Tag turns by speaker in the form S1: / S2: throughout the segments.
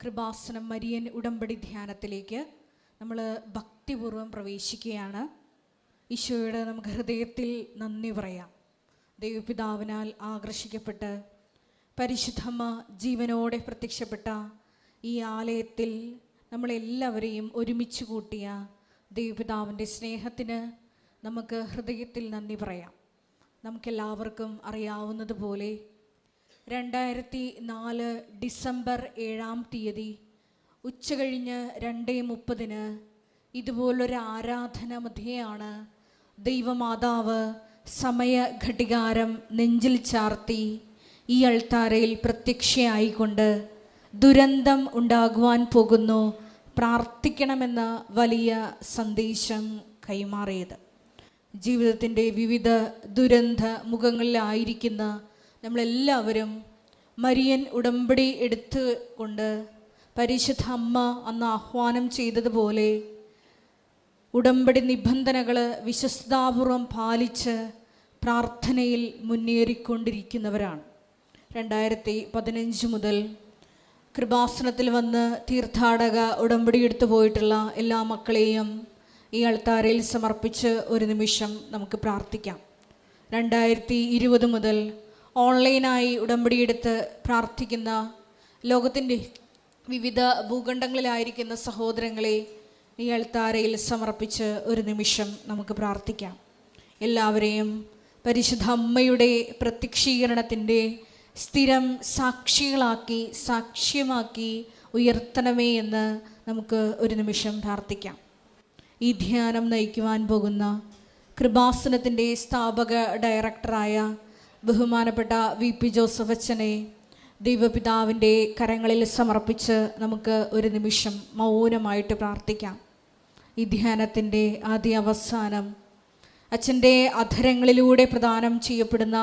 S1: Kripasanam Marian ഉടമ്പടി ധ്യാനത്തിലേക്ക് നമ്മൾ ഭക്തിപൂർവ്വം പ്രവേശിക്കുകയാണ്. ഈശോയുടെ നമുക്ക് ഹൃദയത്തിൽ നന്ദി പറയാം. ദൈവപിതാവിനാൽ ആകർഷിക്കപ്പെട്ട് പരിശുദ്ധമ്മ ജീവനോടെ പ്രത്യക്ഷപ്പെട്ട ഈ ആലയത്തിൽ നമ്മളെല്ലാവരെയും ഒരുമിച്ച് കൂട്ടിയ ദൈവപിതാവിൻ്റെ സ്നേഹത്തിന് നമുക്ക് ഹൃദയത്തിൽ നന്ദി പറയാം. നമുക്കെല്ലാവർക്കും അറിയാവുന്നതുപോലെ 2004 ഡിസംബർ 7-ാം തീയതി ഉച്ചകഴിഞ്ഞ് 2:30 ഇതുപോലൊരു ആരാധന മധ്യയാണ് ദൈവമാതാവ് സമയഘടികാരം നെഞ്ചിൽ ചാർത്തി ഈ അൾത്താരയിൽ പ്രത്യക്ഷയായിക്കൊണ്ട് ദുരന്തം ഉണ്ടാകുവാൻ പോകുന്നു, പ്രാർത്ഥിക്കണമെന്ന വലിയ സന്ദേശം കൈമാറിയത്. ജീവിതത്തിൻ്റെ വിവിധ ദുരന്ത മുഖങ്ങളിലായിരിക്കുന്ന നമ്മളെല്ലാവരും മരിയൻ ഉടമ്പടി എടുത്തുകൊണ്ട് പരിശുദ്ധ അമ്മ അന്ന് ആഹ്വാനം ചെയ്തതുപോലെ ഉടമ്പടി നിബന്ധനകൾ വിശ്വസ്താപൂർവം പാലിച്ച് പ്രാർത്ഥനയിൽ മുന്നേറിക്കൊണ്ടിരിക്കുന്നവരാണ്. 2015 മുതൽ കൃപാസനത്തിൽ വന്ന് തീർത്ഥാടക ഉടമ്പടി എടുത്തു പോയിട്ടുള്ള എല്ലാ മക്കളെയും ഈ അൾത്താരയിൽ സമർപ്പിച്ച് ഒരു നിമിഷം നമുക്ക് പ്രാർത്ഥിക്കാം. 2020 മുതൽ ഓൺലൈനായി ഉടമ്പടിയെടുത്ത് പ്രാർത്ഥിക്കുന്ന ലോകത്തിൻ്റെ വിവിധ ഭൂഖണ്ഡങ്ങളിലായിരിക്കുന്ന സഹോദരങ്ങളെ ഈ അൾത്താരയിൽ സമർപ്പിച്ച് ഒരു നിമിഷം നമുക്ക് പ്രാർത്ഥിക്കാം. എല്ലാവരെയും പരിശുദ്ധ അമ്മയുടെ പ്രത്യക്ഷീകരണത്തിൻ്റെ സ്ഥിരം സാക്ഷികളാക്കി സാക്ഷ്യമാക്കി ഉയർത്തണമേ എന്ന് നമുക്ക് ഒരു നിമിഷം പ്രാർത്ഥിക്കാം. ഈ ധ്യാനം നയിക്കുവാൻ പോകുന്ന കൃപാസനത്തിൻ്റെ സ്ഥാപക ഡയറക്ടറായ ബഹുമാനപ്പെട്ട VP ജോസഫ് അച്ഛനെ ദൈവപിതാവിൻ്റെ കരങ്ങളിൽ സമർപ്പിച്ച് നമുക്ക് ഒരു നിമിഷം മൗനമായിട്ട് പ്രാർത്ഥിക്കാം. ഈ ധ്യാനത്തിൻ്റെ ആദ്യ അവസാനം അച്ഛൻ്റെ അധരങ്ങളിലൂടെ പ്രദാനം ചെയ്യപ്പെടുന്ന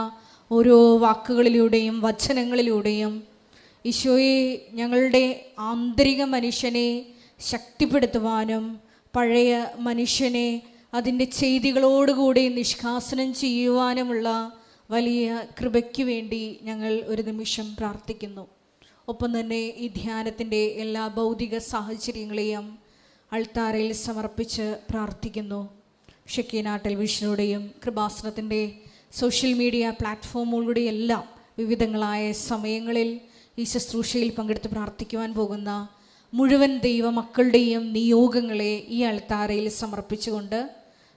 S1: ഓരോ വാക്കുകളിലൂടെയും വചനങ്ങളിലൂടെയും ഈശോയെ ഞങ്ങളുടെ ആന്തരിക മനുഷ്യനെ ശക്തിപ്പെടുത്തുവാനും പഴയ മനുഷ്യനെ അതിൻ്റെ ചെയ്തികളോടുകൂടി നിഷ്കാസനം ചെയ്യുവാനുമുള്ള വലിയ കൃപയ്ക്ക് വേണ്ടി ഞങ്ങൾ ഒരു നിമിഷം പ്രാർത്ഥിക്കുന്നു. ഒപ്പം തന്നെ ഈ ധ്യാനത്തിൻ്റെ എല്ലാ ഭൗതിക സാഹചര്യങ്ങളെയും അൾത്താരയിൽ സമർപ്പിച്ച് പ്രാർത്ഥിക്കുന്നു. ഷെക്കീന ടെലിവിഷനിലൂടെയും കൃപാസനത്തിൻ്റെ സോഷ്യൽ മീഡിയ പ്ലാറ്റ്ഫോമുകളുടെയെല്ലാം വിവിധങ്ങളായ സമയങ്ങളിൽ ഈ ശുശ്രൂഷയിൽ പങ്കെടുത്ത് പ്രാർത്ഥിക്കുവാൻ പോകുന്ന മുഴുവൻ ദൈവമക്കളുടെയും നിയോഗങ്ങളെ ഈ അൾത്താരയിൽ സമർപ്പിച്ചുകൊണ്ട്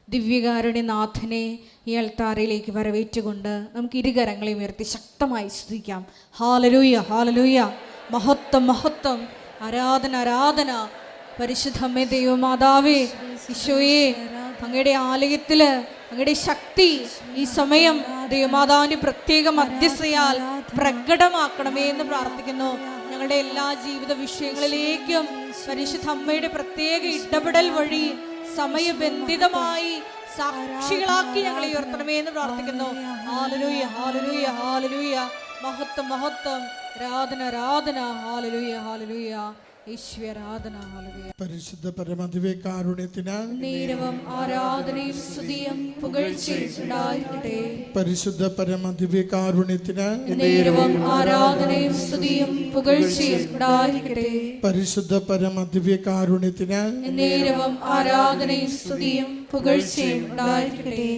S1: ദിവ്യകാരുണ്യനാഥനെ ഈ അൾത്താരയിലേക്ക് വരവേറ്റുകൊണ്ട് നമുക്ക് ഇരുകരങ്ങളെയും ഉയർത്തി ശക്തമായി സ്തുതിക്കാം. ഹല്ലേലൂയ, ഹല്ലേലൂയ, മഹത്വം, മഹത്വം, ആരാധന, ആരാധന. പരിശുദ്ധമ്മേ ദൈവമാതാവേ, ഈശോയെ അങ്ങയുടെ ആലയത്തിൽ അങ്ങയുടെ ശക്തി ഈ സമയം ദൈവമാതാവിൻ്റെ പ്രത്യേക മധ്യസ്ഥയാൽ പ്രകടമാക്കണമേ എന്ന് പ്രാർത്ഥിക്കുന്നു. ഞങ്ങളുടെ എല്ലാ ജീവിത വിഷയങ്ങളിലേക്കും പരിശുദ്ധ അമ്മയുടെ പ്രത്യേക ഇടപെടൽ വഴി സമയബന്ധിതമായി സാക്ഷികളാക്കി ഞങ്ങളെ ഉയർത്തണമേ എന്ന് പ്രാർത്ഥിക്കുന്നു. ഹല്ലേലൂയ, ഹല്ലേലൂയ, ഹല്ലേലൂയ, മഹത്വം, മഹത്വം, ആരാധന, ആരാധന. ഹല്ലേലൂയ, ഹല്ലേലൂയ, ഈശ്വരാധന. ഹല്ലേലൂയ.
S2: പരിശുദ്ധ പരമദിവ്യകാരുണ്യത്തിന് നേരവും
S1: ആരാധനയും സ്തുതിയും പുകഴ്ചയും ഉണ്ടായിരിക്കട്ടെ.
S2: പരിശുദ്ധ പരമദിവ്യകാരുണ്യത്തിന്
S1: നേരവും ആരാധനയും സ്തുതിയും പുകഴ്ചയും ഉണ്ടായിരിക്കട്ടെ.
S2: പരിശുദ്ധ പരമദിവ്യകാരുണ്യത്തിന്
S1: നേരവും ആരാധനയും സ്തുതിയും പുകഴ്ചയും ഉണ്ടായിരിക്കട്ടെ.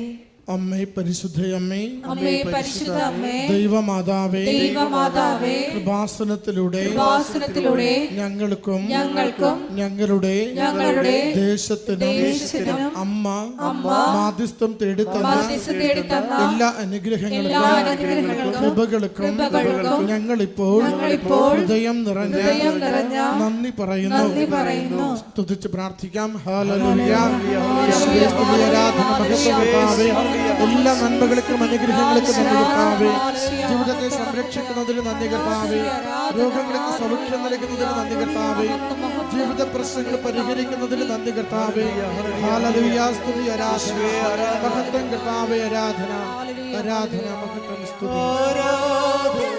S2: അമ്മേ പരിശുദ്ധയമ്മേ,
S1: അമ്മേ പരിശുദ്ധ അമ്മേ,
S2: ദൈവമാതാവേ,
S1: ദൈവമാതാവേ,
S2: കൃപാസനത്തിലൂടെ ഞങ്ങൾക്കും ഞങ്ങളുടെ ദേശത്തിനും അമ്മ മാധ്യസ്ഥം തേടിത്തന്ന എല്ലാ അനുഗ്രഹങ്ങൾക്കും കൃപകൾക്കും ഞങ്ങളിപ്പോൾ ഹൃദയം നിറഞ്ഞ നന്ദി പറയുന്നു. സ്തുതിച്ച് പ്രാർത്ഥിക്കാം. ഹല്ലേലൂയ, എല്ലാ നന്മകൾക്കും അനുഗ്രഹങ്ങൾക്കും നന്ദി കർത്താവേ. ജീവിതത്തെ സംരക്ഷിക്കുന്നതിന് നന്ദി കർത്താവേ. രോഗങ്ങൾക്ക് സൗഖ്യം നൽകുന്നതിന് നന്ദി കർത്താവേ. ജീവിത പ്രശ്നങ്ങൾ പരിഹരിക്കുന്നതിന് നന്ദി കർത്താവേ. ഹല്ലേലൂയ, സ്തുതി, ആരാധന, മഹത്വം കർത്താവേ. ആരാധന, ആരാധന, മഹത്വം, സ്തുതി.
S3: ആരാധന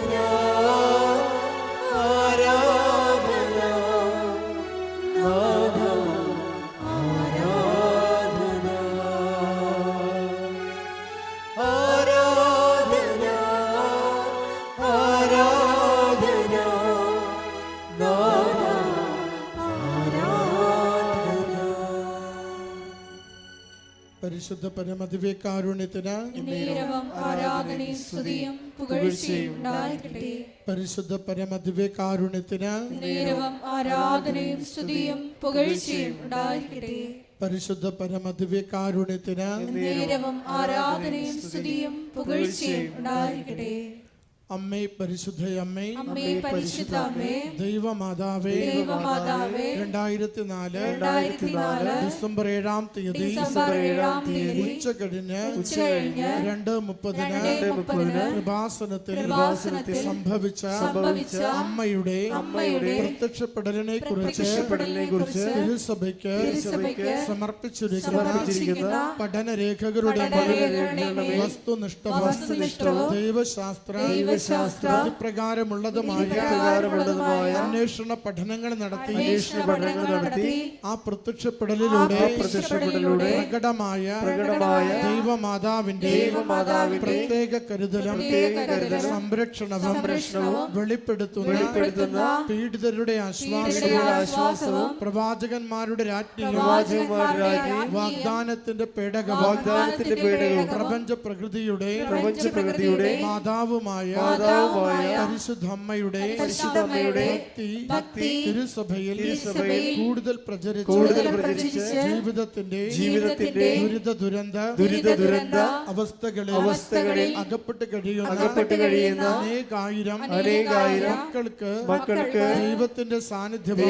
S2: പരിശുദ്ധ പരമദിവ്യകാരുണ്യത്തിന്
S1: നേരവും ആരാധനയും സ്തുതിയും പുകഴ്ചയും ഉണ്ടായിരിക്കട്ടെ.
S2: പരിശുദ്ധ പരമദിവ്യകാരുണ്യത്തിന്
S1: നേരവും ആരാധനയും സ്തുതിയും പുകഴ്ചയും ഉണ്ടായിരിക്കട്ടെ.
S2: പരിശുദ്ധ പരമദിവ്യകാരുണ്യത്തിന്
S1: നേരവും ആരാധനയും സ്തുതിയും പുകഴ്ചയും ഉണ്ടായിരിക്കട്ടെ.
S2: അമ്മേ പരിശുദ്ധയമ്മേ,
S1: അമ്മേ പരിശുദ്ധ അമ്മേ,
S2: ദൈവമാതാവേ,
S1: ദൈവമാതാവേ,
S2: 2004 ഡിസംബർ 7-ാം തീയതി ഉച്ചകഴിഞ്ഞ് 2:30 കൃപാസനത്തിൽ സംഭവിച്ച അമ്മയുടെ പ്രത്യക്ഷപ്പെടലിനെ കുറിച്ച് തിരുസഭയ്ക്ക് സമർപ്പിച്ചിരിക്കുന്ന പഠനരേഖകളുടെ വസ്തുനിഷ്ഠവും ദൈവശാസ്ത്ര പ്രകാരമുള്ളതുമായ അന്വേഷണ പഠനങ്ങൾ നടത്തി ആ പ്രത്യക്ഷപ്പെടലിലൂടെ പ്രകടമായ ദൈവമാതാവിന്റെ പ്രത്യേക കരുതലും സംരക്ഷണവും വെളിപ്പെടുത്തുന്ന പീഡിതരുടെ ആശ്വാസവും പ്രവാചകന്മാരുടെ രാജ്ഞിയും വാഗ്ദാനത്തിന്റെ പേടകവും പ്രപഞ്ച പ്രകൃതിയുടെ മാതാവുമായ പരിശുദ്ധമ്മയുടെ ഭക്തി തിരുസഭയിൽ കൂടുതൽ പ്രചരിച്ച് ജീവിതത്തിന്റെ ദുരിത ദുരന്ത അവസ്ഥകളിൽ അകപ്പെട്ട് കഴിയുന്ന അനേകായിരം മക്കൾക്ക് ദൈവത്തിന്റെ സാന്നിധ്യവും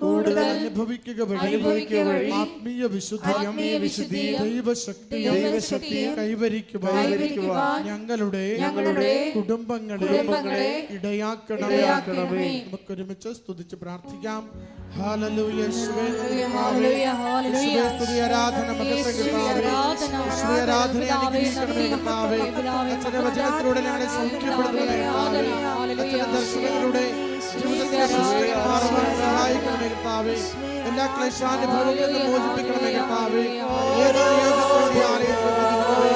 S2: കൂടുതൽ അനുഭവിക്കുക വഴി ആത്മീയ വിശുദ്ധിയും ദൈവശക്തിയും കൈവരിക്കുവാൻ ഞങ്ങളുടെ കുടുംബങ്ങളെ ഇടയാക്കണമേ. നമുക്കൊരുമിച്ച് സ്തുതിച്ച് പ്രാർത്ഥിക്കാം. ഹല്ലേലൂയ. യേശുവേ യേശുവേ സ്തുതി ആരാധന മഹത്വം കർത്താവേ. യേശുവേ ആരാധന അനുഗ്രഹിക്കണമേ കർത്താവേ. അച്ഛന്റെ വചനത്തിലൂടെ ഞങ്ങളെ സൗഖ്യപ്പെടുത്തണമേ കർത്താവേ. അച്ഛന്റെ ദർശനങ്ങളിലൂടെ ജീവിതത്തെ മാറുവാൻ സഹായിക്കണമേ കർത്താവേ. എല്ലാ ക്ലേശാനുഭവങ്ങളിൽ നിന്ന് മോചിപ്പിക്കണമേ കർത്താവേ. ഏത് നിയോഗത്തോടെ ആലയത്തിൽ വന്നിരിക്കണമേ.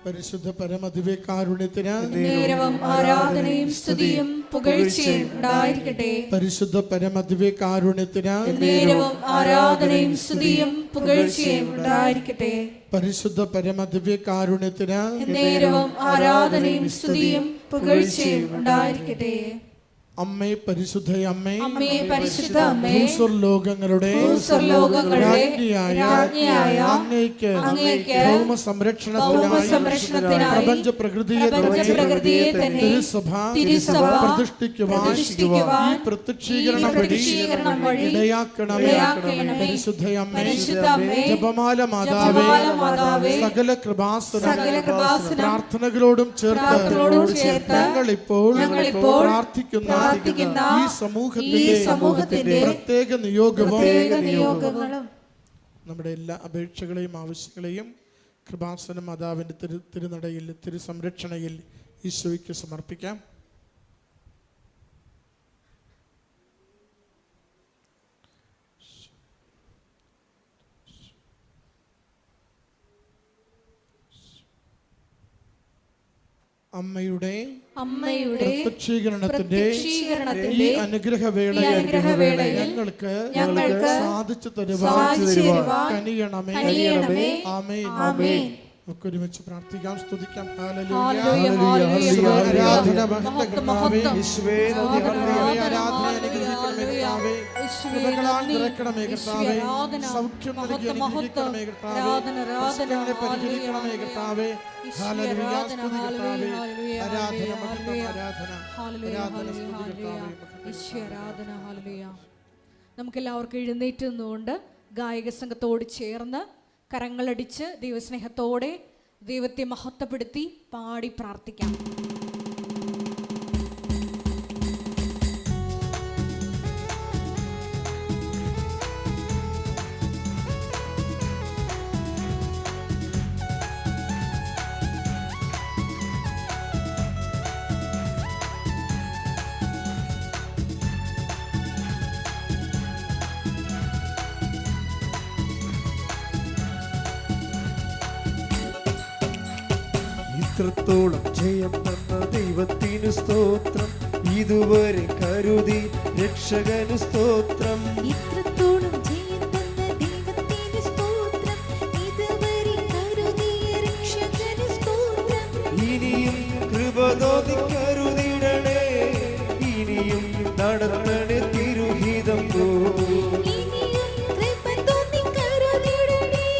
S2: പരിശുദ്ധ പരമദിവ്യകാരുണ്യത്തിന്
S1: നേരവും ആരാധനയും സ്തുതിയും പുകഴ്ചയും ഉണ്ടായിരിക്കട്ടെ.
S2: പരിശുദ്ധ പരമദിവ്യകാരുണ്യത്തിന്
S1: നേരവും ആരാധനയും സ്തുതിയും പുകഴ്ചയും ഉണ്ടായിരിക്കട്ടെ.
S2: പരിശുദ്ധ പരമദിവ്യകാരുണ്യത്തിന്
S1: നേരവും ആരാധനയും സ്തുതിയും പുകഴ്ചയും ഉണ്ടായിരിക്കട്ടെ.
S2: അമ്മേ പരിശുദ്ധയമ്മേ,
S1: അമ്മേ പരിശുദ്ധ അമ്മേ,
S2: ഭൂസ്വർലോകങ്ങളുടെ രാജ്ഞിയായ അങ്ങേയ്ക്ക് ഭൗമ സംരക്ഷണത്തിനായി പ്രപഞ്ച പ്രകൃതിയെ തന്നെ തിരുസഭ പ്രതിഷ്ഠിക്കുവാൻ ഈ പ്രത്യക്ഷീകരണം വഴി ഇടയാക്കണമേ. പരിശുദ്ധയമ്മേ, ജപമാല മാതാവേ, സകല കൃപാസന പ്രാർത്ഥനകളോടും ചേർത്ത് ഞങ്ങളിപ്പോൾ പ്രാർത്ഥിക്കുന്ന ഈ സമൂഹത്തിന്റെ പ്രത്യേക നിയോഗങ്ങളും നമ്മുടെ എല്ലാ അപേക്ഷകളെയും ആവശ്യങ്ങളെയും കൃപാസന മാതാവിന്റെ തിരുനടയിൽ തിരുസംരക്ഷണയിൽ ഈശോയ്ക്ക് സമർപ്പിക്കാം. അമ്മയുടെ പ്രത്യക്ഷീകരണത്തിന്റെ ഈ അനുഗ്രഹവേളയിൽ ഞങ്ങൾക്ക് സാധിച്ചു തരുവാൻ കനിയണമേ. ആമേൻ. നമുക്ക് ഒരുമിച്ച് പ്രാർത്ഥിക്കാം, സ്തുതിക്കാം. ആരാധന മഹത്വകർത്താവേ, ആരാധന അനുഗ്രഹിക്കണമേ കർത്താവേ. കൃപകളാൽ നിറയ്ക്കണമേ കർത്താവേ. സൗഖ്യം നൽകി അനുഗ്രഹിക്കണമേ കർത്താവേ. പ്രശ്നങ്ങളെ പരിഹരിക്കണമേ കർത്താവേ. ഹല്ലേലൂയ. സ്തുതി കർത്താവേ. ആരാധന മഹത്വം, ആരാധന സ്തുതി കർത്താവേ.
S1: ആരാധന. ഹല്ലേലൂയ. നമുക്കെല്ലാവർക്കും എഴുന്നേറ്റ് നിന്നുകൊണ്ട് ഗായക സംഘത്തോട് ചേർന്ന് കരങ്ങളടിച്ച് ദൈവസ്നേഹത്തോടെ ദൈവത്തെ മഹത്വപ്പെടുത്തി പാടി പ്രാർത്ഥിക്കാം.
S3: ഇത്രത്തോളം ജയം തന്ന ദൈവത്തിന് സ്തോത്രം, ഇതുവരെ കരുതി രക്ഷകന് സ്തോത്രം.
S4: ഇത്രത്തോളം ജയം തന്ന ദൈവത്തിന് സ്തോത്രം, ഇതുവരെ കരുതിയ രക്ഷകന് സ്തോത്രം.
S3: ഇനിയും കൃപ തോന്നി കരുതിടണേ, ഇനിയും നടത്തണേ തിരുഹിതം പോ.
S4: ഇനിയും കൃപ തോന്നി കരുതിടണേ,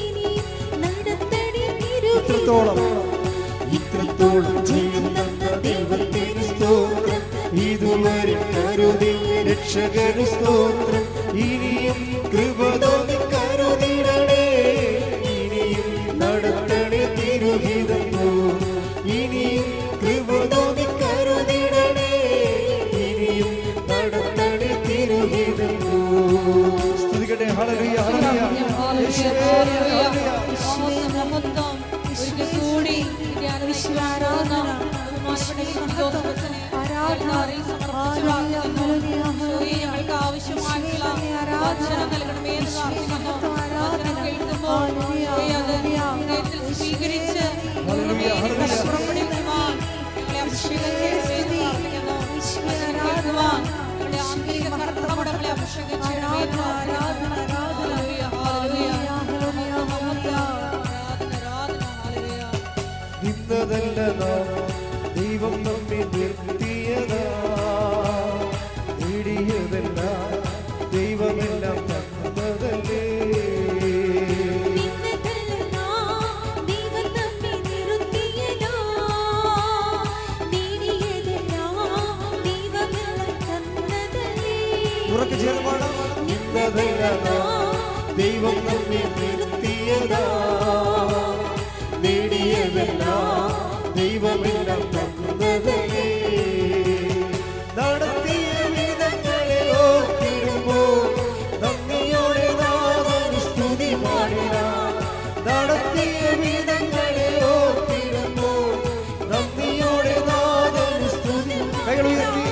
S4: ഇനിയും നടത്തണേ തിരുഹിതം.
S3: ഇത്രത്തോളം ജയം തന്ന ദൈവത്തിന് സ്തോത്രം, ഇതുവരെ കരുതി രക്ഷകന് സ്തോത്രം. ഇനിയും കൃപ തോന്നി കരുതിടണേ, ഇനിയും നടത്തണേ തിരുഹിതം പോ. ഇനിയും കൃപ തോന്നി കരുതിടണേ, ഇനിയും നടത്തണേ തിരുഹിതം പോ. സ്തുതിക്കട്ടെ. ഹല്ലേലൂയ, ഹല്ലേലൂയ, യേശുവേ, ഹല്ലേലൂയ.
S1: ഞങ്ങൾക്ക് ആവശ്യമായിട്ടുള്ള വചനം നൽകണമേ എന്ന് പ്രാർത്ഥിക്കുന്നു. വചനം കേൾക്കുമ്പോൾ അത് ഹൃദയത്തിൽ സ്വീകരിച്ച് പുറപ്പെടുവിക്കുവാൻ ഞങ്ങളെ അഭിഷേകം ചെയ്യണമേ എന്ന് പ്രാർത്ഥിക്കുന്നു. വചനം കേൾക്കുവാൻ ഞങ്ങളുടെ ആന്തരിക കർത്തൃമടങ്ങളെ അഭിഷേകം ചെയ്യണമേ എന്ന് പ്രാർത്ഥിക്കുന്നു. ഹല്ലേലൂയ, ഹല്ലേലൂയ,
S3: നിന്നതല്ല നാം ദൈവം നമ്മെ നിർത്തിയതാ, നേടിയതല്ല ദൈവമെല്ലാം തന്നതല്ലേ. ഉറക്കെ ചേർന്ന് പാടാം. നിന്നതല്ല നാം ദൈവം നമ്മെ നിർത്തിയതാ, നേടിയതെല്ലാം ദൈവമെല്ലാം തന്നതല്ലേ. നടത്തിയ വിധങ്ങളെ ഓർത്തിടുമ്പോൾ നന്ദിയോടെ നാഥന് സ്തുതി പാടിടാം. നടത്തിയ വിധങ്ങളെ ഓർത്തിടുമ്പോൾ നന്ദിയോടെ നാഥന് സ്തുതി. കൈകൾ ഉയർത്തി.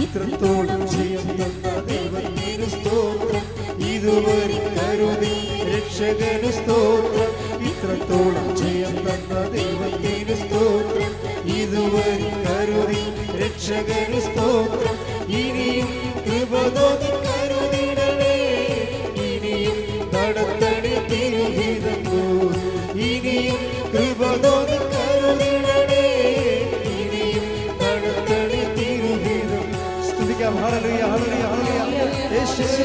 S3: ഇത്രത്തോളം ജയം തന്ന ദൈവത്തിന് സ്തോത്രം, ഇതുവരെ കരുതി രക്ഷകന് സ്തോത്രം. ഇത്രത്തോളം ജയം തന്ന ദൈവത്തിന് സ്തോത്രം, ഇതുവരെ കരുതി രക്ഷകന് സ്തോത്രം. ഇനിയും കൃപ തോന്നി കരുതിടണേ, ഇനിയും നടത്തണേ തിരുഹിതം പോ. ഇനിയും കൃപ തോന്നി കരുതിടണേ, ഇനിയും നടത്തണേ തിരുഹിതം. സ്തുതിക്കാം. ഹല്ലേലൂയ, ഹല്ലേലൂയ, ഹല്ലേലൂയ, യേശുവേ.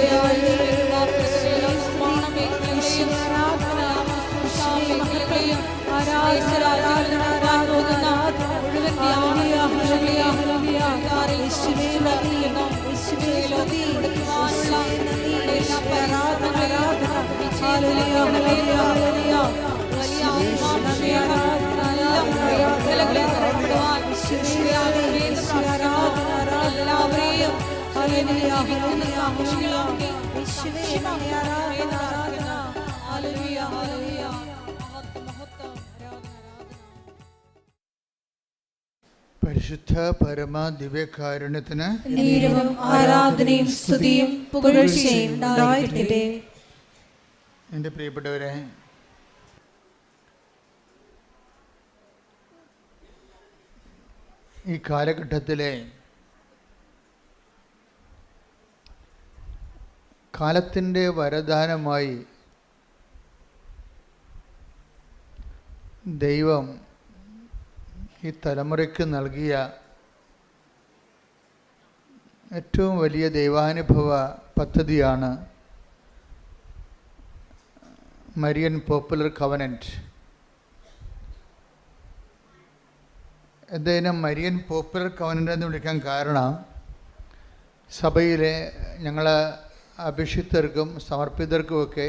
S5: പരിശുദ്ധ പരമ ദിവ്യകാരുണ്യത്തിന്
S1: ആരാധനയും സ്തുതിയും പുകഴ്ചയും ഉണ്ടായിരിക്കട്ടെ.
S5: എൻ്റെ പ്രിയപ്പെട്ടവരെ, ഈ കാലഘട്ടത്തിലെ കാലത്തിൻ്റെ വരദാനമായി ദൈവം ഈ തലമുറയ്ക്ക് നൽകിയ ഏറ്റവും വലിയ ദൈവാനുഭവ പദ്ധതിയാണ് മരിയൻ പോപ്പുലർ കവനൻറ്റ്. എന്തിനും മരിയൻ പോപ്പുലർ കവനൻ്റ് എന്ന് വിളിക്കാൻ കാരണം സഭയിലെ ഞങ്ങൾ അഭിഷിക്തർക്കും സമർപ്പിതർക്കുമൊക്കെ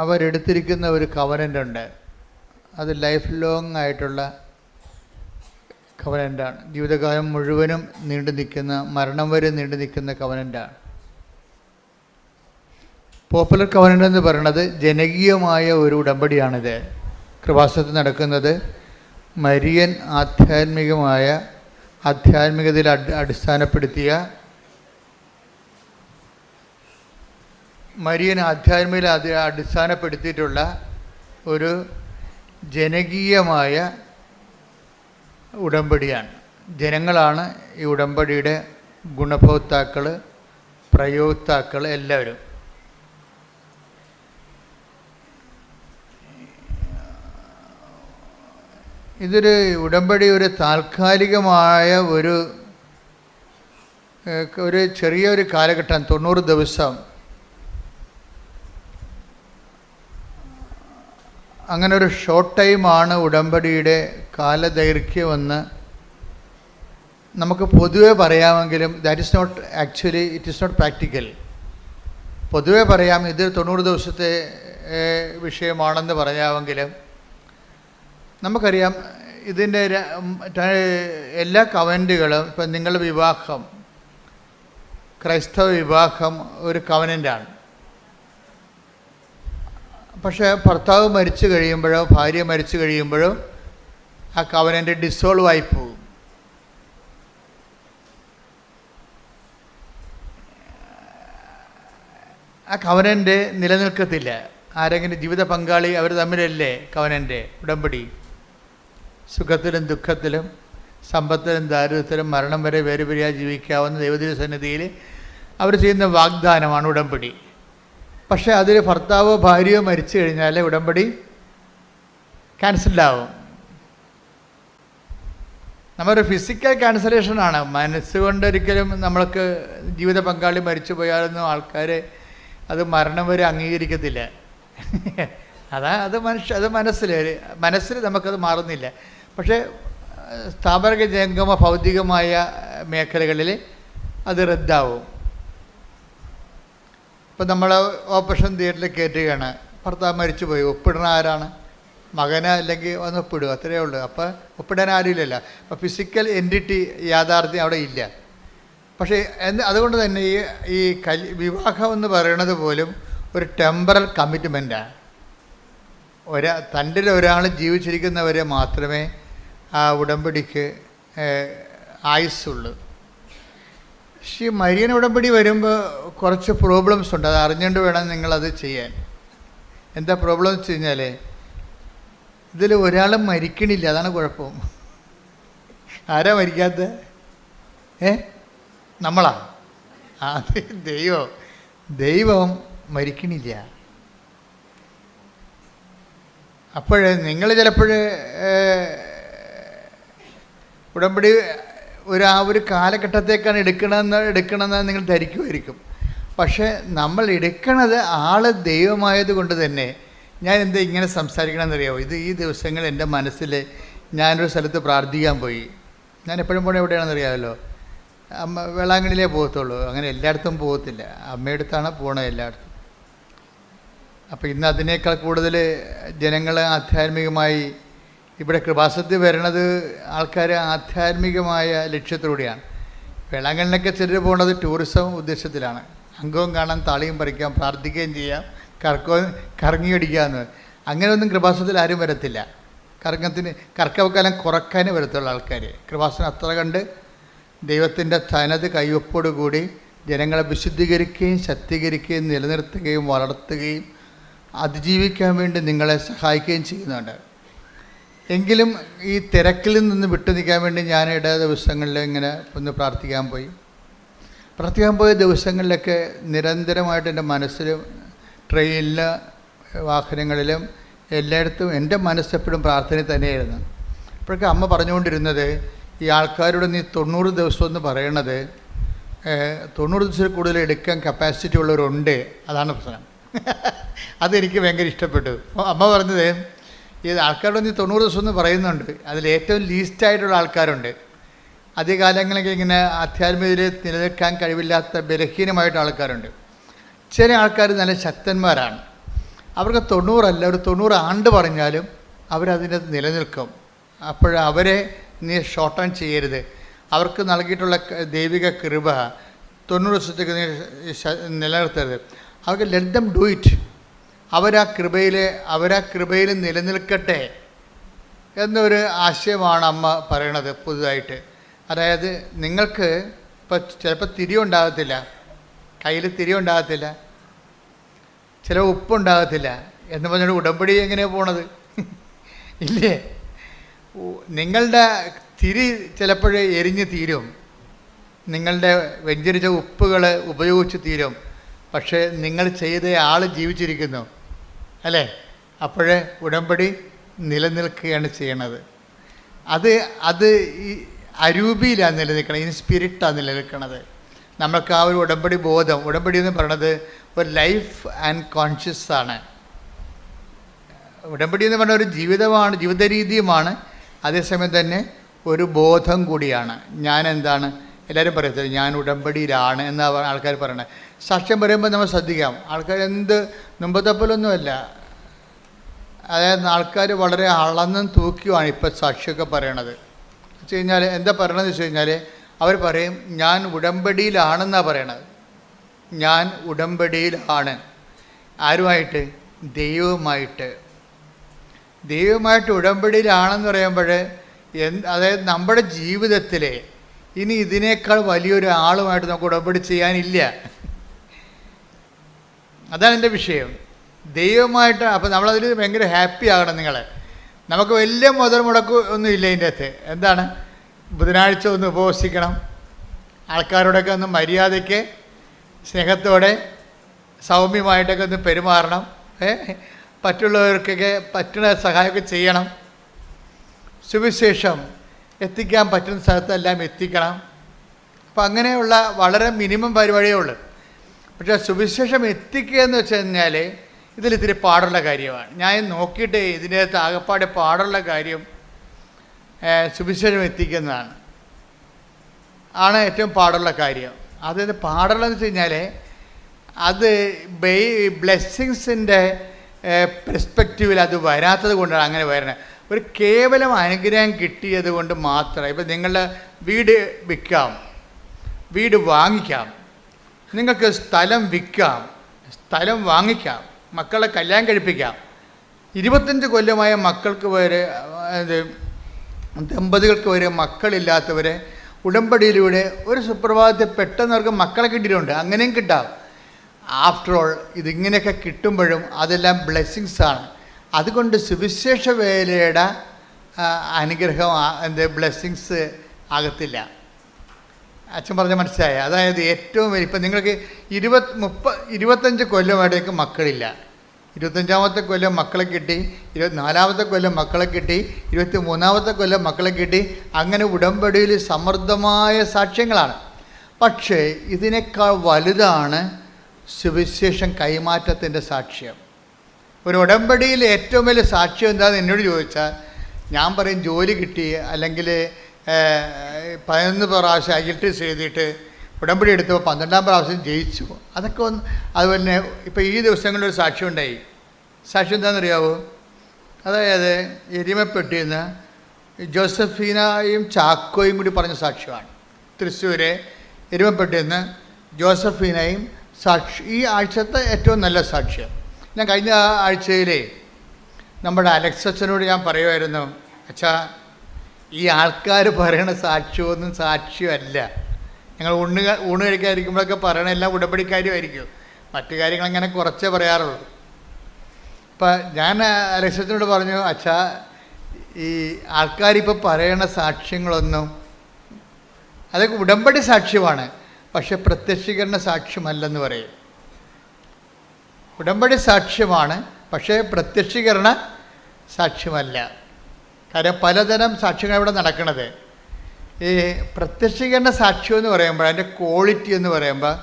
S5: അവരെടുത്തിരിക്കുന്ന ഒരു കവനൻ്റ് ഉണ്ട്. അത് ലൈഫ് ലോങ് ആയിട്ടുള്ള കവനൻ്റാണ്. ജീവിതകാലം മുഴുവനും നീണ്ടു നിൽക്കുന്ന, മരണം വരെ നീണ്ടു നിൽക്കുന്ന കവനൻ്റാണ്. പോപ്പുലർ കവനൻ്റ് എന്ന് പറയുന്നത് ജനകീയമായ ഒരു ഉടമ്പടിയാണിത്. കൃപാസനത്തിൽ നടക്കുന്നത് മരിയൻ ആധ്യാത്മികതയിൽ അടിസ്ഥാനപ്പെടുത്തിയ മരിയൻ ആധ്യാത്മിക അടിസ്ഥാനപ്പെടുത്തിയിട്ടുള്ള ഒരു ജനകീയമായ ഉടമ്പടിയാണ്. ജനങ്ങളാണ് ഈ ഉടമ്പടിയുടെ ഗുണഭോക്താക്കൾ, പ്രയോക്താക്കൾ എല്ലാവരും. ഇതൊരു ഉടമ്പടി ഒരു താൽക്കാലികമായ ഒരു ചെറിയൊരു കാലഘട്ടം, 90 ദിവസം. അങ്ങനെ ഒരു ഷോർട്ട് ടൈമാണ് ഉടമ്പടിയുടെ കാലദൈർഘ്യമെന്ന് നമുക്ക് പൊതുവെ പറയാമെങ്കിലും that is not actually, it is not practical. പൊതുവെ പറയാം ഇത് 90 ദിവസത്തെ വിഷയമാണെന്ന് പറയാമെങ്കിലും നമുക്കറിയാം ഇതിൻ്റെ എല്ലാ കവനൻറ്റുകളും, ഇപ്പം നിങ്ങളുടെ വിവാഹം, ക്രൈസ്തവ വിവാഹം ഒരു കവനൻ്റാണ്. പക്ഷേ ഭർത്താവ് മരിച്ചു കഴിയുമ്പോഴോ ഭാര്യ മരിച്ചു കഴിയുമ്പോഴോ ആ കവനൻ്റ് ഡിസോൾവ് ആയിപ്പോവും. ആ കവനൻ്റ് നിലനിൽക്കത്തില്ല. ആരെങ്കിലും ജീവിത പങ്കാളി അവർ തമ്മിലല്ലേ കവനൻ്റ് ഉടമ്പടി. സുഖത്തിലും ദുഃഖത്തിലും സമ്പത്തിലും ദാരിദ്ര്യത്തിലും മരണം വരെ വേരുപിരിയായി ജീവിക്കാവുന്ന ദൈവത്തിൻ്റെ സന്നിധിയിൽ അവർ ചെയ്യുന്ന വാഗ്ദാനമാണ് ഉടമ്പടി. പക്ഷേ അതിൽ ഭർത്താവോ ഭാര്യയോ മരിച്ചു കഴിഞ്ഞാൽ ഉടമ്പടി ക്യാൻസലാവും. നമ്മളൊരു ഫിസിക്കൽ ക്യാൻസലേഷനാണ്. മനസ്സുകൊണ്ടൊരിക്കലും നമ്മൾക്ക് ജീവിത പങ്കാളി മരിച്ചു പോയാലൊന്നും ആൾക്കാർ അത് മരണം വരെ അംഗീകരിക്കത്തില്ല. അത് മനസ്സിൽ നമുക്കത് മാറുന്നില്ല. പക്ഷേ സ്ഥാപനിക ജംഗമ ഭൗതികമായ മേഖലകളിൽ അത് റദ്ദാവും. ഇപ്പം നമ്മൾ ഓപ്പറേഷൻ തിയേറ്ററിൽ കയറ്റുകയാണ്, ഭർത്താവ് മരിച്ചു പോയി, ഒപ്പിടുന്ന ആരാണ്? മകന്, അല്ലെങ്കിൽ ഒന്ന് ഒപ്പിടുക, അത്രയേ ഉള്ളൂ. അപ്പോൾ ഒപ്പിടാൻ ആരുമില്ലല്ലോ. അപ്പോൾ ഫിസിക്കൽ എൻറ്റിറ്റി യാഥാർത്ഥ്യം അവിടെ ഇല്ല. പക്ഷേ അതുകൊണ്ട് തന്നെ ഈ വിവാഹം എന്ന് പറയുന്നത് പോലും ഒരു ടെമ്പറൽ കമ്മിറ്റ്മെൻറ്റാണ്. തൻ്റെ ഒരാൾ ജീവിച്ചിരിക്കുന്നവരെ മാത്രമേ ആ ഉടമ്പടിക്ക് ആയുസ്സുള്ളൂ. പക്ഷേ മരിയൻ ഉടമ്പടി വരുമ്പോൾ കുറച്ച് പ്രോബ്ലംസ് ഉണ്ട്. അത് അറിഞ്ഞുകൊണ്ട് വേണം നിങ്ങളത് ചെയ്യാൻ. എന്താ പ്രോബ്ലം എന്ന് വെച്ച് കഴിഞ്ഞാൽ ഇതിൽ ഒരാളും മരിക്കണില്ല, അതാണ് കുഴപ്പം. ആരാ മരിക്കാത്ത? നമ്മളാ? അത് ദൈവം മരിക്കണില്ല. അപ്പോൾ നിങ്ങൾ ചിലപ്പോൾ ഉടമ്പടി ഒരു കാലഘട്ടത്തേക്കാണ് എടുക്കണമെന്ന് നിങ്ങൾ ധരിക്കുമായിരിക്കും. പക്ഷേ നമ്മൾ എടുക്കണത് ആൾ ദൈവമായത് കൊണ്ട് തന്നെ ഞാൻ എന്താ ഇങ്ങനെ സംസാരിക്കണമെന്നറിയാമോ? ഈ ദിവസങ്ങൾ എൻ്റെ മനസ്സിൽ ഞാനൊരു സ്ഥലത്ത് പ്രാർത്ഥിക്കാൻ പോയി. ഞാൻ എപ്പോഴും പോകണത് എവിടെയാണെന്നറിയാമല്ലോ? വേളാങ്കണ്ണിയിലേ പോകത്തുള്ളൂ. അങ്ങനെ എല്ലായിടത്തും പോകത്തില്ല. അമ്മയടുത്താണ് പോകണത് എല്ലായിടത്തും. അപ്പോൾ ഇന്ന് അതിനേക്കാൾ കൂടുതൽ ജനങ്ങൾ ആധ്യാത്മികമായി ഇവിടെ കൃപാസനത്തിൽ വരണത് ആൾക്കാർ ആധ്യാത്മികമായ ലക്ഷ്യത്തോടെയാണ്. വേളാങ്കണ്ണിലൊക്കെ ചിലർ പോകുന്നത് ടൂറിസം ഉദ്ദേശത്തിലാണ്. അംഗവും കാണാൻ, താളിയും പറിക്കാം, പ്രാർത്ഥിക്കുകയും ചെയ്യാം, കറങ്ങി അടിക്കാമെന്ന്. അങ്ങനെയൊന്നും കൃപാസനത്തിൽ ആരും വരത്തില്ല. കറക്കവക്കാലം കുറക്കാനേ വരത്തുള്ള ആൾക്കാർ. കൃപാസനം അത്ര കണ്ട് ദൈവത്തിൻ്റെ തനത് കൈവപ്പോടുകൂടി ജനങ്ങളെ വിശുദ്ധീകരിക്കുകയും ശക്തീകരിക്കുകയും നിലനിർത്തുകയും വളർത്തുകയും അതിജീവിക്കാൻ വേണ്ടി നിങ്ങളെ സഹായിക്കുകയും ചെയ്യുന്നുണ്ട്. എങ്കിലും ഈ തിരക്കിൽ നിന്ന് വിട്ടു നിൽക്കാൻ വേണ്ടി ഞാൻ ദിവസങ്ങളിൽ ഇങ്ങനെ ഒന്ന് പ്രാർത്ഥിക്കാൻ പോയ ദിവസങ്ങളിലൊക്കെ നിരന്തരമായിട്ട് എൻ്റെ മനസ്സിലും ട്രെയിനിൽ, വാഹനങ്ങളിലും എല്ലായിടത്തും എൻ്റെ മനസ്സെപ്പോഴും പ്രാർത്ഥന തന്നെയായിരുന്നു. അപ്പോഴൊക്കെ അമ്മ പറഞ്ഞുകൊണ്ടിരുന്നത്, ഈ ആൾക്കാരോട് നീ 90 ദിവസം എന്ന് പറയണത് 90 ദിവസത്തിൽ കൂടുതൽ എടുക്കാൻ കപ്പാസിറ്റി ഉള്ളവരുണ്ട്, അതാണ് പ്രശ്നം. അതെനിക്ക് ഭയങ്കര ഇഷ്ടപ്പെട്ടു. അമ്മ പറഞ്ഞത്, ഈ ആൾക്കാരോട് നീ 90 ദിവസം എന്ന് പറയുന്നുണ്ട്, അതിൽ ഏറ്റവും ലീസ്റ്റായിട്ടുള്ള ആൾക്കാരുണ്ട്. അധികകാലങ്ങളൊക്കെ ഇങ്ങനെ ആധ്യാത്മികതയിൽ നിലനിൽക്കാൻ കഴിവില്ലാത്ത ബലഹീനമായിട്ട് ആൾക്കാരുണ്ട്. ചില ആൾക്കാർ നല്ല ശക്തന്മാരാണ്. അവർക്ക് 90 അല്ല, ഒരു 90 ആണ്ട് പറഞ്ഞാലും അവരതിൻ്റെ നിലനിൽക്കും. അവരെ നീ ഷോർട്ട് ടേൺ ചെയ്യരുത്. അവർക്ക് നൽകിയിട്ടുള്ള ദൈവിക കൃപ 90 ദിവസത്തേക്ക് നീ നിലനിർത്തരുത്. അവർക്ക് ലെറ്റ് ദം ഡു ഇറ്റ്. അവരാ കൃപയിൽ നിലനിൽക്കട്ടെ എന്നൊരു ആശയമാണ് അമ്മ പറയണത് പുതുതായിട്ട്. അതായത് നിങ്ങൾക്ക് ഇപ്പോൾ ചിലപ്പോൾ തിരിയുണ്ടാകത്തില്ല, കയ്യിൽ തിരിയുണ്ടാകത്തില്ല, ചില ഉപ്പുണ്ടാകത്തില്ല എന്ന് പറഞ്ഞാൽ ഉടമ്പടി എങ്ങനെയാണ് പോണത്? ഇല്ലേ? നിങ്ങളുടെ തിരി ചിലപ്പോഴേ എരിഞ്ഞ് തീരും, നിങ്ങളുടെ വെഞ്ചരിച്ച ഉപ്പുകൾ ഉപയോഗിച്ച് തീരും, പക്ഷേ നിങ്ങൾ ചെയ്ത ആൾ ജീവിച്ചിരിക്കുന്നു അല്ലേ? അപ്പോഴേ ഉടമ്പടി നിലനിൽക്കുകയാണ് ചെയ്യണത്. അത് ഈ അരൂപിയിലാണ് നിലനിൽക്കുന്നത്, ഇൻ സ്പിരിറ്റാണ് നിലനിൽക്കുന്നത്. നമ്മൾക്ക് ആ ഒരു ഉടമ്പടി ബോധം, ഉടമ്പടി എന്ന് പറയുന്നത് ഒരു ലൈഫ് ആൻഡ് കോൺഷ്യസ് ആണ്. ഉടമ്പടി എന്ന് പറഞ്ഞ ഒരു ജീവിതമാണ്, ജീവിത രീതിയുമാണ്, അതേസമയം തന്നെ ഒരു ബോധം കൂടിയാണ്. ഞാൻ എന്താണ്, എല്ലാവരും പറയത്തില്ല ഞാൻ ഉടമ്പടിയിലാണ് എന്നാണ് ആൾക്കാർ പറയണത്. സാക്ഷ്യം പറയുമ്പോൾ നമ്മൾ ശ്രദ്ധിക്കാം, ആൾക്കാർ എന്ത് മുമ്പത്തപ്പോലൊന്നുമല്ല. അതായത് ആൾക്കാർ വളരെ അളന്നും തൂക്കിയുമാണ് ഇപ്പോൾ സാക്ഷിയൊക്കെ പറയണത്. വെച്ച് കഴിഞ്ഞാൽ എന്താ പറയണതെന്ന് വെച്ച് കഴിഞ്ഞാൽ അവർ പറയും ഞാൻ ഉടമ്പടിയിലാണെന്നാണ് പറയണത്. ഞാൻ ഉടമ്പടിയിലാണ്. ആരുമായിട്ട്? ദൈവമായിട്ട് ഉടമ്പടിയിലാണെന്ന് പറയുമ്പോൾ അതായത് നമ്മുടെ ജീവിതത്തിൽ ഇനി ഇതിനേക്കാൾ വലിയൊരു ആളുമായിട്ട് നമുക്ക് ഉടമ്പടി ചെയ്യാനില്ല. അതാണ് എൻ്റെ വിഷയം. ദൈവമായിട്ട് അപ്പോൾ നമ്മളതിൽ ഭയങ്കര ഹാപ്പി ആകണം. നമുക്ക് വലിയ മുതൽ മുടക്ക് ഒന്നും ഇല്ല ഇതിൻ്റെ അകത്ത്. എന്താണ്? ബുധനാഴ്ച ഒന്ന് ഉപവസിക്കണം, ആൾക്കാരോടൊക്കെ ഒന്ന് മര്യാദയ്ക്ക് സ്നേഹത്തോടെ സൗമ്യമായിട്ടൊക്കെ ഒന്ന് പെരുമാറണം, മറ്റുള്ളവർക്കൊക്കെ പറ്റുന്ന സഹായമൊക്കെ ചെയ്യണം, സുവിശേഷം എത്തിക്കാൻ പറ്റുന്ന സ്ഥലത്തെല്ലാം എത്തിക്കണം. അപ്പം അങ്ങനെയുള്ള വളരെ മിനിമം പരിപാടിയേ ഉള്ളൂ. പക്ഷേ സുവിശേഷം എത്തിക്കുക എന്ന് വെച്ച് കഴിഞ്ഞാൽ ഇതിലിത്തിരി പാടുള്ള കാര്യമാണ്. ഞാൻ നോക്കിയിട്ട് ഇതിനകത്ത് ആകപ്പാടെ പാടുള്ള കാര്യം സുവിശേഷം എത്തിക്കുന്നതാണ്, ആണ് ഏറ്റവും പാടുള്ള കാര്യം. അതായത് പാടുള്ളതെന്ന് വെച്ച് കഴിഞ്ഞാൽ അത് ബ്ലെസ്സിങ്സിൻ്റെ പെർസ്പെക്റ്റീവിൽ അത് വരാത്തത് കൊണ്ടാണ് അങ്ങനെ വരുന്നത്. ഒരു കേവലം അനുഗ്രഹം കിട്ടിയത് കൊണ്ട് മാത്രം. ഇപ്പം നിങ്ങളുടെ വീട് വിൽക്കാം, വീട് വാങ്ങിക്കാം, നിങ്ങൾക്ക് സ്ഥലം വിൽക്കാം, സ്ഥലം വാങ്ങിക്കാം, മക്കളെ കല്യാണം കഴിപ്പിക്കാം. 25 കൊല്ലമായ മക്കൾക്ക് വരെ ദമ്പതികൾക്ക് വരെ മക്കളില്ലാത്തവരെ ഉടമ്പടിയിലൂടെ ഒരു സുപ്രഭാതത്തിൽ പെട്ടെന്ന് അവർക്ക് മക്കളെ കിട്ടിയിട്ടുണ്ട്. അങ്ങനെയും കിട്ടാം. ആഫ്റ്റർ ഓൾ ഇതിങ്ങനെയൊക്കെ കിട്ടുമ്പോഴും അതെല്ലാം ബ്ലെസ്സിങ്സാണ്. അതുകൊണ്ട് സുവിശേഷ വേലയുടെ അനുഗ്രഹം ബ്ലെസ്സിങ്സ് ആകത്തില്ല. അച്ഛൻ പറഞ്ഞ മനസ്സിലായ? അതായത് ഏറ്റവും വലിയ ഇപ്പം നിങ്ങൾക്ക് 25 കൊല്ലമായിട്ട് മക്കളില്ല, 25ാമത്തെ കൊല്ലം മക്കളെ കിട്ടി, 24ാമത്തെ കൊല്ലം മക്കളെ കിട്ടി, 23ാമത്തെ കൊല്ലം മക്കളെ കിട്ടി. അങ്ങനെ ഉടമ്പടിയിൽ സമൃദ്ധമായ സാക്ഷ്യങ്ങളാണ്. പക്ഷേ ഇതിനേക്കാൾ വലുതാണ് സുവിശേഷം കൈമാറ്റത്തിൻ്റെ സാക്ഷ്യം. ഒരു ഉടമ്പടിയിൽ ഏറ്റവും വലിയ സാക്ഷ്യം എന്താണെന്ന് എന്നോട് ചോദിച്ചാൽ ഞാൻ പറയും ജോലി കിട്ടി, അല്ലെങ്കിൽ 11 പ്രാവശ്യം IELTS എഴുതിയിട്ട് ഉടമ്പടി എടുത്തപ്പോൾ 12ാം പ്രാവശ്യം ജയിച്ചു. അതൊക്കെ അതുപോലെ തന്നെ ഇപ്പോൾ ഈ ദിവസങ്ങളിലൊരു സാക്ഷ്യം ഉണ്ടായി. സാക്ഷ്യം എന്താണെന്നറിയാവോ? അതായത് എരിമപ്പെട്ടിയിൽ നിന്ന് ജോസഫീനയും ചാക്കോയും കൂടി പറഞ്ഞ സാക്ഷ്യമാണ്. തൃശ്ശൂരെ എരിമപ്പെട്ടിയിൽ നിന്ന് ജോസഫീനയും ഈ ആഴ്ചത്തെ ഏറ്റവും നല്ല സാക്ഷ്യം. ഞാൻ കഴിഞ്ഞ ആഴ്ചയിലെ നമ്മുടെ അലക്സച്ചനോട് ഞാൻ പറയുമായിരുന്നു, അച്ഛാ ഈ ആൾക്കാർ പറയണ സാക്ഷ്യമൊന്നും സാക്ഷ്യമല്ല. ഞങ്ങൾ ഊണ് കഴിക്കാതിരിക്കുമ്പോഴൊക്കെ പറയണ എല്ലാം ഉടമ്പടിക്കാരുമായിരിക്കും, മറ്റു കാര്യങ്ങൾ അങ്ങനെ കുറച്ചേ പറയാറുള്ളൂ. അപ്പം ഞാൻ അലക്സച്ചനോട് പറഞ്ഞു, അച്ഛാ ഈ ആൾക്കാരിപ്പോൾ പറയണ സാക്ഷ്യങ്ങളൊന്നും അതൊക്കെ ഉടമ്പടി സാക്ഷ്യമാണ്, പക്ഷെ പ്രത്യക്ഷീകരണ സാക്ഷ്യമല്ലെന്ന് പറയും. ഉടമ്പടി സാക്ഷ്യമാണ്, പക്ഷേ പ്രത്യക്ഷീകരണ സാക്ഷ്യമല്ല. കാര്യം പലതരം സാക്ഷ്യങ്ങൾ ഇവിടെ നടക്കുന്നത്. ഈ പ്രത്യക്ഷീകരണ സാക്ഷ്യം എന്ന് പറയുമ്പോൾ അതിൻ്റെ ക്വാളിറ്റി എന്ന് പറയുമ്പോൾ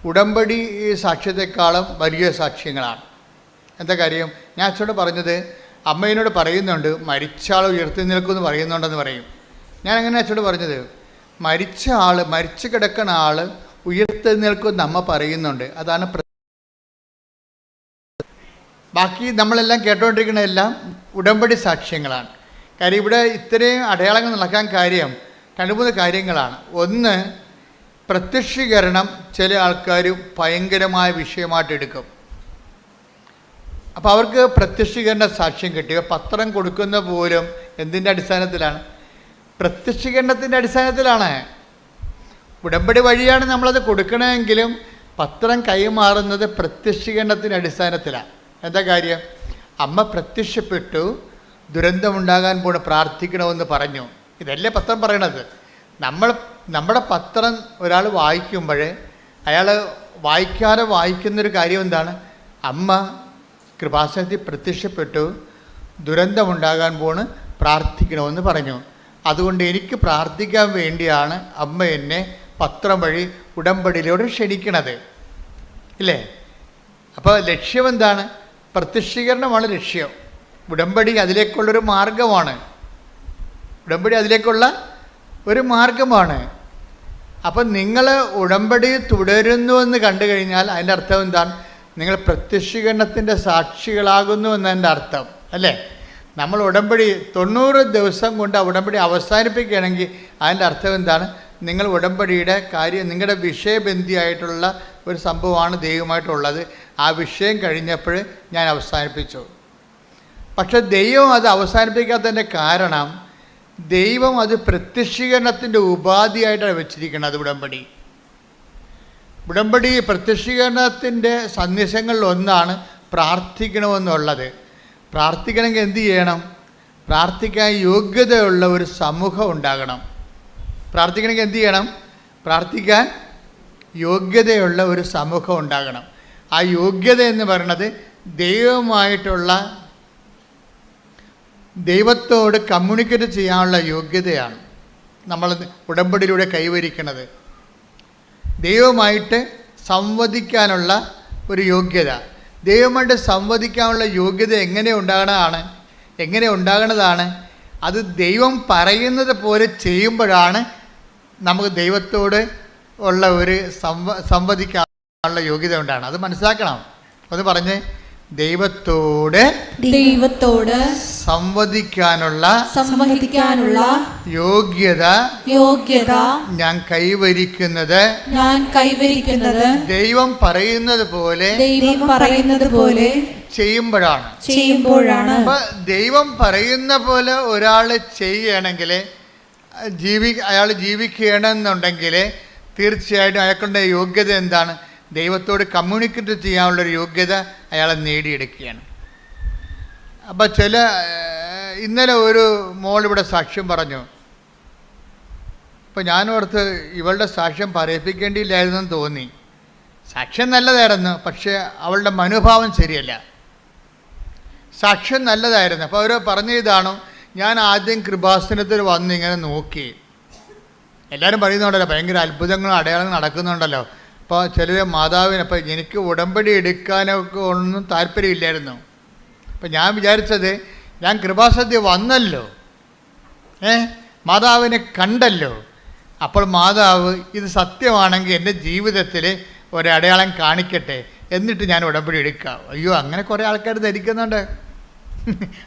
S5: ഉടമ്പടി സാക്ഷ്യത്തെക്കാളും വലിയ സാക്ഷ്യങ്ങളാണ്. എന്താ കാര്യം? ഞാൻ അച്ഛനോട് പറഞ്ഞത്, അമ്മയോട് പറയുന്നുണ്ട് മരിച്ച ആൾ ഉയർത്തി നിൽക്കുമെന്ന് പറയുന്നുണ്ടെന്ന് പറയും. ഞാൻ അങ്ങനെ അച്ഛനോട് പറഞ്ഞത്, മരിച്ച ആൾ, മരിച്ചു കിടക്കുന്ന ആൾ ഉയർത്തെഴുന്നേൽക്കുമെന്ന് അമ്മ പറയുന്നുണ്ട്. അതാണ് ബാക്കി നമ്മളെല്ലാം കേട്ടുകൊണ്ടിരിക്കുന്നതെല്ലാം ഉടമ്പടി സാക്ഷ്യങ്ങളാണ്. കാര്യം ഇവിടെ ഇത്രയും അടയാളങ്ങൾ നടക്കാൻ കാര്യം 2-3 കാര്യങ്ങളാണ്. ഒന്ന്, പ്രത്യക്ഷീകരണം ചില ആൾക്കാർ ഭയങ്കരമായ വിഷയമായിട്ട് എടുക്കും. അപ്പോൾ അവർക്ക് പ്രത്യക്ഷീകരണ സാക്ഷ്യം കിട്ടി. പത്രം കൊടുക്കുന്ന പോലും എന്തിൻ്റെ അടിസ്ഥാനത്തിലാണ്? പ്രത്യക്ഷീകരണത്തിൻ്റെ അടിസ്ഥാനത്തിലാണ്. ഉടമ്പടി വഴിയാണ് നമ്മളത് കൊടുക്കണമെങ്കിലും പത്രം കൈമാറുന്നത് പ്രത്യക്ഷീകരണത്തിൻ്റെ അടിസ്ഥാനത്തിലാണ്. എന്താ കാര്യം? അമ്മ പ്രത്യക്ഷപ്പെട്ടു, ദുരന്തമുണ്ടാകാൻ പോണ്, പ്രാർത്ഥിക്കണമെന്ന് പറഞ്ഞു. ഇതല്ലേ പത്രം പറയണത്. നമ്മുടെ പത്രം ഒരാൾ വായിക്കുമ്പോൾ അയാൾ വായിക്കാതെ വായിക്കുന്നൊരു കാര്യം എന്താണ്? അമ്മ കൃപാസനത്തിൽ പ്രത്യക്ഷപ്പെട്ടു, ദുരന്തമുണ്ടാകാൻ പോണ്, പ്രാർത്ഥിക്കണമെന്ന് പറഞ്ഞു. അതുകൊണ്ട് എനിക്ക് പ്രാർത്ഥിക്കാൻ വേണ്ടിയാണ് അമ്മ എന്നെ പത്രം വഴി ഉടമ്പടിയിലൂടെ ക്ഷണിക്കണത്, ഇല്ലേ? അപ്പോൾ ലക്ഷ്യം എന്താണ്? പ്രത്യക്ഷീകരണമാണ് ലക്ഷ്യം. ഉടമ്പടി അതിലേക്കുള്ളൊരു മാർഗമാണ്. ഉടമ്പടി അതിലേക്കുള്ള ഒരു മാർഗമാണ്. അപ്പം നിങ്ങൾ ഉടമ്പടി തുടരുന്നുവെന്ന് കണ്ടു കഴിഞ്ഞാൽ അതിൻ്റെ അർത്ഥം എന്താണ്? നിങ്ങൾ പ്രത്യക്ഷീകരണത്തിൻ്റെ സാക്ഷികളാകുന്നു എന്നതിൻ്റെ അർത്ഥം, അല്ലേ? നമ്മൾ ഉടമ്പടി 90 ദിവസം കൊണ്ട് ആ ഉടമ്പടി അവസാനിപ്പിക്കുകയാണെങ്കിൽ അതിൻ്റെ അർത്ഥം എന്താണ്? നിങ്ങൾ ഉടമ്പടിയുടെ കാര്യം, നിങ്ങളുടെ വിഷയബന്ധിയായിട്ടുള്ള ഒരു സംഭവമാണ് ദൈവമായിട്ടുള്ളത്. ആ വിഷയം കഴിഞ്ഞപ്പോൾ ഞാൻ അവസാനിപ്പിച്ചു. പക്ഷെ ദൈവം അത് അവസാനിപ്പിക്കാത്തതിൻ്റെ കാരണം, ദൈവം അത് പ്രത്യക്ഷീകരണത്തിൻ്റെ ഉപാധിയായിട്ടാണ് വെച്ചിരിക്കുന്നത്. അത് ഉടമ്പടി പ്രത്യക്ഷീകരണത്തിൻ്റെ സന്ദേശങ്ങളിൽ ഒന്നാണ് പ്രാർത്ഥിക്കണമെന്നുള്ളത്. പ്രാർത്ഥിക്കണമെങ്കിൽ എന്ത് ചെയ്യണം? പ്രാർത്ഥിക്കാൻ യോഗ്യതയുള്ള ഒരു സമൂഹം ഉണ്ടാകണം. പ്രാർത്ഥിക്കണമെങ്കിൽ എന്ത് ചെയ്യണം? പ്രാർത്ഥിക്കാൻ യോഗ്യതയുള്ള ഒരു സമൂഹം ഉണ്ടാകണം. ആ യോഗ്യത എന്ന് പറയുന്നത് ദൈവത്തോട് കമ്മ്യൂണിക്കേറ്റ് ചെയ്യാനുള്ള യോഗ്യതയാണ് നമ്മൾ ഉടമ്പടിയിലൂടെ കൈവരിക്കുന്നത്. ദൈവമായിട്ട് സംവദിക്കാനുള്ള ഒരു യോഗ്യത. ദൈവമായിട്ട് സംവദിക്കാനുള്ള യോഗ്യത എങ്ങനെ ഉണ്ടാകണതാണ്? അത് ദൈവം പറയുന്നത് പോലെ ചെയ്യുമ്പോഴാണ് നമുക്ക് ദൈവത്തോട് ഉള്ള ഒരു സംവദിക്കാനുള്ള യോഗ്യത ഉണ്ടാകണം. അത് മനസ്സിലാക്കണം. അത് പറഞ്ഞ്, ദൈവത്തോട് സംവദിക്കാനുള്ള യോഗ്യത ഞാൻ കൈവരിക്കുന്നത് ദൈവം പറയുന്നത് പോലെ ചെയ്യുമ്പോഴാണ്. അപ്പൊ ദൈവം പറയുന്ന പോലെ ഒരാൾ ചെയ്യണമെങ്കിൽ, അയാൾ ജീവിക്കണമെന്നുണ്ടെങ്കിൽ തീർച്ചയായിട്ടും അയാൾക്കുള്ള യോഗ്യത എന്താണ്? ദൈവത്തോട് കമ്മ്യൂണിക്കേറ്റ് ചെയ്യാനുള്ളൊരു യോഗ്യത അയാളെ നേടിയെടുക്കുകയാണ്. അപ്പം ഇന്നലെ ഒരു മോളിവിടെ സാക്ഷ്യം പറഞ്ഞു. അപ്പം ഞാനോർത്ത് ഇവളുടെ സാക്ഷ്യം പറയിപ്പിക്കേണ്ടിയില്ലായിരുന്നെന്ന് തോന്നി. സാക്ഷ്യം നല്ലതായിരുന്നു, പക്ഷേ അവളുടെ മനോഭാവം ശരിയല്ല. സാക്ഷ്യം നല്ലതായിരുന്നു. അപ്പോൾ അവർ പറഞ്ഞതാണോ, ഞാൻ ആദ്യം കൃപാസനത്തിൽ വന്ന് ഇങ്ങനെ നോക്കി. എല്ലാവരും പറയുന്നുണ്ടല്ലോ, ഭയങ്കര അത്ഭുതങ്ങളും അടയാളങ്ങളും നടക്കുന്നുണ്ടല്ലോ. അപ്പോൾ ചിലർ മാതാവിന്, അപ്പോൾ എനിക്ക് ഉടമ്പടി എടുക്കാനൊക്കെ ഒന്നും താല്പര്യമില്ലായിരുന്നു. അപ്പം ഞാൻ വിചാരിച്ചത്, ഞാൻ കൃപാസനത്തിൽ വന്നല്ലോ, മാതാവിനെ കണ്ടല്ലോ, അപ്പോൾ മാതാവ് ഇത് സത്യമാണെങ്കിൽ എൻ്റെ ജീവിതത്തിൽ ഒരടയാളം കാണിക്കട്ടെ, എന്നിട്ട് ഞാൻ ഉടമ്പടി എടുക്കാം. അയ്യോ, അങ്ങനെ കുറേ ആൾക്കാർ ധരിക്കുന്നുണ്ട്.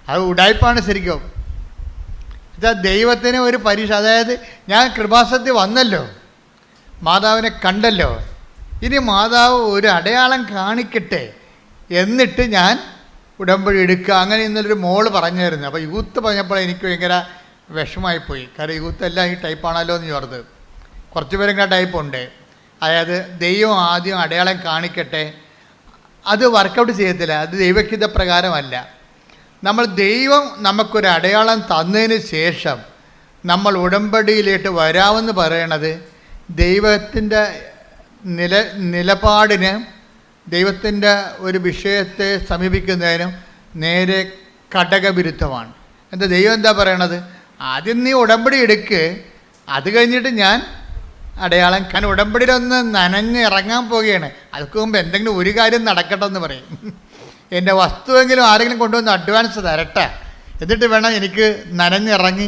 S5: അത് ഉടായ്പാണ് ശരിക്കും. ദൈവത്തിന് ഒരു പരീക്ഷ. അതായത് ഞാൻ കൃപാസനത്തിൽ വന്നല്ലോ, മാതാവിനെ കണ്ടല്ലോ, ഇനി മാതാവ് ഒരു അടയാളം കാണിക്കട്ടെ, എന്നിട്ട് ഞാൻ ഉടമ്പടി എടുക്കുക. അങ്ങനെ ഇന്നലൊരു മോള് പറഞ്ഞായിരുന്നു. അപ്പോൾ യൂത്ത് പറഞ്ഞപ്പോൾ എനിക്ക് ഭയങ്കര വിഷമമായിപ്പോയി. കാരണം യൂത്ത് എല്ലാം ഈ ടൈപ്പാണല്ലോ എന്ന് ചോർത്ത്. കുറച്ച് പേരെങ്കിലും ടൈപ്പുണ്ട്. അതായത് ദൈവം ആദ്യം അടയാളം കാണിക്കട്ടെ, അത് വർക്കൗട്ട് ചെയ്യത്തില്ല. അത് ദൈവഹിത പ്രകാരമല്ല. ദൈവം നമുക്കൊരു അടയാളം തന്നതിന് ശേഷം നമ്മൾ ഉടമ്പടിയിലേക്ക് വരാമെന്ന് പറയണത് ദൈവത്തിൻ്റെ നിലപാടിന്, ദൈവത്തിൻ്റെ ഒരു വിഷയത്തെ സമീപിക്കുന്നതിനും നേരെ ഘടകവിരുദ്ധമാണ്. ദൈവം എന്താ പറയണത്? ആദ്യം നീ ഉടമ്പടി എടുക്ക്, അത് കഴിഞ്ഞിട്ട് ഞാൻ അടയാളം. കാരണം ഉടമ്പടിയിലൊന്ന് നനഞ്ഞിറങ്ങാൻ പോവുകയാണ്. അതിന് മുമ്പ് എന്തെങ്കിലും ഒരു കാര്യം നടക്കട്ടെ എന്ന് പറയും. എൻ്റെ വസ്തുവെങ്കിലും ആരെങ്കിലും കൊണ്ടുവന്ന് അഡ്വാൻസ് തരട്ടെ, എന്നിട്ട് വേണം എനിക്ക് നനഞ്ഞിറങ്ങി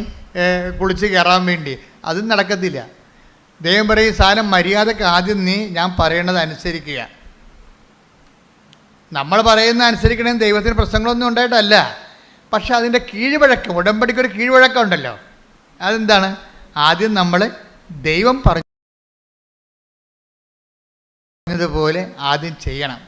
S5: കുളിച്ച് കയറാൻ വേണ്ടി. അതും നടക്കത്തില്ല. ദൈവം പറയും, സാധനം മര്യാദക്ക് ആദ്യം നീ ഞാൻ പറയണത് അനുസരിക്കുക. നമ്മൾ പറയുന്ന അനുസരിക്കണമെങ്കിൽ ദൈവത്തിന് പ്രശ്നങ്ങളൊന്നും ഉണ്ടായിട്ടല്ല. പക്ഷെ അതിൻ്റെ കീഴ്വഴക്കം, ഉടമ്പടിക്കൊരു കീഴ്വഴക്കം ഉണ്ടല്ലോ. അതെന്താണ്? ആദ്യം നമ്മൾ ദൈവം പറഞ്ഞതുപോലെ ആദ്യം ചെയ്യണം.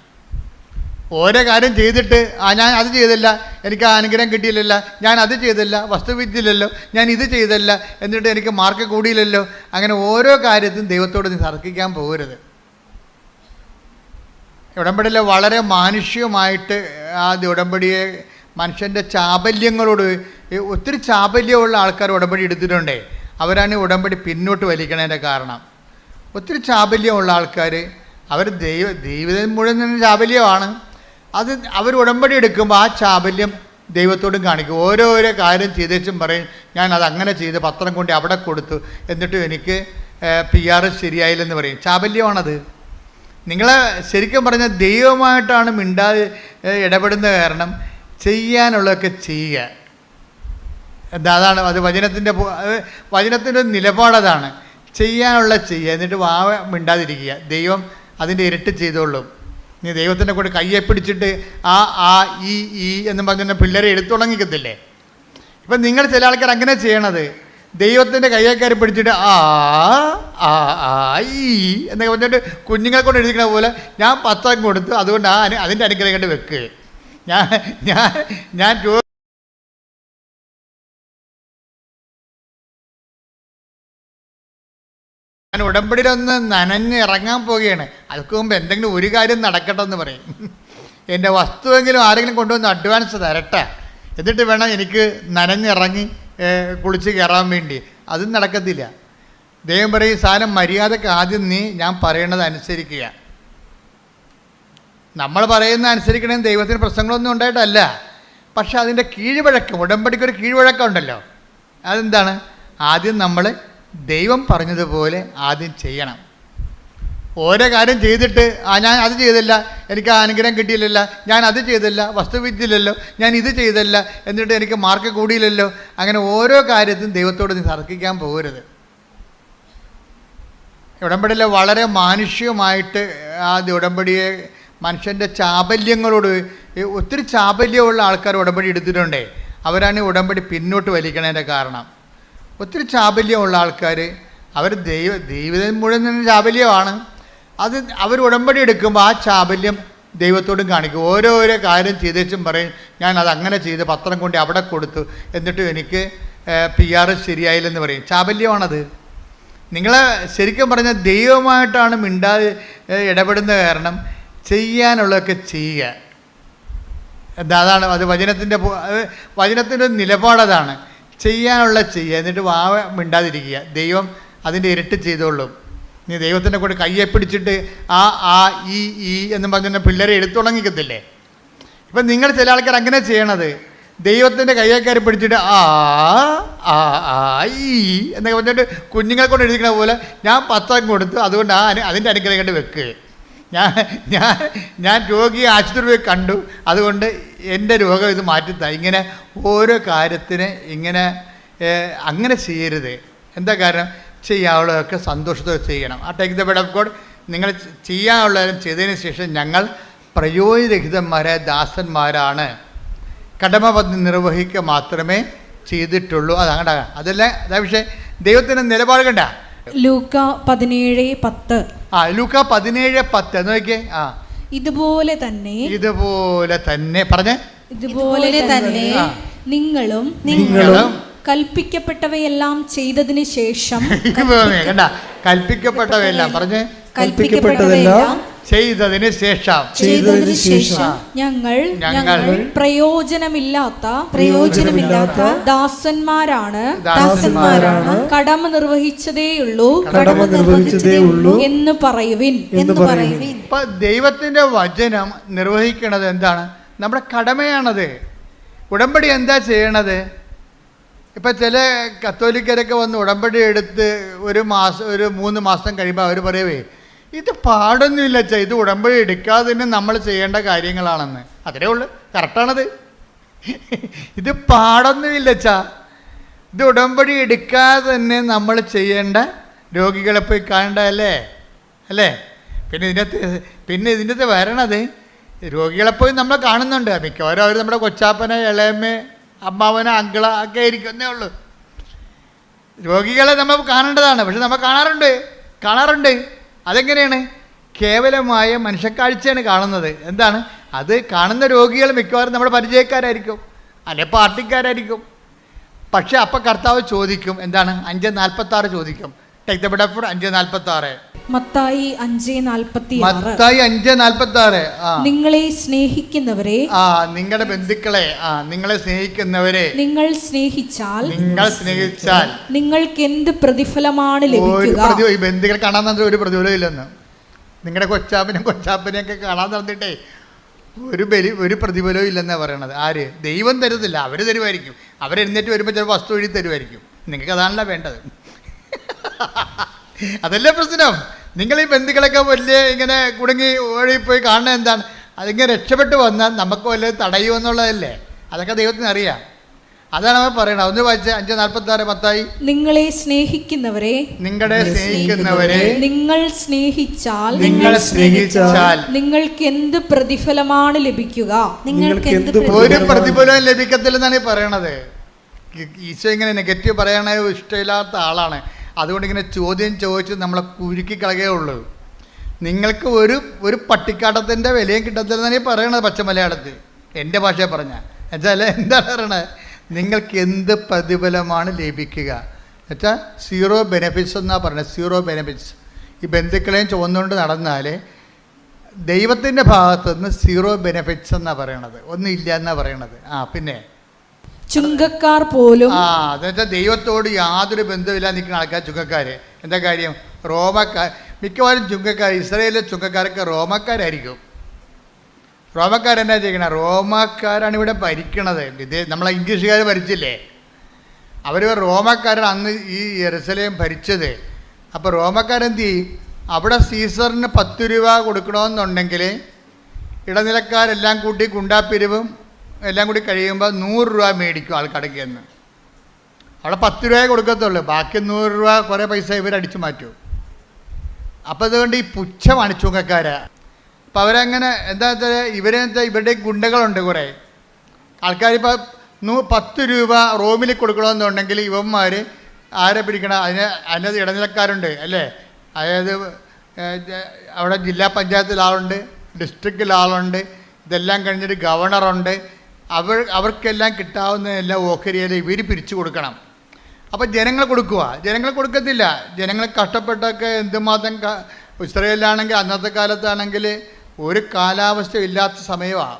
S5: ഓരോ കാര്യം ചെയ്തിട്ട് ഞാൻ അത് ചെയ്തില്ല, എനിക്ക് ആ അനുഗ്രഹം കിട്ടിയില്ലല്ലോ, ഞാൻ അത് ചെയ്തില്ല, വസ്തു വിറ്റില്ലല്ലോ, ഞാൻ ഇത് ചെയ്തില്ല, എന്നിട്ട് എനിക്ക് മാർക്ക് കൂടിയില്ലല്ലോ. അങ്ങനെ ഓരോ കാര്യത്തിനും ദൈവത്തോട് നീ തർക്കിക്കാൻ പോകരുത്. ഉടമ്പടിയിൽ വളരെ മാനുഷികമായിട്ട് ആ ഉടമ്പടിയെ മനുഷ്യൻ്റെ ചാബല്യങ്ങളോട് ഒത്തിരി ചാബല്യമുള്ള ആൾക്കാർ ഉടമ്പടി എടുത്തിട്ടുണ്ടേ. അവരാണ് ഈ ഉടമ്പടി പിന്നോട്ട് വലിക്കണതിൻ്റെ കാരണം. ഒത്തിരി ചാബല്യമുള്ള ആൾക്കാർ അവർ ജീവിതം മുഴുവൻ ചാബല്യമാണ്. അത് അവർ ഉടമ്പടി എടുക്കുമ്പോൾ ആ ചാബല്യം ദൈവത്തോടും കാണിക്കും. ഓരോരോ കാര്യം ചെയ്തേച്ചും പറയും, ഞാൻ അത് അങ്ങനെ ചെയ്ത് പത്രം കൊണ്ട് അവിടെ കൊടുത്തു, എന്നിട്ടും എനിക്ക് PR ശരിയായില്ലെന്ന് പറയും. ചാബല്യമാണത്. നിങ്ങളെ ശരിക്കും പറഞ്ഞാൽ ദൈവമായിട്ടാണ് മിണ്ടാതെ ഇടപെടുന്ന കാരണം ചെയ്യാനുള്ളതൊക്കെ ചെയ്യുക. അതാണ് അത് വചനത്തിൻ്റെ നിലപാടതാണ്. ചെയ്യാനുള്ള ചെയ്യുക, എന്നിട്ട് മിണ്ടാതിരിക്കുക. ദൈവം അതിൻ്റെ ഇരട്ടി ചെയ്തോളും. നീ ദൈവത്തിൻ്റെ കൂടെ കയ്യെ പിടിച്ചിട്ട് ആ ഈ എന്നും പറഞ്ഞ പിള്ളേരെ എടുത്തു തുടങ്ങിക്കത്തില്ലേ. ഇപ്പം നിങ്ങൾ ചില ആൾക്കാർ അങ്ങനെ ചെയ്യണത്, ദൈവത്തിൻ്റെ കയ്യേക്കാരി പിടിച്ചിട്ട് ഈ എന്നൊക്കെ പറഞ്ഞിട്ട് കുഞ്ഞുങ്ങളെ കൊണ്ട് എഴുതിക്കണ പോലെ ഞാൻ 10 കൊടുത്തു, അതുകൊണ്ട് അതിൻ്റെ അനുഗ്രഹം കണ്ട് വെക്ക്. ഞാൻ ഉടമ്പടിയിലൊന്ന് നനഞ്ഞ് ഇറങ്ങാൻ പോവുകയാണ്. അതൊക്കെ മുമ്പ് എന്തെങ്കിലും ഒരു കാര്യം നടക്കട്ടെ എന്ന് പറയും. എൻ്റെ വസ്തുവെങ്കിലും ആരെങ്കിലും കൊണ്ടുവന്ന് അഡ്വാൻസ് തരട്ടെ, എന്നിട്ട് വേണം എനിക്ക് നനഞ്ഞിറങ്ങി കുളിച്ച് കയറാൻ വേണ്ടി. അതും നടക്കത്തില്ല. ദൈവം പറയും, സാധനം മര്യാദക്ക് ആദ്യം ഞാൻ പറയണത് അനുസരിക്കുക. നമ്മൾ പറയുന്ന അനുസരിക്കണമെന്ന് ദൈവത്തിന് പ്രശ്നങ്ങളൊന്നും ഉണ്ടായിട്ടല്ല. പക്ഷെ അതിൻ്റെ കീഴ്വഴക്കം, ഉടമ്പടിക്കൊരു കീഴ്വഴക്കം ഉണ്ടല്ലോ. അതെന്താണ്? ആദ്യം നമ്മൾ ദൈവം പറഞ്ഞതുപോലെ ആദ്യം ചെയ്യണം. ഓരോ കാര്യം ചെയ്തിട്ട് ഞാൻ അത് ചെയ്തില്ല, എനിക്ക് ആ അനുഗ്രഹം കിട്ടിയില്ലല്ലോ, ഞാൻ അത് ചെയ്തില്ല, വസ്തു വിറ്റില്ലല്ലോ, ഞാൻ ഇത് ചെയ്തില്ല, എന്നിട്ട് എനിക്ക് മാർക്ക് കൂടിയില്ലല്ലോ. അങ്ങനെ ഓരോ കാര്യത്തിനും ദൈവത്തോട് നീ തർക്കിക്കാൻ പോകരുത്. ഉടമ്പടിയിൽ വളരെ മാനുഷികമായിട്ട് ആ ഉടമ്പടിയെ മനുഷ്യൻ്റെ ചാബല്യങ്ങളോട് ഒത്തിരി ചാബല്യമുള്ള ആൾക്കാർ ഉടമ്പടി എടുത്തിട്ടുണ്ടേ. അവരാണ് ഈ ഉടമ്പടി പിന്നോട്ട് വലിക്കണതിൻ്റെ കാരണം. ഒത്തിരി ചാബല്യമുള്ള ആൾക്കാർ അവർ ജീവിതം മുഴുവൻ ചാബല്യമാണ്. അത് അവർ ഉടമ്പടി എടുക്കുമ്പോൾ ആ ചാബല്യം ദൈവത്തോടും കാണിക്കും. ഓരോരോ കാര്യം ചെയ്തേച്ചും പറയും, ഞാൻ അത് അങ്ങനെ ചെയ്ത് പത്രം കൊണ്ട് അവിടെ കൊടുത്തു, എന്നിട്ടും എനിക്ക് PR ശരിയായില്ലെന്ന് പറയും. ചാബല്യമാണത്. നിങ്ങളെ ശരിക്കും പറഞ്ഞാൽ ദൈവമായിട്ടാണ് മിണ്ടാതെ ഇടപെടുന്ന കാരണം ചെയ്യാനുള്ളതൊക്കെ ചെയ്യുക. അതാണ് അത് വചനത്തിൻ്റെ നിലപാടതാണ്. ചെയ്യാനുള്ള ചെയ്യുക, എന്നിട്ട് മിണ്ടാതിരിക്കുക. ദൈവം അതിൻ്റെ ഇരട്ടി ചെയ്തോളും. നീ ദൈവത്തിൻ്റെ കൂടെ കയ്യെ പിടിച്ചിട്ട് ഈ എന്നും പറഞ്ഞ പിള്ളേരെ എടുത്തു തുടങ്ങിക്കത്തില്ലേ. ഇപ്പം നിങ്ങൾ ചില ആൾക്കാർ അങ്ങനെ ചെയ്യണത്, ദൈവത്തിൻ്റെ കയ്യേക്കാരി പിടിച്ചിട്ട് ഈ എന്നൊക്കെ പറഞ്ഞിട്ട് കുഞ്ഞുങ്ങളെ കൊണ്ട് എഴുതിക്കണ പോലെ ഞാൻ 10 കൊടുത്തു, അതുകൊണ്ട് അതിൻ്റെ അനുഗ്രഹം കണ്ട് വെക്ക്. ഞാൻ രോഗിയെ ആശുപത്രി പോയി കണ്ടു, അതുകൊണ്ട് എൻ്റെ രോഗം ഇത് മാറ്റിത്താ. ഇങ്ങനെ ഓരോ കാര്യത്തിന് അങ്ങനെ ചെയ്യരുത്. എന്താ കാരണം? ചെയ്യാനുള്ളതൊക്കെ സന്തോഷത്തോടെ ചെയ്യണം. ആ take the word of God. നിങ്ങൾ ചെയ്യാനുള്ളതും ചെയ്തതിന് ശേഷം ഞങ്ങൾ പ്രയോജനരഹിതന്മാരായ ദാസന്മാരാണ്, കടമ നിർവഹിക്കുക മാത്രമേ ചെയ്തിട്ടുള്ളൂ. അതല്ല പക്ഷേ ദൈവത്തിൻ്റെ നിലപാട് കണ്ട.
S1: ലൂക്ക 17:10.
S5: ലൂക്ക 17:10 നോക്കിയേ.
S1: ഇതുപോലെ തന്നെ
S5: പറഞ്ഞേ.
S1: ഇതുപോലെ തന്നെ നിങ്ങളും കൽപ്പിക്കപ്പെട്ടവയെല്ലാം ചെയ്തതിന് ശേഷം
S5: കണ്ട, കൽപ്പിക്കപ്പെട്ടവയെല്ലാം പറഞ്ഞേ,
S3: കൽപ്പിക്കപ്പെട്ടതെല്ലാം
S5: ചെയ്തതിന് ശേഷം
S1: ഞങ്ങൾ പ്രയോജനമില്ലാത്ത ദാസന്മാരാണ് കടമ നിർവഹിച്ചതേയുള്ളൂ എന്ന് പറയുവിൻ.
S5: ഇപ്പൊ ദൈവത്തിന്റെ വചനം നിർവഹിക്കണത് എന്താണ്? നമ്മുടെ കടമയാണത്. ഉടമ്പടി എന്താ ചെയ്യണത്? ഇപ്പം ചില കത്തോലിക്കരൊക്കെ വന്ന് ഉടമ്പടി എടുത്ത് ഒരു 3 മാസം കഴിയുമ്പോൾ അവർ പറയവേ, ഇത് പാടൊന്നുമില്ല അച്ഛാ, ഇത് ഉടമ്പടി എടുക്കാതെ തന്നെ നമ്മൾ ചെയ്യേണ്ട കാര്യങ്ങളാണെന്ന്. അത്രേ ഉള്ളു, കറക്റ്റാണത്. ഇത് പാടൊന്നുമില്ല അച്ഛാ, ഇത് ഉടമ്പടി എടുക്കാതെ തന്നെ നമ്മൾ ചെയ്യേണ്ട, രോഗികളെ പോയി കാണണ്ടല്ലേ അല്ലേ. പിന്നെ ഇതിൻ്റെ വരണത് രോഗികളെപ്പോയി നമ്മൾ കാണുന്നുണ്ട്. മിക്കവാറും അവർ നമ്മുടെ കൊച്ചാപ്പന, ഇളയമ്മ, അമ്മാവന, അങ്കിള ഒക്കെ ആയിരിക്കുന്നേ ഉള്ളൂ. രോഗികളെ നമ്മൾ കാണേണ്ടതാണ്, പക്ഷെ നമ്മൾ കാണാറുണ്ട്. അതെങ്ങനെയാണ്? കേവലമായ മനുഷ്യക്കാഴ്ചയാണ് കാണുന്നത്. എന്താണ് അത്? കാണുന്ന രോഗികൾ മിക്കവാറും നമ്മുടെ പരിചയക്കാരായിരിക്കും, അല്ലെ പാർട്ടിക്കാരായിരിക്കും. പക്ഷെ അപ്പം കർത്താവ് ചോദിക്കും, എന്താണ്? 5:46 ചോദിക്കും. Take the word of 5:46.
S1: Mathai 5:46.
S5: Mathai 5:46.
S1: നിങ്ങളെ സ്നേഹിക്കുന്നവരെ,
S5: നിങ്ങളുടെ ബന്ധുക്കളെ, നിങ്ങളെ സ്നേഹിക്കുന്നവരെ
S1: നിങ്ങൾ സ്നേഹിച്ചാൽ
S5: നിങ്ങൾക്ക്
S1: എന്ത് പ്രതിഫലമാണ് ലഭിക്കുക?
S5: ഈ ബന്ധുക്കളെ കാണാൻ നടന്നിട്ട് ഒരു പ്രതിഫലം ഇല്ലെന്ന്. നിങ്ങളുടെ കൊച്ചാപ്പനെയൊക്കെ കാണാൻ നടന്നിട്ടേ ഒരു പ്രതിഫലവും ഇല്ലെന്നാണ് പറയണത്. ആര്? ദൈവം തരുന്നില്ല, അവർ തരുമായിരിക്കും. അവരെഴുന്നേറ്റ് വരുമ്പോൾ ചിലപ്പോൾ വസ്തു വഴി തരുമായിരിക്കും. നിങ്ങൾക്ക് അതാണല്ലോ വേണ്ടത്. അതല്ലേ പ്രശ്നം. നിങ്ങൾ ഈ ബന്ധുക്കളൊക്കെ വലിയ ഇങ്ങനെ കുടുങ്ങി ഓടിപ്പോയി കാണുന്നത് എന്താണ്? അതിങ്ങനെ രക്ഷപ്പെട്ട് വന്നാൽ നമുക്ക് വല്ലതും തടയുമെന്നുള്ളതല്ലേ. അതൊക്കെ ദൈവത്തിന് അറിയാം. അതാണ് അവർ പറയണത്. ഒന്ന് വായിച്ച 5:46 മത്തായി.
S1: നിങ്ങളെ സ്നേഹിക്കുന്നവരെ നിങ്ങൾ സ്നേഹിച്ചാൽ നിങ്ങൾക്ക് എന്ത് പ്രതിഫലമാണ് ലഭിക്കുക?
S5: ഒരു പ്രതിഫലവും ലഭിക്കത്തില്ലെന്നാണ് ഈ പറയണത്. ഈശോ ഇങ്ങനെ നെഗറ്റീവ് പറയണ ഇഷ്ടമില്ലാത്ത ആളാണ്. അതുകൊണ്ട് ഇങ്ങനെ ചോദ്യം ചോദിച്ച് നമ്മളെ കുരുക്കി കളയുകയുള്ളൂ. നിങ്ങൾക്ക് ഒരു പട്ടിക്കാട്ടത്തിൻ്റെ വിലയും കിട്ടത്തില്ലെന്നാണ് ഈ പറയണത് പച്ച മലയാളത്തിൽ. എൻ്റെ ഭാഷയെ പറഞ്ഞാൽ എന്നുവെച്ചാൽ എന്താണ് പറയണത്? നിങ്ങൾക്ക് എന്ത് പ്രതിഫലമാണ് ലഭിക്കുക എന്നുവെച്ചാൽ സീറോ ബെനിഫിറ്റ്സ് എന്നാണ് പറയുന്നത്. Zero benefits. ഈ ബന്ധുക്കളെയും ചുവന്നുകൊണ്ട് നടന്നാൽ ദൈവത്തിൻ്റെ ഭാഗത്തുനിന്ന് സീറോ ബെനിഫിറ്റ്സ് എന്നാണ് പറയണത്. ഒന്നും ഇല്ല എന്നാണ് പറയണത്. പിന്നെ
S1: ചുങ്കക്കാർ പോലും
S5: അതെന്നുവെച്ചാൽ ദൈവത്തോട് യാതൊരു ബന്ധമില്ലാതെ നിൽക്കുന്ന ആൾക്കാർ ചുങ്കക്കാർ. എന്താ കാര്യം? റോമക്കാർ. മിക്കവാറും ചുങ്കക്കാർ, ഇസ്രായേലിലെ ചുങ്കക്കാരൊക്കെ റോമക്കാരായിരിക്കും. റോമക്കാരെന്നാ ചെയ്യണം? റോമക്കാരാണ് ഇവിടെ ഭരിക്കണത്. നമ്മളെ ഇംഗ്ലീഷുകാർ ഭരിച്ചില്ലേ, അവർ റോമക്കാരാണ് അന്ന് ഈ യെരുശലേം ഭരിച്ചത്. അപ്പോൾ റോമക്കാരെന്ത് ചെയ്യും? അവിടെ സീസറിന് 10 രൂപ കൊടുക്കണമെന്നുണ്ടെങ്കിൽ ഇടനിലക്കാരെല്ലാം കൂട്ടി ഗുണ്ടാപ്പിരിവും എല്ലാം കൂടി കഴിയുമ്പോൾ 100 രൂപ മേടിക്കും ആൾക്കടയ്ക്ക് എന്ന്. അവിടെ 10 രൂപയെ കൊടുക്കത്തുള്ളൂ, ബാക്കി 100 രൂപ കുറേ പൈസ ഇവരടിച്ചു മാറ്റും. അപ്പോൾ അതുകൊണ്ട് ഈ പുച്ഛമാണ് ചുങ്കക്കാര്. അപ്പോൾ അവരങ്ങനെ എന്താ വെച്ചാൽ ഇവരുടെ ഗുണ്ടകളുണ്ട് കുറേ ആൾക്കാർ. ഇപ്പോൾ 10 രൂപ റോമിൽ കൊടുക്കണമെന്നുണ്ടെങ്കിൽ ഇവന്മാർ ആരെ പിടിക്കണം? അതിനകത്ത് ഇടനിലക്കാരുണ്ട് അല്ലേ. അതായത് അവിടെ ജില്ലാ പഞ്ചായത്തിൽ ആളുണ്ട്, ഡിസ്ട്രിക്റ്റിൽ ആളുണ്ട്, ഇതെല്ലാം കഴിഞ്ഞിട്ട് ഗവർണറുണ്ട്. അവർക്കെല്ലാം കിട്ടാവുന്നതെല്ലാം ഓഹരിയിൽ ഇവർ പിരിച്ചു കൊടുക്കണം. അപ്പോൾ ജനങ്ങൾ കൊടുക്കത്തില്ല. ജനങ്ങൾ കഷ്ടപ്പെട്ടൊക്കെ എന്തുമാത്രം ഇസ്രായേലിലാണെങ്കിൽ അന്നത്തെ കാലത്താണെങ്കിൽ ഒരു കാലാവസ്ഥ ഇല്ലാത്ത സമയമാണ്.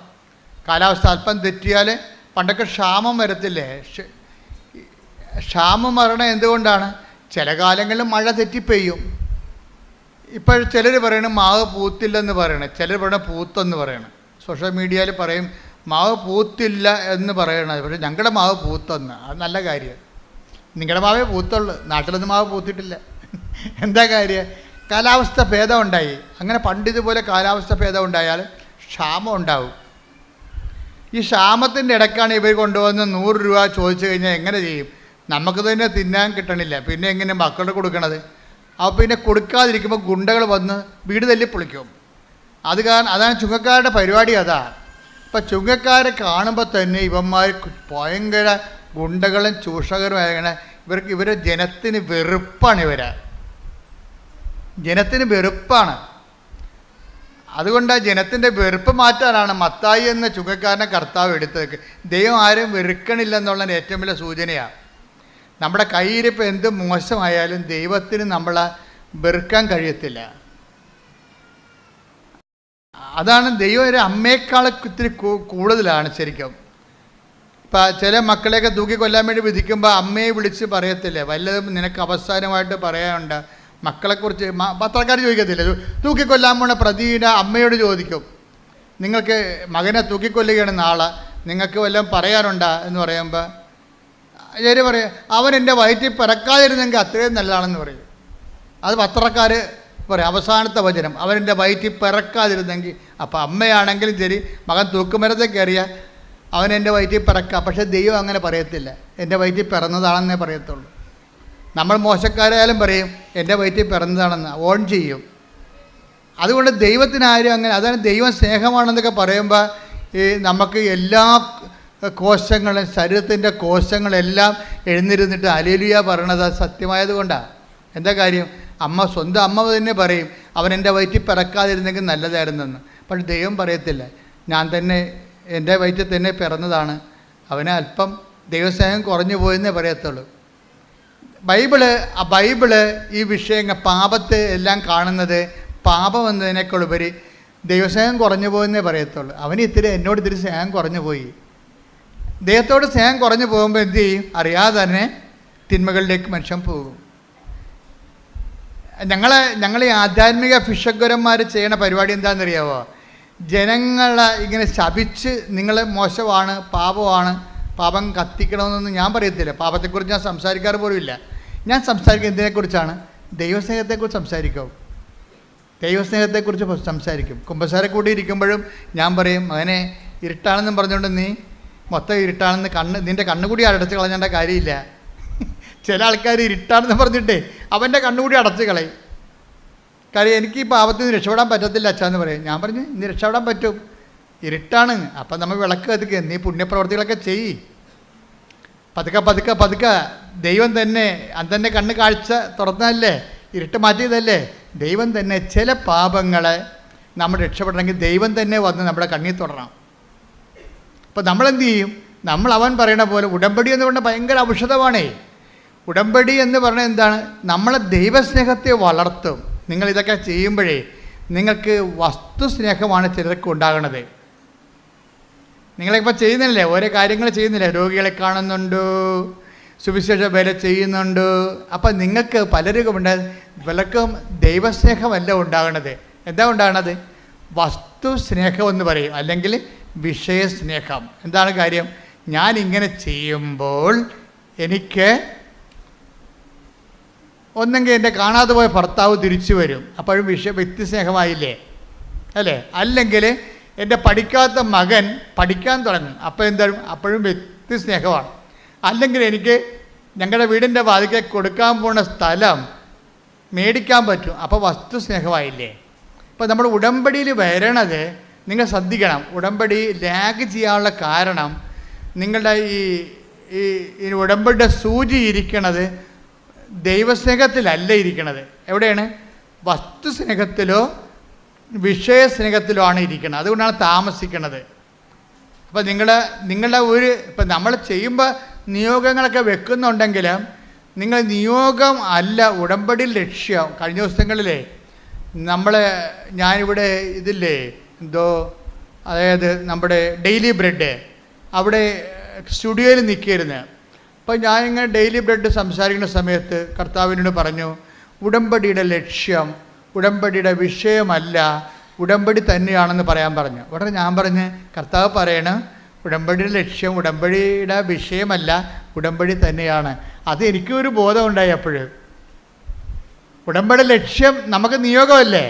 S5: കാലാവസ്ഥ അല്പം തെറ്റിയാൽ പണ്ടൊക്കെ ക്ഷാമം വരത്തില്ലേ. ക്ഷാമം വരണ എന്തുകൊണ്ടാണ്? ചില കാലങ്ങളിൽ മഴ തെറ്റിപ്പെയ്യും. ഇപ്പോൾ ചിലർ പറയണം മാവ് പൂത്തില്ലെന്ന് പറയണം, ചിലർ പറയണ പൂത്തെന്ന് പറയണം. സോഷ്യൽ മീഡിയയിൽ പറയും മാവ് പൂത്തില്ല എന്ന് പറയണത്. പക്ഷേ ഞങ്ങളുടെ മാവ് പൂത്തെന്ന്. അത് നല്ല കാര്യം. നിങ്ങളുടെ മാവേ പൂത്തുള്ളൂ, നാട്ടിലൊന്നും മാവ് പൂത്തിട്ടില്ല. എന്താ കാര്യം? കാലാവസ്ഥ ഭേദം ഉണ്ടായി. അങ്ങനെ പണ്ടിതുപോലെ കാലാവസ്ഥ ഭേദം ഉണ്ടായാൽ ക്ഷാമം ഉണ്ടാവും. ഈ ക്ഷാമത്തിൻ്റെ ഇടയ്ക്കാണ് ഇവർ കൊണ്ടുവന്ന് 100 രൂപ ചോദിച്ചു കഴിഞ്ഞാൽ എങ്ങനെ ചെയ്യും? നമുക്ക് തന്നെ തിന്നാൻ കിട്ടണില്ല, പിന്നെ എങ്ങനെ മക്കളുടെ കൊടുക്കണത്? അപ്പോൾ പിന്നെ കൊടുക്കാതിരിക്കുമ്പോൾ ഗുണ്ടകൾ വന്ന് വീട് തല്ലി പൊളിക്കും. അതാണ് ചുങ്കക്കാരുടെ പരിപാടി. ഇപ്പം ചുങ്കക്കാരെ കാണുമ്പോൾ തന്നെ ഇവന്മാർ ഭയങ്കര ഗുണ്ടകളും ചൂഷകരുമായങ്ങനെ ഇവരെ ജനത്തിന് വെറുപ്പാണ്. ജനത്തിന് വെറുപ്പാണ്. അതുകൊണ്ട് ജനത്തിൻ്റെ വെറുപ്പ് മാറ്റാനാണ് മത്തായി എന്ന ചുങ്കക്കാരനെ കർത്താവ് എടുത്തത്. ദൈവം ആരും വെറുക്കണില്ലെന്നുള്ളതിന് ഏറ്റവും വലിയ സൂചനയാണ്. നമ്മുടെ കയ്യിരിപ്പോൾ എന്ത് മോശമായാലും ദൈവത്തിന് നമ്മളെ വെറുക്കാൻ കഴിയത്തില്ല. അതാണ് ദൈവം ഒരു അമ്മയെക്കാളെ ഇത്തിരി കൂടുതലാണ് ശരിക്കും. ഇപ്പം ചില മക്കളെയൊക്കെ തൂക്കിക്കൊല്ലാൻ വേണ്ടി വിധിക്കുമ്പോൾ അമ്മയെ വിളിച്ച് പറയത്തില്ലേ വല്ലതും നിനക്ക് അവസാനമായിട്ട് പറയാനുണ്ട്? മക്കളെക്കുറിച്ച് പത്രക്കാർ ചോദിക്കത്തില്ല. തൂക്കിക്കൊല്ലാൻ പോണ പ്രതിയുടെ അമ്മയോട് ചോദിക്കും, നിങ്ങൾക്ക് മകനെ തൂക്കിക്കൊല്ലുകയാണ് നാളെ, നിങ്ങൾക്ക് വല്ലതും പറയാനുണ്ടോ എന്ന് പറയുമ്പോൾ ശരി പറയും, അവൻ എൻ്റെ വയറ്റിൽ പിറക്കാതിരുന്നെങ്കിൽ അത്രയും നല്ലതാണെന്ന് പറയും. അത് പത്രക്കാർ പറയും അവസാനത്തെ വചനം, അവനെൻ്റെ വയറ്റിൽ പിറക്കാതിരുന്നെങ്കിൽ. അപ്പോൾ അമ്മയാണെങ്കിലും ശരി, മകൻ തൂക്കുമരത്തെ കയറിയ അവൻ എൻ്റെ വയറ്റിൽ പിറക്കാം. പക്ഷേ ദൈവം അങ്ങനെ പറയത്തില്ല, എൻ്റെ വയറ്റിൽ പിറന്നതാണെന്നേ പറയത്തുള്ളൂ. നമ്മൾ മോശക്കാരായാലും പറയും എൻ്റെ വയറ്റിൽ പിറന്നതാണെന്ന്, ഓൺ ചെയ്യും. അതുകൊണ്ട് ദൈവത്തിനാരും അങ്ങനെ, അതാണ് ദൈവം സ്നേഹമാണെന്നൊക്കെ പറയുമ്പോൾ ഈ നമുക്ക് എല്ലാ കോശങ്ങളും ശരീരത്തിൻ്റെ കോശങ്ങളെല്ലാം എഴുന്നിരുന്നിട്ട് ഹല്ലേലൂയ പറയണത് സത്യമായത് കൊണ്ടാണ്. എന്താ കാര്യം? സ്വന്തം അമ്മ തന്നെ പറയും അവൻ എൻ്റെ വയറ്റിൽ പിറക്കാതിരുന്നെങ്കിൽ നല്ലതായിരുന്നെന്ന്. പക്ഷെ ദൈവം പറയത്തില്ല, ഞാൻ തന്നെ എൻ്റെ വയറ്റിൽ തന്നെ പിറന്നതാണ്, അവനെ അല്പം ദൈവസ്നേഹം കുറഞ്ഞു പോയെന്നേ പറയത്തുള്ളൂ. ബൈബിള് ഈ വിഷയങ്ങൾ പാപത്തെ എല്ലാം കാണുന്നത് പാപം എന്നതിനേക്കാളുപരി ദൈവസ്നേഹം കുറഞ്ഞു പോയെന്നേ പറയത്തുള്ളൂ. അവന് എന്നോട് ഇത്തിരി സ്നേഹം കുറഞ്ഞു പോയി. ദൈവത്തോട് സ്നേഹം കുറഞ്ഞു പോകുമ്പോൾ എന്ത് ചെയ്യും? അറിയാതെ തന്നെ തിന്മകളിലേക്ക് മനുഷ്യൻ പോകും. ഞങ്ങൾ ഈ ആധ്യാത്മിക ഫിഷഗ്വരന്മാർ ചെയ്യണ പരിപാടി എന്താണെന്നറിയാവോ? ജനങ്ങളെ ഇങ്ങനെ ശപിച്ച് നിങ്ങൾ മോശമാണ്, പാപമാണ്, പാപം കത്തിക്കണമെന്നൊന്നും ഞാൻ പറയത്തില്ല. പാപത്തെക്കുറിച്ച് ഞാൻ സംസാരിക്കാറ് പോലുമില്ല. ഞാൻ സംസാരിക്കുക എന്തിനെക്കുറിച്ചാണ്? ദൈവസ്നേഹത്തെക്കുറിച്ച് സംസാരിക്കും. ദൈവസ്നേഹത്തെക്കുറിച്ച് സംസാരിക്കും. കുമ്പസാര കൂടി ഇരിക്കുമ്പോഴും ഞാൻ പറയും, മകനെ ഇരുട്ടാണെന്നും പറഞ്ഞുകൊണ്ട് നീ മൊത്തം ഇരുട്ടാണെന്ന് നിൻ്റെ കണ്ണുകൂടി അടച്ച് കളഞ്ഞേണ്ട കാര്യമില്ല. ചില ആൾക്കാർ ഇരുട്ടാണെന്ന് പറഞ്ഞിട്ടേ അവൻ്റെ കണ്ണുകൂടി അടച്ച് കളയും. കാര്യം എനിക്ക് ഈ പാപത്തിൽ നിന്ന് രക്ഷപ്പെടാൻ പറ്റത്തില്ല അച്ഛാന്ന് പറയും. ഞാൻ പറഞ്ഞു, ഇനി രക്ഷപ്പെടാൻ പറ്റും, ഇരുട്ടാണ്. അപ്പം നമ്മൾ വിളക്ക് കത്തിക്കുക, നീ പുണ്യപ്രവർത്തികളൊക്കെ ചെയ്യ്. പതുക്കെ ദൈവം തന്നെ അന്നെ കണ്ണ് കാഴ്ച തുറന്നതല്ലേ, ഇരുട്ട് മാറ്റിയതല്ലേ. ദൈവം തന്നെ ചില പാപങ്ങളെ നമ്മൾ രക്ഷപ്പെടണമെങ്കിൽ ദൈവം തന്നെ വന്ന് നമ്മുടെ കണ്ണിൽ തൊടണം. അപ്പോൾ നമ്മളെന്ത് ചെയ്യും? അവൻ പറയണ പോലെ ഉടമ്പടി എന്ന് പറഞ്ഞാൽ ഭയങ്കര ഔഷധമാണേ. ഉടമ്പടി എന്ന് പറഞ്ഞാൽ എന്താണ്? നമ്മളെ ദൈവസ്നേഹത്തെ വളർത്തും. നിങ്ങളിതൊക്കെ ചെയ്യുമ്പോഴേ നിങ്ങൾക്ക് വസ്തുസ്നേഹമാണ് ചിലർക്ക് ഉണ്ടാകണത്. നിങ്ങളിപ്പോൾ ചെയ്യുന്നില്ലേ, ഓരോ കാര്യങ്ങൾ ചെയ്യുന്നില്ലേ? രോഗികളെ കാണുന്നുണ്ട്, സുവിശേഷ വേല ചെയ്യുന്നുണ്ട്. അപ്പം നിങ്ങൾക്ക് പലർക്കും ദൈവസ്നേഹമല്ല ഉണ്ടാകണത്. എന്താ ഉണ്ടാകണത്? വസ്തുസ്നേഹം എന്ന് പറയും, അല്ലെങ്കിൽ വിഷയസ്നേഹം. എന്താണ് കാര്യം? ഞാനിങ്ങനെ ചെയ്യുമ്പോൾ എനിക്ക് ഒന്നെങ്കിൽ എൻ്റെ കാണാതെ പോയ ഭർത്താവ് തിരിച്ചു വരും, അപ്പോഴും വ്യക്തിസ്നേഹമായില്ലേ അല്ലേ? അല്ലെങ്കിൽ എൻ്റെ പഠിക്കാത്ത മകൻ പഠിക്കാൻ തുടങ്ങും, അപ്പോൾ എന്തായാലും അപ്പോഴും വ്യക്തിസ്നേഹമാണ്. അല്ലെങ്കിൽ എനിക്ക് ഞങ്ങളുടെ വീടിൻ്റെ വാതിക്കൽ കൊടുക്കാൻ പോകുന്ന സ്ഥലം മേടിക്കാൻ പറ്റും, അപ്പോൾ വസ്തുസ്നേഹമായില്ലേ? അപ്പോൾ നമ്മൾ ഉടമ്പടിയിൽ വരണത് നിങ്ങൾ ശ്രദ്ധിക്കണം. ഉടമ്പടി ലാഗ് ചെയ്യാനുള്ള കാരണം നിങ്ങളുടെ ഈ ഉടമ്പടിയുടെ സൂചി ഇരിക്കണത് ദൈവസ്നേഹത്തിലല്ല ഇരിക്കണത്. എവിടെയാണ്? വസ്തുസ്നേഹത്തിലോ വിഷയസ്നേഹത്തിലോ ആണ് ഇരിക്കുന്നത്. അതുകൊണ്ടാണ് താമസിക്കുന്നത്. അപ്പോൾ ഇപ്പം നമ്മൾ ചെയ്യുമ്പോൾ നിയോഗങ്ങളൊക്കെ വെക്കുന്നുണ്ടെങ്കിലും നിങ്ങൾ നിയോഗം അല്ല ഉടമ്പടി ലക്ഷ്യം. കഴിഞ്ഞ ദിവസങ്ങളിലേ ഞാനിവിടെ ഇതില്ലേ അതായത് നമ്മുടെ ഡെയിലി ബ്രെഡ് അവിടെ സ്റ്റുഡിയോയിൽ നിൽക്കിയിരുന്നു. അപ്പോൾ ഞാനിങ്ങനെ ഡെയിലി ബ്രെഡ് സംസാരിക്കുന്ന സമയത്ത് കർത്താവിനോട് പറഞ്ഞു, ഉടമ്പടിയുടെ ലക്ഷ്യം ഉടമ്പടിയുടെ വിഷയമല്ല, ഉടമ്പടി തന്നെയാണെന്ന് പറയാൻ പറഞ്ഞു. ഉടനെ ഞാൻ പറഞ്ഞ്, കർത്താവ് പറയണം ഉടമ്പടിയുടെ ലക്ഷ്യം ഉടമ്പടിയുടെ വിഷയമല്ല, ഉടമ്പടി തന്നെയാണ്. അത് എനിക്കൊരു ബോധം ഉണ്ടായി. അപ്പോഴും ഉടമ്പടി ലക്ഷ്യം നമുക്ക് നിയോഗമല്ലേ?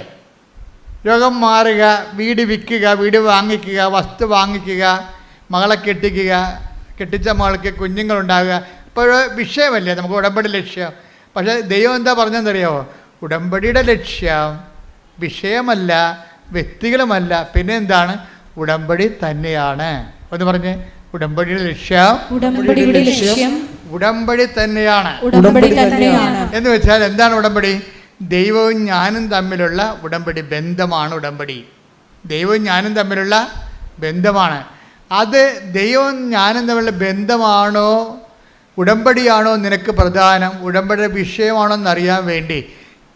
S5: രോഗം മാറുക, വീട് വിൽക്കുക, വീട് വാങ്ങിക്കുക, വസ്തു വാങ്ങിക്കുക, മകളെ കെട്ടിച്ച മകൾക്ക് കുഞ്ഞുങ്ങളുണ്ടാകുക, ഇപ്പോൾ വിഷയമല്ലേ നമുക്ക് ഉടമ്പടി ലക്ഷ്യം. പക്ഷേ ദൈവം എന്താ പറഞ്ഞതെന്നറിയാമോ? ഉടമ്പടിയുടെ ലക്ഷ്യം വിഷയമല്ല, വ്യക്തികളുമല്ല, പിന്നെ എന്താണ്? ഉടമ്പടി തന്നെയാണ്. ഒന്ന് പറഞ്ഞ്, ഉടമ്പടിയുടെ ലക്ഷ്യം ഉടമ്പടി തന്നെയാണ്. എന്ന് വെച്ചാൽ എന്താണ് ഉടമ്പടി? ദൈവവും ഞാനും തമ്മിലുള്ള ഉടമ്പടി ബന്ധമാണ് ഉടമ്പടി. ദൈവവും ഞാനും തമ്മിലുള്ള ബന്ധമാണ്. അത് ദൈവവും ഞാനും തമ്മിലുള്ള ബന്ധമാണോ ഉടമ്പടിയാണോ നിനക്ക് പ്രധാനം, ഉടമ്പടിയുടെ വിഷയമാണോ എന്നറിയാൻ വേണ്ടി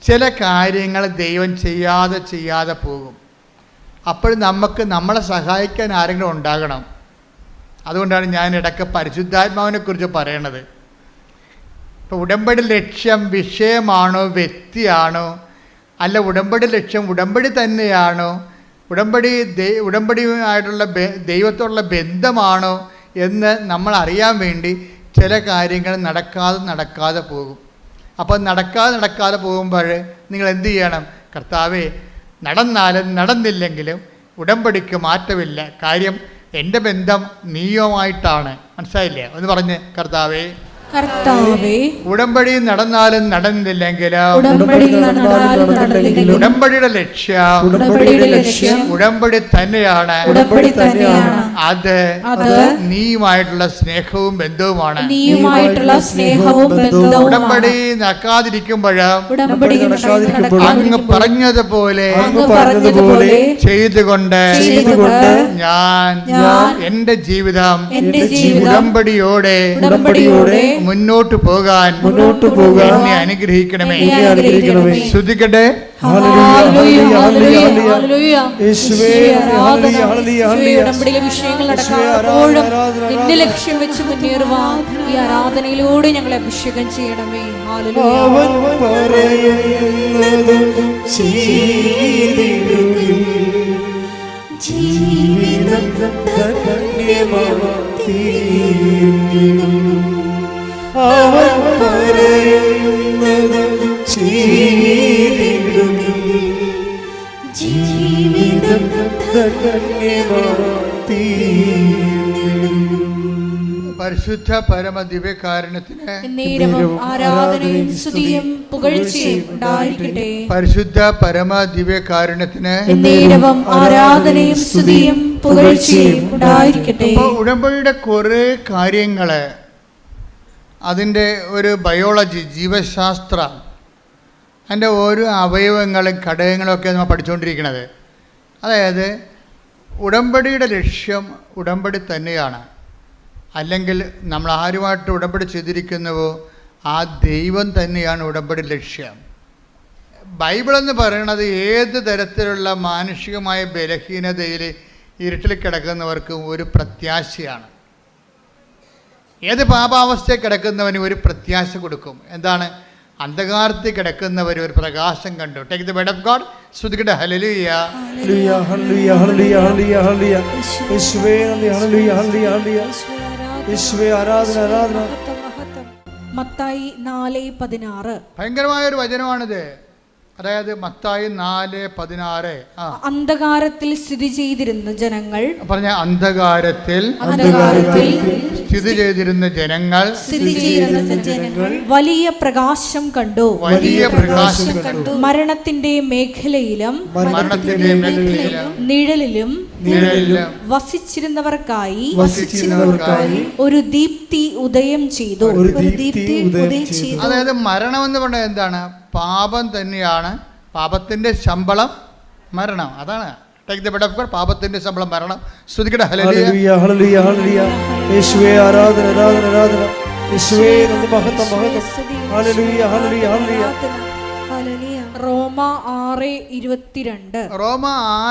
S5: ചില കാര്യങ്ങൾ ദൈവം ചെയ്യാതെ പോകും. അപ്പോൾ നമ്മളെ സഹായിക്കാൻ ആരെങ്കിലും ഉണ്ടാകണം. അതുകൊണ്ടാണ് ഞാൻ ഇടയ്ക്ക് പരിശുദ്ധാത്മാവിനെക്കുറിച്ച് പറയണത്. ഇപ്പോൾ ഉടമ്പടി ലക്ഷ്യം വിഷയമാണോ വ്യക്തിയാണോ, അല്ല ഉടമ്പടി ലക്ഷ്യം ഉടമ്പടി തന്നെയാണോ, ഉടമ്പടിയുമായിട്ടുള്ള ദൈവത്തോടുള്ള ബന്ധമാണോ എന്ന് നമ്മൾ അറിയാൻ വേണ്ടി ചില കാര്യങ്ങൾ നടക്കാതെ പോകും. അപ്പോൾ നടക്കാതെ പോകുമ്പോൾ നിങ്ങൾ എന്ത് ചെയ്യണം? കർത്താവേ, നടന്നാലും നടന്നില്ലെങ്കിലും ഉടമ്പടിക്ക് മാറ്റമില്ല. കാര്യം എൻ്റെ ബന്ധം നീയുമായിട്ടാണ്. മനസ്സിലായില്ലേ? ഒന്ന് പറഞ്ഞ്, കർത്താവേ ഉടമ്പടി നടന്നാലും നടന്നില്ലെങ്കിലും ഉടമ്പടിയുടെ ലക്ഷ്യം ഉടമ്പടി തന്നെയാണ്. അത് നീയുമായിട്ടുള്ള സ്നേഹവും ബന്ധവുമാണ്. ഉടമ്പടി നടക്കാതിരിക്കുമ്പോൾ അങ്ങ് പറഞ്ഞതുപോലെ ചെയ്തുകൊണ്ട് ഞാൻ എന്റെ ജീവിതം ഉടമ്പടിയോടെ മുന്നോട്ട് പോകാൻ എന്നെ അനുഗ്രഹിക്കണമേ. ശ്രുതിക്കട്ടെ.
S1: ഉടമ്പടിയിലെ വിഷയങ്ങൾ നടക്കാപ്പോഴും നിന്റെ ലക്ഷ്യം വെച്ച് മുന്നേറുവാൻ ഈ ആരാധനയിലൂടെ ഞങ്ങളെ അഭിഷേകം ചെയ്യണമേ.
S3: ജീവിതം അവൻ പറയുന്നത് ജീവിതം
S5: പരിശുദ്ധ പരമ ദിവ്യകാരുണ്യത്തിന്
S1: ആരാധനയും സ്തുതിയും പുകഴ്ചയും ഉണ്ടായിരിക്കട്ടെ.
S5: പരിശുദ്ധ പരമ ദിവ്യകാരുണ്യത്തിന്
S1: ആരാധനയും സ്തുതിയും പുകഴ്ചയും ഉണ്ടായിരിക്കട്ടെ.
S5: ഉടമ്പടിയുടെ കുറെ കാര്യങ്ങള്, അതിൻ്റെ ഒരു ബയോളജി, ജീവശാസ്ത്രം, അതിൻ്റെ ഓരോ അവയവങ്ങളും ഘടകങ്ങളും ഒക്കെ നമ്മൾ പഠിച്ചുകൊണ്ടിരിക്കുന്നത്. അതായത് ഉടമ്പടിയുടെ ലക്ഷ്യം ഉടമ്പടി തന്നെയാണ്. അല്ലെങ്കിൽ നമ്മൾ ആരുമായിട്ട് ഉടമ്പടി ചെയ്തിരിക്കുന്നുവോ ആ ദൈവം തന്നെയാണ് ഉടമ്പടി ലക്ഷ്യം. ബൈബിളെന്ന് പറയുന്നത് ഏത് തരത്തിലുള്ള മാനുഷികമായ ബലഹീനതയിൽ ഇരുട്ടിൽ കിടക്കുന്നവർക്കും ഒരു പ്രത്യാശയാണ്. ഏത് പാപാവസ്ഥയിൽ കിടക്കുന്നവന് ഒരു പ്രത്യാശ കൊടുക്കും. എന്താണ്? അന്ധകാരത്തിൽ കിടക്കുന്നവർ ഒരു പ്രകാശം കണ്ടു. Take the word of God. സ്തുതിക്കട്ടെ. ഹല്ലേലൂയ,
S3: ഹല്ലേലൂയ, ഹല്ലേലൂയ, ഹല്ലേലൂയ, ഹല്ലേലൂയ, ഹല്ലേലൂയ. യേശുവേ നന്ദി. ഹല്ലേലൂയ, ഹല്ലേലൂയ, ഹല്ലേലൂയ. യേശുവേ ആരാധന, ആരാധന.
S1: മത്തായി 4:16
S5: ഭയങ്കരമായൊരു വചനമാണിത്. അതായത് മത്തായി 4:16.
S1: അന്ധകാരത്തിൽ സ്ഥിതി ചെയ്തിരുന്ന ജനങ്ങൾ
S5: പറഞ്ഞ അന്ധകാരത്തിൽ സ്ഥിതി ചെയ്തിരുന്ന ജനങ്ങൾ
S1: വലിയ പ്രകാശം കണ്ടു. മരണത്തിന്റെ മേഖലയിലും നിഴലിലും വസിച്ചിരുന്നവർക്കായി ഒരു ദീപ്തി ഉദയം ചെയ്തു.
S5: അതായത് മരണം എന്ന് പറഞ്ഞാൽ എന്താണ്? പാപം തന്നെയാണ്. പാപത്തിന്റെ ശമ്പളം മരണം. അതാണ് പാപത്തിന്റെ ശമ്പളം മരണം. സ്തുതിക്കട്ടെ.
S3: ഹല്ലേലൂയ, ഹല്ലേലൂയ, ഹല്ലേലൂയ. യേശുവേ ആരാധന, ആരാധന, ആരാധന. യേശുവേ നന്ദി, മഹത്വം, മഹത്വം. ഹല്ലേലൂയ, ഹല്ലേലൂയ, ഹല്ലേലൂയ.
S1: റോമ 6:22.
S5: റോമ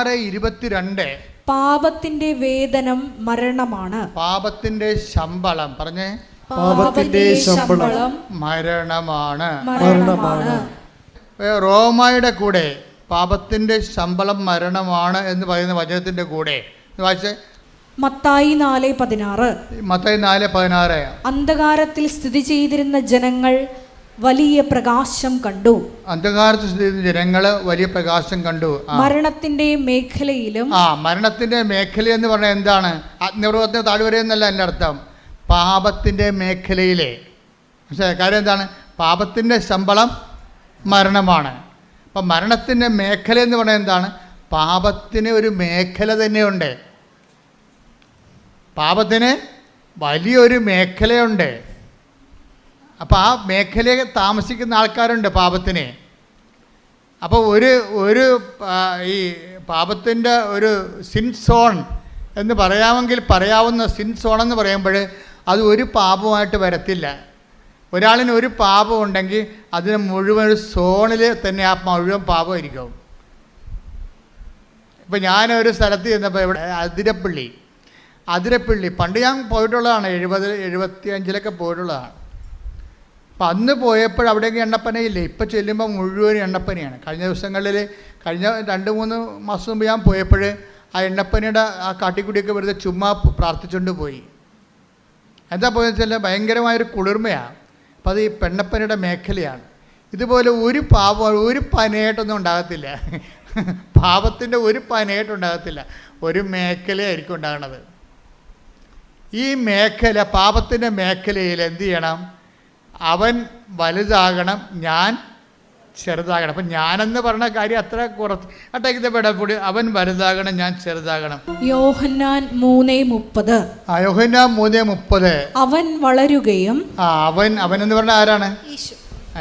S5: 6:22.
S1: പാപത്തിന്റെ വേതനം മരണമാണ്.
S5: പാപത്തിന്റെ ശമ്പളം പറഞ്ഞേ.
S3: പാപത്തിന്റെ ശമ്പളം
S5: മരണമാണ്.
S3: മരണമാണ്.
S5: റോമായുടെ കൂടെ പാപത്തിന്റെ ശമ്പളം മരണമാണ് എന്ന് പറയുന്ന വചനത്തിന്റെ കൂടെ വായിച്ചേ.
S1: മത്തായി 4:16.
S5: മത്തായി 4:16.
S1: അന്ധകാരത്തിൽ സ്ഥിതി ചെയ്തിരുന്ന ജനങ്ങൾ വലിയ പ്രകാശം കണ്ടു.
S5: അന്ധകാരത്തിൽ സ്ഥിതി ചെയ്തിരുന്ന ജനങ്ങൾ വലിയ പ്രകാശം കണ്ടു.
S1: മരണത്തിന്റെ മേഖലയിലും.
S5: മരണത്തിന്റെ മേഖല എന്ന് പറഞ്ഞാൽ എന്താണ്? അഗ്നിപർവ്വതത്തിന് താഴ്വര എന്നല്ല എൻ്റെ അർത്ഥം. പാപത്തിന്റെ മേഖലയിലെ കാര്യം എന്താണ്? പാപത്തിന്റെ ശമ്പളം മരണമാണ്. അപ്പം മരണത്തിൻ്റെ മേഖല എന്ന് പറഞ്ഞാൽ എന്താണ്? പാപത്തിന് ഒരു മേഖല തന്നെയുണ്ട്. പാപത്തിന് വലിയൊരു മേഖലയുണ്ട്. അപ്പോൾ ആ മേഖലയിൽ താമസിക്കുന്ന ആൾക്കാരുണ്ട് പാപത്തിന്. അപ്പോൾ ഒരു ഈ പാപത്തിൻ്റെ ഒരു സിൻ സോൺ എന്ന് പറയാവുന്ന സിൻ സോൺ എന്ന് പറയുമ്പോൾ അത് ഒരു പാപമായിട്ട് വരത്തില്ല. ഒരാളിന് ഒരു പാപം ഉണ്ടെങ്കിൽ അതിന് മുഴുവൻ ഒരു സോണിൽ തന്നെ ആ മുഴുവൻ പാപമായിരിക്കും. ഇപ്പം ഞാനൊരു സ്ഥലത്ത് ചെന്നപ്പോൾ ഇവിടെ അതിരപ്പള്ളി പണ്ട് ഞാൻ പോയിട്ടുള്ളതാണ്. 70-75 പോയിട്ടുള്ളതാണ്. അപ്പം അന്ന് പോയപ്പോൾ അവിടേക്ക് എണ്ണപ്പനയില്ലേ. ഇപ്പം ചെല്ലുമ്പോൾ മുഴുവൻ എണ്ണപ്പനയാണ്. കഴിഞ്ഞ ദിവസങ്ങളിൽ കഴിഞ്ഞ 2-3 മാസം മുമ്പ് ഞാൻ പോയപ്പോൾ ആ എണ്ണപ്പനയുടെ ആ കാട്ടിക്കുടിയൊക്കെ വെറുതെ ചുമ്മാ പ്രാർത്ഥിച്ചുകൊണ്ട് പോയി. എന്താ പോയെന്ന് വെച്ചാൽ ഭയങ്കരമായൊരു കുളിർമയാണ്. അപ്പം അത് ഈ പെണ്ണപ്പനയുടെ മേഖലയാണ്. ഇതുപോലെ ഒരു പനയായിട്ടൊന്നും ഉണ്ടാകത്തില്ല. പാപത്തിൻ്റെ ഒരു പനയായിട്ടുണ്ടാകത്തില്ല. ഒരു മേഖലയായിരിക്കും ഉണ്ടാകുന്നത്. ഈ മേഖല, പാപത്തിൻ്റെ മേഖലയിൽ എന്ത് ചെയ്യണം? അവൻ വലുതാകണം, ഞാൻ ചെറുതാകണം. അപ്പം ഞാനെന്ന് പറഞ്ഞ കാര്യം അത്ര കുറച്ച് അട്ടേക്കപ്പെടപ്പൊടി അവൻ വലുതാകണം, ഞാൻ ചെറുതാകണം.
S1: യോഹന്നാൻ 3:30.
S5: യോഹന്നാൻ 3:30.
S1: അവൻ വളരുകയും.
S5: അവൻ എന്ന് പറഞ്ഞാൽ ആരാണ്?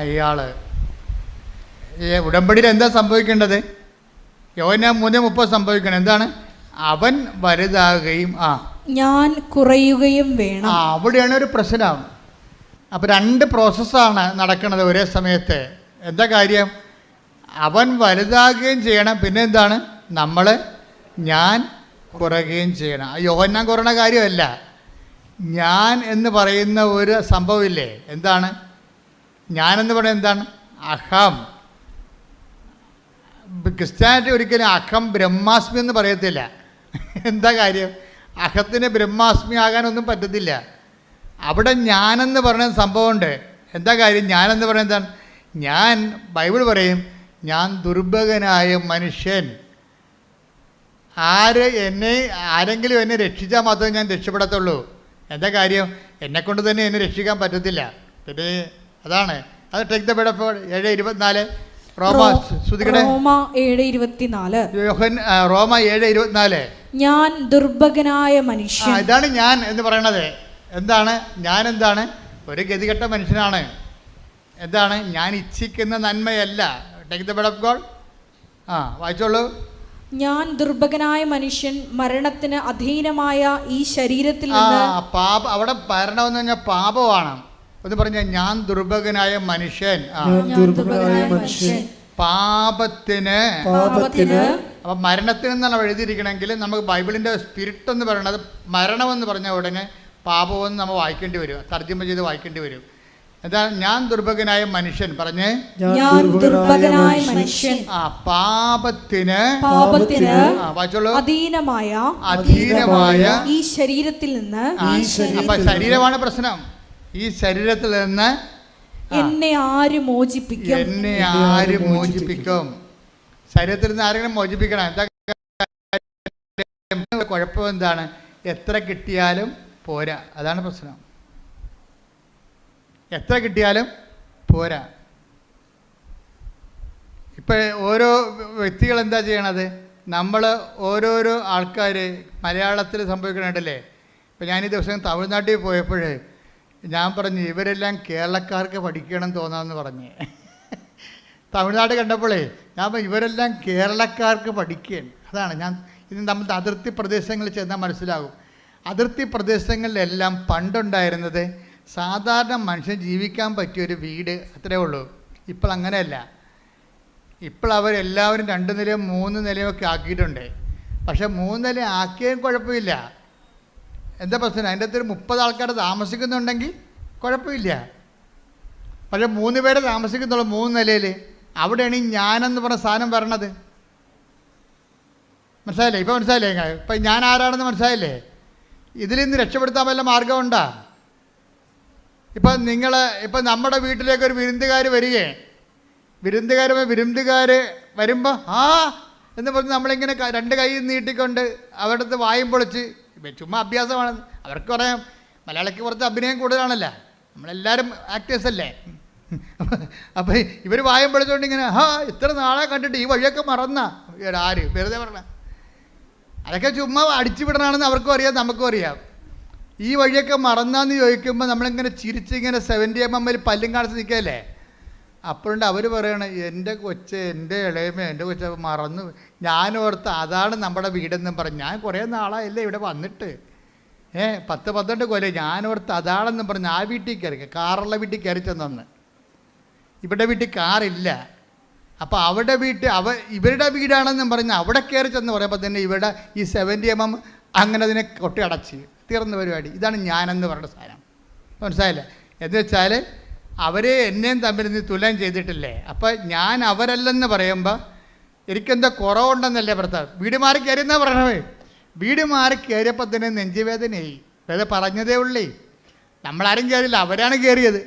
S5: അയാള്. ഉടമ്പടിയിൽ എന്താ സംഭവിക്കേണ്ടത്? യോഹന്നാൻ 3:30 സംഭവിക്കണം. എന്താണ്? അവൻ വലുതാകുകയും
S1: ഞാൻ കുറയുകയും വേണം.
S5: അവിടെയാണ് ഒരു പ്രശ്നം. അപ്പം 2 പ്രോസസ്സാണ് നടക്കുന്നത് ഒരേ സമയത്ത്. എന്താ കാര്യം? അവൻ വലുതാകുകയും ചെയ്യണം, പിന്നെ എന്താണ്? ഞാൻ കുറയുകയും ചെയ്യണം. യോഹന്നാൻ കുറയണ കാര്യമല്ല, ഞാൻ എന്ന് പറയുന്ന ഒരു സംഭവമില്ലേ? എന്താണ് ഞാനെന്ന് പറയുന്നത്? എന്താണ്? അഹം. ക്രിസ്ത്യാനിറ്റി ഒരിക്കലും അഹം ബ്രഹ്മാസ്മി എന്ന് പറയത്തില്ല. എന്താ കാര്യം? അഹത്തിന് ബ്രഹ്മാസ്മി ആകാനൊന്നും പറ്റത്തില്ല. അവിടെ ഞാനെന്ന് പറയുന്ന സംഭവമുണ്ട്. എന്താ കാര്യം? ഞാനെന്ന് പറയുന്നത് എന്താണ്? ഞാൻ, ബൈബിൾ പറയും, ഞാൻ ദുർഭകനായ മനുഷ്യൻ. ആരെങ്കിലും എന്നെ രക്ഷിച്ചാൽ മാത്രമേ ഞാൻ രക്ഷപ്പെടത്തുള്ളൂ. എന്താ കാര്യം? എന്നെക്കൊണ്ട് തന്നെ എന്നെ രക്ഷിക്കാൻ പറ്റത്തില്ല. പിന്നെ അതാണ് അത്. Take the word of God. 7:24 റോമ 7:24
S1: ഞാൻ ദുർഭകനായ മനുഷ്യൻ.
S5: ഇതാണ് ഞാൻ എന്ന് പറയണത്. എന്താണ് ഞാൻ? എന്താണ്? ഒരു ഗതികെട്ട മനുഷ്യനാണ്. എന്താണ്? ഞാൻ ഇച്ഛിക്കുന്ന നന്മയല്ല. Take the word of God. വായിച്ചോളൂ.
S1: ഞാൻ ദുർഭകനായ മനുഷ്യൻ, മരണത്തിന് അധീനമായ ഈ ശരീരത്തിൽ നിന്ന്.
S5: അവിടെ മരണമെന്ന് പറഞ്ഞാൽ പാപമാണ്. എന്ന് പറഞ്ഞാൽ ഞാൻ ദുർഭകനായ മനുഷ്യൻ. പാപത്തിന്. അപ്പം മരണത്തിൽ നിന്നാണ് എഴുതിയിരിക്കണമെങ്കിൽ നമുക്ക് ബൈബിളിൻ്റെ സ്പിരിറ്റ് എന്ന് പറയുന്നത് മരണമെന്ന് പറഞ്ഞ ഉടനെ പാപമെന്ന് നമ്മൾ വായിക്കേണ്ടി വരും, തർജ്ജമ ചെയ്ത് വായിക്കേണ്ടി വരും. എന്താ? ഞാൻ ദുർഭകനായ മനുഷ്യൻ. പറഞ്ഞേ, പാപത്തിന് അധീനമായ
S1: ഈ ശരീരത്തിൽ നിന്ന്.
S5: അപ്പൊ ശരീരമാണ് പ്രശ്നം. ഈ ശരീരത്തിൽ നിന്ന്
S1: എന്നെ ആര് മോചിപ്പിക്കും?
S5: ശരീരത്തിൽ നിന്ന് ആരെങ്കിലും മോചിപ്പിക്കണം. എന്താ കുഴപ്പം? എന്താണ്? എത്ര കിട്ടിയാലും പോരാ. അതാണ് പ്രശ്നം. എത്ര കിട്ടിയാലും പോരാ. ഇപ്പം ഓരോ വ്യക്തികൾ എന്താ ചെയ്യണത്? നമ്മൾ ഓരോരോ ആൾക്കാർ മലയാളത്തിൽ സംഭവിക്കണുണ്ടല്ലേ. ഇപ്പം ഞാൻ ഈ ദിവസം തമിഴ്നാട്ടിൽ പോയപ്പോൾ ഞാൻ പറഞ്ഞു, ഇവരെല്ലാം കേരളക്കാർക്ക് പഠിക്കണം തോന്നാമെന്ന് പറഞ്ഞ്. തമിഴ്നാട് കണ്ടപ്പോഴേ ഞാൻ ഇവരെല്ലാം കേരളക്കാർക്ക് പഠിക്കുകയാണ്. അതാണ് ഇത് നമ്മൾ അതിർത്തി പ്രദേശങ്ങളിൽ ചെന്നാൽ മനസ്സിലാകും. അതിർത്തി പ്രദേശങ്ങളിലെല്ലാം പണ്ടുണ്ടായിരുന്നത് സാധാരണ മനുഷ്യൻ ജീവിക്കാൻ പറ്റിയൊരു വീട്, അത്രേ ഉള്ളൂ. ഇപ്പോൾ അങ്ങനെയല്ല. ഇപ്പോൾ അവരെല്ലാവരും 2 നിലയും 3 നിലയും ഒക്കെ ആക്കിയിട്ടുണ്ട്. പക്ഷേ 3 നില ആക്കിയാലും കുഴപ്പമില്ല. എന്താ പ്രശ്നം? അതിൻ്റെ അകത്തൊരു 30 ആൾക്കാർ താമസിക്കുന്നുണ്ടെങ്കിൽ കുഴപ്പമില്ല. പക്ഷേ 3 പേരെ താമസിക്കുന്നുള്ളൂ 3 നിലയിൽ. അവിടെയാണ് ഈ ഞാനെന്ന് പറഞ്ഞ സാധനം വരണത്. മനസ്സിലായില്ലേ? ഇപ്പം മനസ്സിലായില്ലേ? ഇപ്പം ഞാൻ ആരാണെന്ന് മനസ്സിലായില്ലേ? ഇതിൽ നിന്ന് രക്ഷപ്പെടുത്താൻ വല്ല മാർഗമുണ്ടോ? ഇപ്പം നമ്മുടെ വീട്ടിലേക്ക് ഒരു വിരുന്നുകാർ വരികയാണ്. വിരുന്നുകാർ വരുമ്പോൾ എന്ന് പറഞ്ഞ് നമ്മളിങ്ങനെ 2 കൈ നീട്ടിക്കൊണ്ട് അവരുടെ അടുത്ത് വായും പൊളിച്ച്, ചുമ്മാ അഭ്യാസമാണ്. അവർക്ക് പറയാം, മലയാളിക്ക് കുറച്ച് അഭിനയം കൂടുതലാണല്ലോ, നമ്മളെല്ലാവരും ആക്ടേഴ്സ് അല്ലേ. അപ്പം ഇവർ വായും പൊളിച്ചുകൊണ്ട് ഇങ്ങനെ ഇത്ര നാളെ കണ്ടിട്ട് ഈ വഴിയൊക്കെ മറന്നാ ആര് വെറുതെ പറഞ്ഞ അതൊക്കെ ചുമ്മാ അടിച്ചു വിടണമെന്ന് അവർക്കും അറിയാം, നമുക്കും അറിയാം. ഈ വഴിയൊക്കെ മറന്നാന്ന് ചോദിക്കുമ്പോൾ നമ്മളിങ്ങനെ ചിരിച്ചിങ്ങനെ 70mm പല്ലും കാണിച്ച് നിൽക്കല്ലേ. അപ്പോഴുണ്ട് അവർ പറയണ, എൻ്റെ കൊച്ച്, എൻ്റെ ഇളയമ, എൻ്റെ കൊച്ച് മറന്നു. ഞാനോർത്ത് അതാണ് നമ്മുടെ വീടെന്നും പറഞ്ഞു. ഞാൻ കുറേ നാളായല്ലേ ഇവിടെ വന്നിട്ട്, 10-12 കൊല്ലം. ഞാനോർത്ത് അതാണെന്നും പറഞ്ഞ് ആ വീട്ടിൽ കയറി, കാറുള്ള വീട്ടിൽ കയറി ചെന്നു. ഇവിടെ വീട്ടിൽ കാറില്ല. അപ്പോൾ അവിടെ ഇവരുടെ വീടാണെന്നും പറഞ്ഞ് അവിടെ കയറി ചെന്ന് പറയുമ്പോൾ തന്നെ ഇവിടെ ഈ 70mm അങ്ങനെ അതിനെ കൊട്ടി അടച്ച് തീർന്ന പരിപാടി. ഇതാണ് ഞാനെന്ന് പറയുന്ന സാധനം. മനസ്സിലായില്ലേ? എന്ന് വെച്ചാൽ അവരെ എന്നെയും തമ്മിൽ നീ തുലനം ചെയ്തിട്ടില്ലേ. അപ്പം ഞാൻ അവരല്ലെന്ന് പറയുമ്പോൾ എനിക്കെന്താ കുറവുണ്ടെന്നല്ലേ ഭർത്താവ്. വീട് മാറി കയറിയെന്നാ പറയണവേ. വീട് മാറി കയറിയപ്പോൾ തന്നെ നെഞ്ചുവേദനയായി. വേറെ പറഞ്ഞതേ ഉള്ളേ. നമ്മളാരും കയറിയില്ല, അവരാണ് കയറിയത്.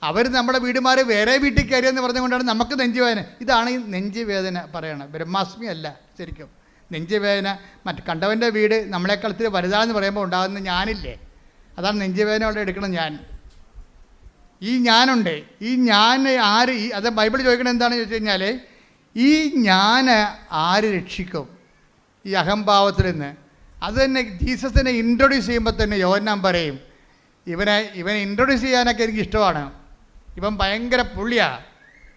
S5: അവർ നമ്മുടെ വീട് മാറി വേറെ വീട്ടിൽ കയറിയെന്ന് പറഞ്ഞുകൊണ്ടാണ് നമുക്ക് നെഞ്ചുവേദന. ഇതാണ് ഈ നെഞ്ചുവേദന പറയണത്. ബ്രഹ്മാസ്മി അല്ല ശരിക്കും നെഞ്ചുവേദന. കണ്ടവൻ്റെ വീട് നമ്മളെക്കാൾ ഇത്തിരി വലുതാണെന്ന് പറയുമ്പോൾ ഉണ്ടാകുന്ന ഞാനില്ലേ, അതാണ് നെഞ്ചുവേദന അവിടെ എടുക്കണം. ഞാൻ ഈ ഞാനുണ്ട്. ഈ ഞാൻ ആര്? അത് ബൈബിൾ ചോദിക്കണത് എന്താണെന്ന് ചോദിച്ചു കഴിഞ്ഞാൽ, ഈ ഞാൻ ആര് രക്ഷിക്കും ഈ അഹംഭാവത്തിൽ നിന്ന്? അത് തന്നെ ജീസസിനെ ഇൻട്രൊഡ്യൂസ് ചെയ്യുമ്പോൾ തന്നെ യോഹന്നാൻ പറയും, ഇവനെ ഇൻട്രൊഡ്യൂസ് ചെയ്യാനൊക്കെ എനിക്ക് ഇഷ്ടമാണ്. ഇവൻ ഭയങ്കര പുള്ളിയാണ്.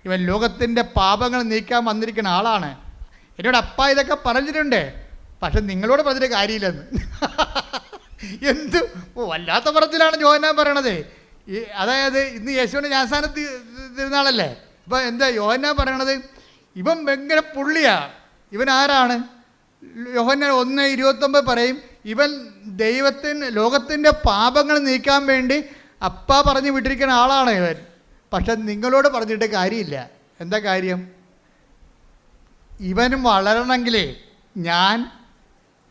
S5: ഇവൻ ലോകത്തിൻ്റെ പാപങ്ങൾ നീക്കാൻ വന്നിരിക്കുന്ന ആളാണ്. എന്നോട് അപ്പ ഇതൊക്കെ പറഞ്ഞിട്ടുണ്ട്, പക്ഷെ നിങ്ങളോട് പറഞ്ഞിട്ട് കാര്യമില്ലെന്ന്. എന്ത് വല്ലാത്ത പറച്ചിലാണ് യോഹന്നാൻ പറയണത്. അതായത് ഇന്ന് യേശുവിൻ്റെ ജ്ഞാനസ്നാനത്തിൽ തിരുനാളല്ലേ. അപ്പോൾ എന്താ യോഹന്നാൻ പറയണത്? ഇവൻ ഭയങ്കര പുള്ളിയാണ്. ഇവൻ ആരാണ്? യോഹന്നാൻ 1:29 പറയും, ഇവൻ ലോകത്തിൻ്റെ പാപങ്ങൾ നീക്കാൻ വേണ്ടി അപ്പ പറഞ്ഞു വിട്ടിരിക്കുന്ന ആളാണ് ഇവൻ. പക്ഷെ നിങ്ങളോട് പറഞ്ഞിട്ട് കാര്യമില്ല. എന്താ കാര്യം? ഇവനും വളരണമെങ്കിലേ ഞാൻ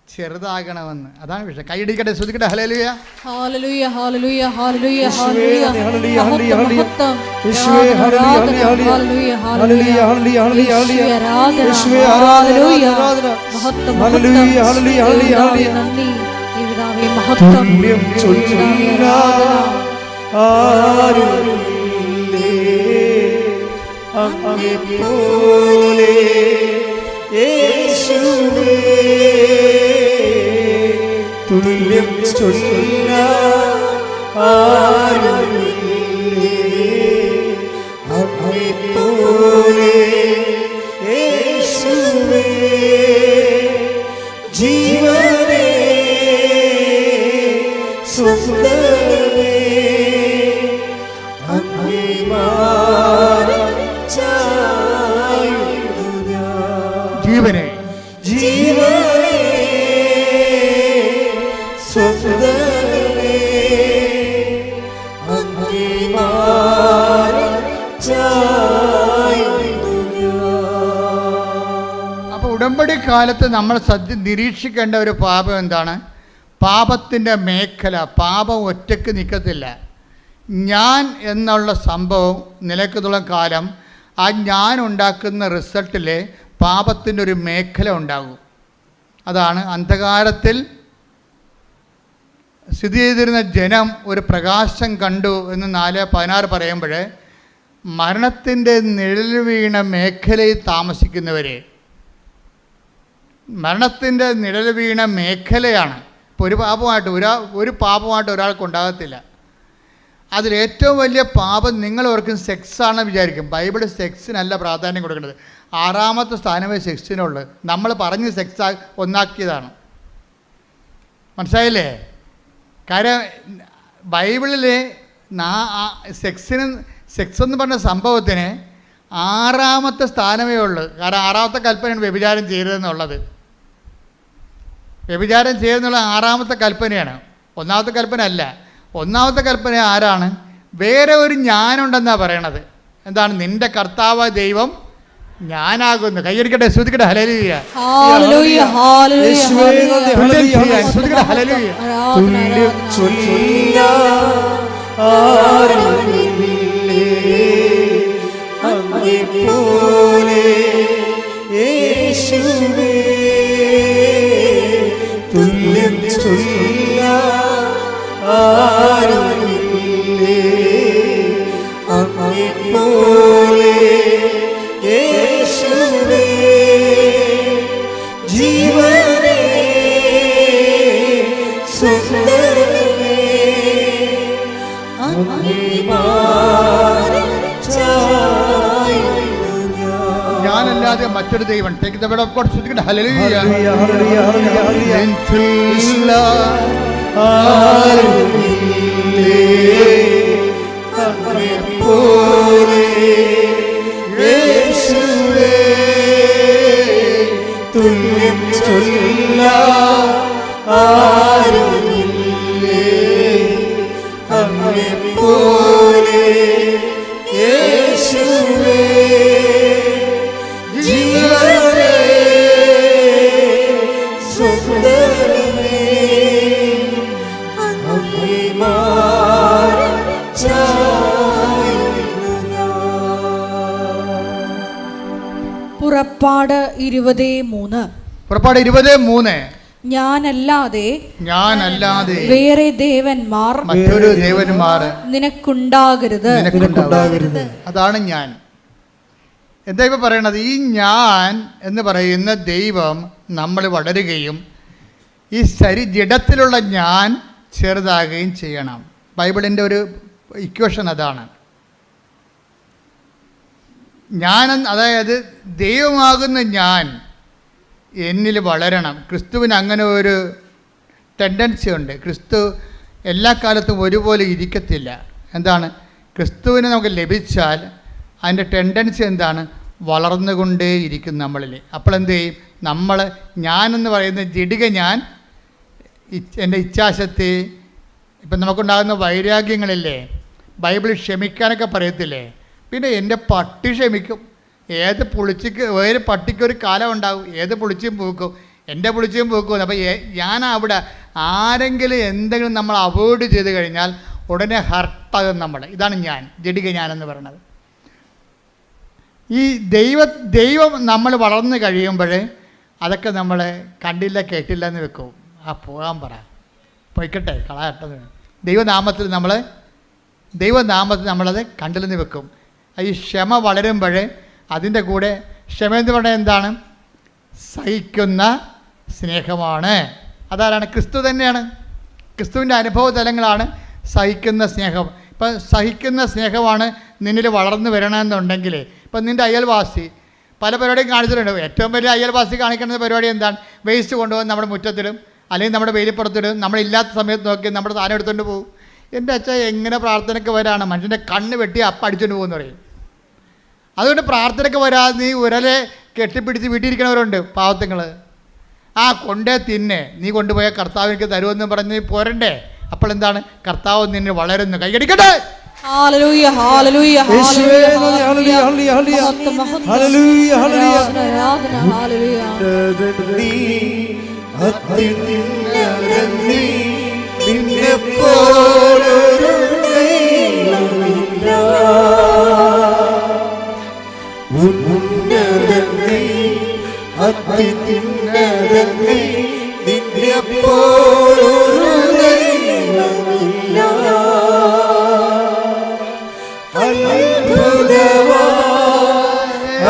S5: ചെറുതാകണമെന്ന്. അതാണ് വിഷയം. കൈയടിക്കട്ടെ, ശ്രദ്ധിക്കട്ടെ. ഹല്ലേലൂയ,
S1: ഹല്ലേലൂയ, ഹല്ലേലൂയ, ഹല്ലേലൂയ,
S3: ഹല്ലേലൂയ, ഹല്ലേലൂയ, ഹല്ലേലൂയ,
S1: മഹത്വം,
S3: യേശുവേ, ഹല്ലേലൂയ, ഹല്ലേലൂയ,
S1: ഹല്ലേലൂയ,
S3: ഹല്ലേലൂയ, ഹല്ലേലൂയ, ഹല്ലേലൂയ,
S1: ആരാധന,
S3: യേശുവേ, ആരാധന,
S1: ഹല്ലേലൂയ,
S3: ആരാധന,
S1: മഹത്വം,
S3: ഹല്ലേലൂയ,
S1: മഹത്വം,
S3: ഹല്ലേലൂയ, ഹല്ലേലൂയ,
S1: ദൈവമേ,
S3: ഹല്ലേലൂയ.
S1: നന്ദി, ദൈവമേ, മഹത്വം,
S3: തുല്യം ചൊല്ലുന്ന ആരുമില്ലേ അങ്ങേപ്പോലെ യേശുവേ, തുല്യം ചൊല്ലുന്ന ആരുമില്ലേ അങ്ങേപ്പോലെ യേശുവേ, ജീവനേ സുന്ദരമേ അങ്ങേ മാറിച്ചായുന്നു ഞാൻ.
S5: ജീവനെ
S3: ജീവനേ സുന്ദരമേ അങ്ങേ മാറിച്ചായുന്നു ഞാൻ.
S5: അപ്പോൾ ഉടമ്പടി കാലത്ത് നമ്മൾ നിരീക്ഷിക്കേണ്ട ഒരു പാപം എന്താണ്? പാപത്തിൻ്റെ മേഖല. പാപം ഒറ്റയ്ക്ക് നിൽക്കത്തില്ല. ഞാൻ എന്നുള്ള സംഭവം നിലയ്ക്കുള്ള കാലം ആ ഞാൻ ഉണ്ടാക്കുന്ന റിസൾട്ടിൽ പാപത്തിൻ്റെ ഒരു മേഖല ഉണ്ടാകും. അതാണ് അന്ധകാരത്തിൽ സ്ഥിതി ചെയ്തിരുന്ന ജനം ഒരു പ്രകാശം കണ്ടു എന്ന് 4:16 പറയുമ്പോൾ, മരണത്തിൻ്റെ നിഴൽ വീണ മേഖലയിൽ താമസിക്കുന്നവർ, മരണത്തിൻ്റെ നിഴൽ വീണ മേഖലയാണ്. ഇപ്പോൾ ഒരു പാപമായിട്ട് ഒരാൾക്കുണ്ടാകത്തില്ല. അതിലേറ്റവും വലിയ പാപം നിങ്ങൾ ഓർക്കും സെക്സാണെന്ന് വിചാരിക്കും. ബൈബിൾ സെക്സിനല്ല പ്രാധാന്യം കൊടുക്കുന്നത്. 6ാമത്തെ സ്ഥാനമേ സെക്സിനുള്ളൂ. നമ്മൾ പറഞ്ഞ് സെക്സ് ഒന്നാക്കിയതാണ്. മനസ്സിലായില്ലേ? കാര്യം ബൈബിളിൽ സെക്സ് എന്ന് പറഞ്ഞ സംഭവത്തിന് 6ാമത്തെ സ്ഥാനമേ ഉള്ളൂ. കാരണം 6ാമത്തെ കൽപ്പനയാണ് വ്യഭിചാരം ചെയ്യരുതെന്നുള്ളത്. വ്യഭിചാരം ചെയ്യുന്നുള്ള 6ാമത്തെ കൽപ്പനയാണ്. 1ാമത്തെ കൽപ്പന അല്ല. 1ാമത്തെ കൽപ്പന ആരാണ്? വേറെ ഒരു ഞാനുണ്ടെന്നാണ് പറയണത്. എന്താണ്? നിന്റെ കർത്താവ് ദൈവം ഞാനാകുന്നു. കൈയടിക്കട്ടെ, ശ്രുതിക്കട്ടെ. ഹല്ലേലൂയ,
S1: ഹല്ലേലൂയ, ഹല്ലേലൂയ,
S5: ശ്രുതിക്കട്ടെ. ഹല്ലേലൂയ.
S3: തുല്യം ചൊല്ലില്ല ആരുമില്ലേ അങ്ങേപ്പോലെ യേശുവേ, തുല്യം ചൊല്ലില്ല ആരുമില്ലേ അങ്ങേപ്പോലെ യേശുവേ, ജീവനേ സുന്ദരമേ അങ്ങേ മാറിച്ചായുന്നു ഞാൻ.
S5: ഞാനല്ലാതെ മറ്റൊരു ദൈവം. Take the word of God. ശ്രുതിക്കട്ടെ. ഹല്ലേലൂയ,
S3: ഹല്ലേലൂയ, ഹല്ലേലൂയ, ഹല്ലേലൂയ.
S5: എനിക്കില്ല
S3: ആരുമില്ലേ അങ്ങേപ്പോലെ യേശുവേ, തുല്യം ചൊല്ലില്ല ആരുമില്ലേ അങ്ങേപ്പോലെ യേശുവേ, ജീവനേ സുന്ദരമേ അങ്ങേ മാറിച്ചായുന്നു ഞാൻ.
S1: പുറപ്പാട് 20:3.
S5: പുറപ്പാട് 20:3.
S1: ഞാനല്ലാതെ വേറെ ദേവന്മാർ
S5: മറ്റൊരു ദേവന്മാർ
S1: നിനക്കുണ്ടാകരുത്.
S5: അതാണ് ഞാൻ. എന്താ ഇപ്പൊ പറയണത്? ഈ ഞാൻ എന്ന് പറയുന്ന ദൈവം നമ്മൾ വളരുകയും ഈ ജഡത്തിലുള്ള ഞാൻ ചെറുതാകുകയും ചെയ്യണം. ബൈബിളിൻ്റെ ഒരു ഇക്വേഷൻ അതാണ്. അതായത് ദൈവമാകുന്ന ഞാൻ എന്നിൽ വളരണം. ക്രിസ്തുവിന് അങ്ങനെ ഒരു ടെൻഡൻസി ഉണ്ട്. ക്രിസ്തു എല്ലാ കാലത്തും ഒരുപോലെ ഇരിക്കത്തില്ല. എന്താണ്? ക്രിസ്തുവിനെ നമുക്ക് ലഭിച്ചാൽ അതിൻ്റെ ടെൻഡൻസി എന്താണ്? വളർന്നുകൊണ്ടേയിരിക്കും നമ്മളിൽ. അപ്പോൾ എന്ത് ചെയ്യും? ഞാനെന്ന് പറയുന്ന ജഡിക ഞാൻ, എൻ്റെ ഇച്ഛാശക്തി, ഇപ്പം നമുക്കുണ്ടാകുന്ന വൈരാഗ്യങ്ങളില്ലേ, ബൈബിളിൽ ക്ഷമിക്കാനൊക്കെ പറയത്തില്ലേ? പിന്നെ എൻ്റെ പട്ടി ക്ഷമിക്കും. ഏത് പട്ടിക്കൊരു കാലം ഉണ്ടാകും. ഏത് പുളിച്ചും പൂക്കും. എൻ്റെ പുളിച്ചും പൂക്കും. അപ്പോൾ ഞാൻ അവിടെ ആരെങ്കിലും എന്തെങ്കിലും നമ്മൾ അവോയ്ഡ് ചെയ്ത് കഴിഞ്ഞാൽ ഉടനെ ഹർട്ടാകും നമ്മൾ. ഇതാണ് ഞാൻ, ജഡിക ഞാനെന്ന് പറയുന്നത്. ഈ ദൈവം നമ്മൾ വളർന്നു കഴിയുമ്പോൾ അതൊക്കെ നമ്മൾ കണ്ടില്ല കേട്ടില്ല എന്ന് വെക്കും. പോകാൻ പറ, പൊയ്ക്കട്ടെ, കളയട്ടത്. ദൈവനാമത്തിൽ നമ്മളത് കണ്ടില്ലെന്ന് വെക്കും. ഈ ക്ഷമ വളരുമ്പോൾ അതിൻ്റെ കൂടെ ക്ഷമ എന്ന് പറയുന്നത് എന്താണ്? സഹിക്കുന്ന സ്നേഹമാണ്. അതാരാണ്? ക്രിസ്തു തന്നെയാണ്. ക്രിസ്തുവിൻ്റെ അനുഭവ തലങ്ങളാണ് സഹിക്കുന്ന സ്നേഹം. ഇപ്പം സഹിക്കുന്ന സ്നേഹമാണ് നിന്നിൽ വളർന്നു വരണമെന്നുണ്ടെങ്കിൽ, ഇപ്പം നിൻ്റെ അയൽവാസി പല പരിപാടിയും കാണിച്ചിട്ടുണ്ട്. ഏറ്റവും വലിയ അയൽവാസി കാണിക്കുന്ന പരിപാടി എന്താണ്? വേസ്റ്റ് കൊണ്ടുപോകും നമ്മുടെ മുറ്റത്തിലും അല്ലെങ്കിൽ നമ്മുടെ വെയിലിപ്പുറത്തിലും. നമ്മളില്ലാത്ത സമയത്ത് നോക്കി നമ്മുടെ സാധനം എടുത്തുകൊണ്ട് പോകും. എൻ്റെ അച്ഛൻ എങ്ങനെ പ്രാർത്ഥനയ്ക്ക് വരാണ്? മനുഷ്യൻ്റെ കണ്ണ് വെട്ടി അപ്പം അടിച്ചുകൊണ്ട് പോകുമെന്ന് പറയും. അതുകൊണ്ട് പ്രാർത്ഥനയ്ക്ക് വരാതെ നീ ഉരലെ കെട്ടിപ്പിടിച്ച് വീട്ടിയിരിക്കണവരുണ്ട് പാവത്തുങ്ങൾ. കൊണ്ടേ തിന്നെ, നീ കൊണ്ടുപോയ കർത്താവ് എനിക്ക് തരുമെന്ന് പറഞ്ഞ് പോരണ്ടേ? അപ്പോൾ എന്താണ്? കർത്താവ് നിന്നെ വളരുന്നു. കൈയടിക്കട്ടെ.
S1: ഹല്ലേലൂയ, ഹല്ലേലൂയ, ഹല്ലേലൂയ, ഹല്ലേലൂയ, ഹല്ലേലൂയ, ഹല്ലേലൂയ, ഹല്ലേലൂയ.
S3: നിന്നെപ്പോലൊരു ദൈവമില്ല. ഉന്നതനീ, അത്യുന്നതനീ, നിന്നെപ്പോലൊരു ദൈവമില്ല. അത്ഭുതവാ,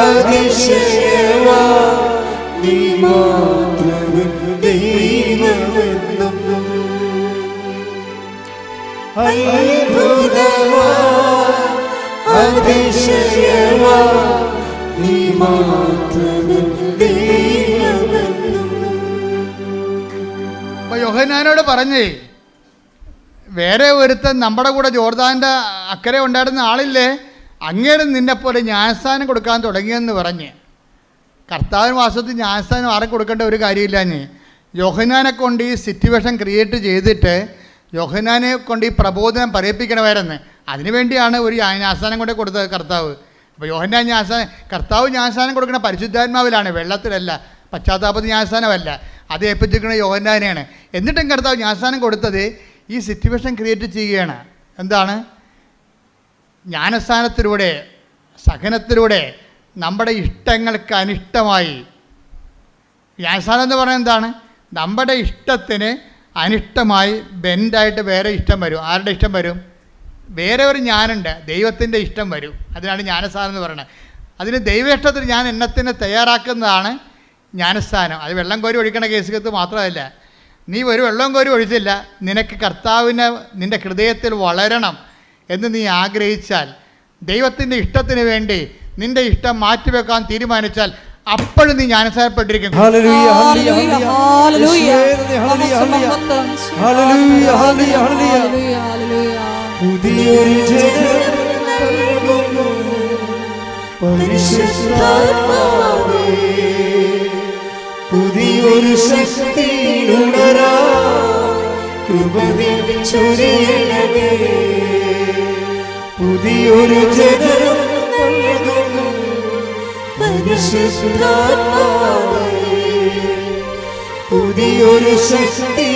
S3: അതിശയവാ, നീ മാത്രം ദൈവമെന്നും. അത്ഭുതവാ, അതിശയവാ, നീ മാത്രം ദൈവമെന്നും.
S5: അപ്പോൾ യോഹന്നാനോട് പറഞ്ഞേ, വേറെ ഒരുത്തൻ നമ്മുടെ കൂടെ ജോർദാൻ്റെ അക്കരെ ഉണ്ടായിരുന്ന ആളില്ലേ, അങ്ങേര് നിന്നെപ്പോലെ ജ്ഞാനസ്ഥാനം കൊടുക്കാൻ തുടങ്ങിയെന്ന് പറഞ്ഞ്. കർത്താവിന് വാസ്തവത്തിൽ ജ്ഞാനസ്ഥാനം ആരെ കൊടുക്കേണ്ട ഒരു കാര്യമില്ലാഞ്ഞ് യോഹന്നാനെ കൊണ്ട് ഈ സിറ്റുവേഷൻ ക്രിയേറ്റ് ചെയ്തിട്ട് യോഹന്നാനെ കൊണ്ട് ഈ പ്രബോധനം പറയിപ്പിക്കണമായിരുന്നു. അതിനുവേണ്ടിയാണ് ഒരു ജ്ഞാനസ്ഥാനം കൊണ്ട് കൊടുത്തത് കർത്താവ്. അപ്പോൾ കർത്താവ് ജ്ഞാനസ്ഥാനം കൊടുക്കുന്ന പരിശുദ്ധാത്മാവിലാണ്, വെള്ളത്തിലല്ല, പശ്ചാത്താപത്തിൽ ജ്ഞാനസ്ഥാനമല്ല. അത് ഏൽപ്പിച്ചിരിക്കുന്ന യോഹന്നാനെയാണ്. എന്നിട്ടും കർത്താവ് ജ്ഞാനസ്ഥാനം കൊടുത്തത് ഈ സിറ്റുവേഷൻ ക്രിയേറ്റ് ചെയ്യുകയാണ്. എന്താണ്? ജ്ഞാനസ്ഥാനത്തിലൂടെ, സഹനത്തിലൂടെ നമ്മുടെ ഇഷ്ടങ്ങൾക്ക് അനിഷ്ടമായി. ജ്ഞാനസ്ഥാനം എന്ന് പറയുന്നത് എന്താണ്? നമ്മുടെ ഇഷ്ടത്തിന് അനിഷ്ടമായി ബെൻഡായിട്ട് വേറെ ഇഷ്ടം വരും. ആരുടെ ഇഷ്ടം വരും? വേറെ ഒരു ഞാനുണ്ട്, ദൈവത്തിൻ്റെ ഇഷ്ടം വരും. അതിനാണ് ജ്ഞാനസ്ഥാനം എന്ന് പറയുന്നത്. അതിന് ദൈവേഷ്ടത്തിന് ഞാൻ എണ്ണത്തിന് തയ്യാറാക്കുന്നതാണ് ജ്ഞാനസ്ഥാനം. അത് വെള്ളം കോരി ഒഴിക്കണ കേസുകത്ത് മാത്രമല്ല. നീ ഒരു വെള്ളം കോരി ഒഴിച്ചില്ല, നിനക്ക് കർത്താവിനെ നിൻ്റെ ഹൃദയത്തിൽ വളരണം എന്ന് നീ ആഗ്രഹിച്ചാൽ, ദൈവത്തിൻ്റെ ഇഷ്ടത്തിന് വേണ്ടി നിൻ്റെ ഇഷ്ടം മാറ്റിവെക്കാൻ തീരുമാനിച്ചാൽ അപ്പോഴും നീ ജ്ഞാനസ്ഥാനപ്പെട്ടിരിക്കുന്നു.
S3: പുതിയൊരു ജനം നൽകുന്നു പരിശുദ്ധാത്മാവേ, പുതിയൊരു ശക്തി ഉണരാ കൃപ ചൊരിയണമേ. പുതിയൊരു ജനം നൽകുന്നു പരിശുദ്ധാത്മാവേ, പുതിയൊരു ശക്തി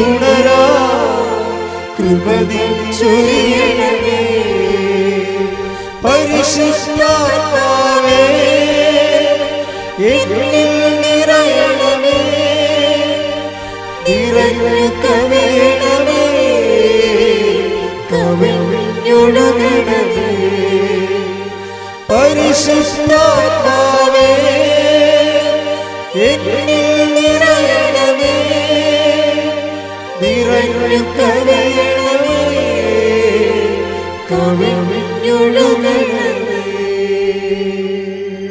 S3: ഉണരാ കൃപ ചൊരിയണമേ. പരിശുദ്ധാത്മാവേ എന്നിൽ നിറയണമേ, നിറഞ്ഞു കവിയണമേ, കവിഞ്ഞൊഴുകണമേ. പരിശുദ്ധാത്മാവേ എന്നിൽ നിറയണമേ, നിറഞ്ഞു കവിയണമേ, കവിഞ്ഞൊഴുകണമേ.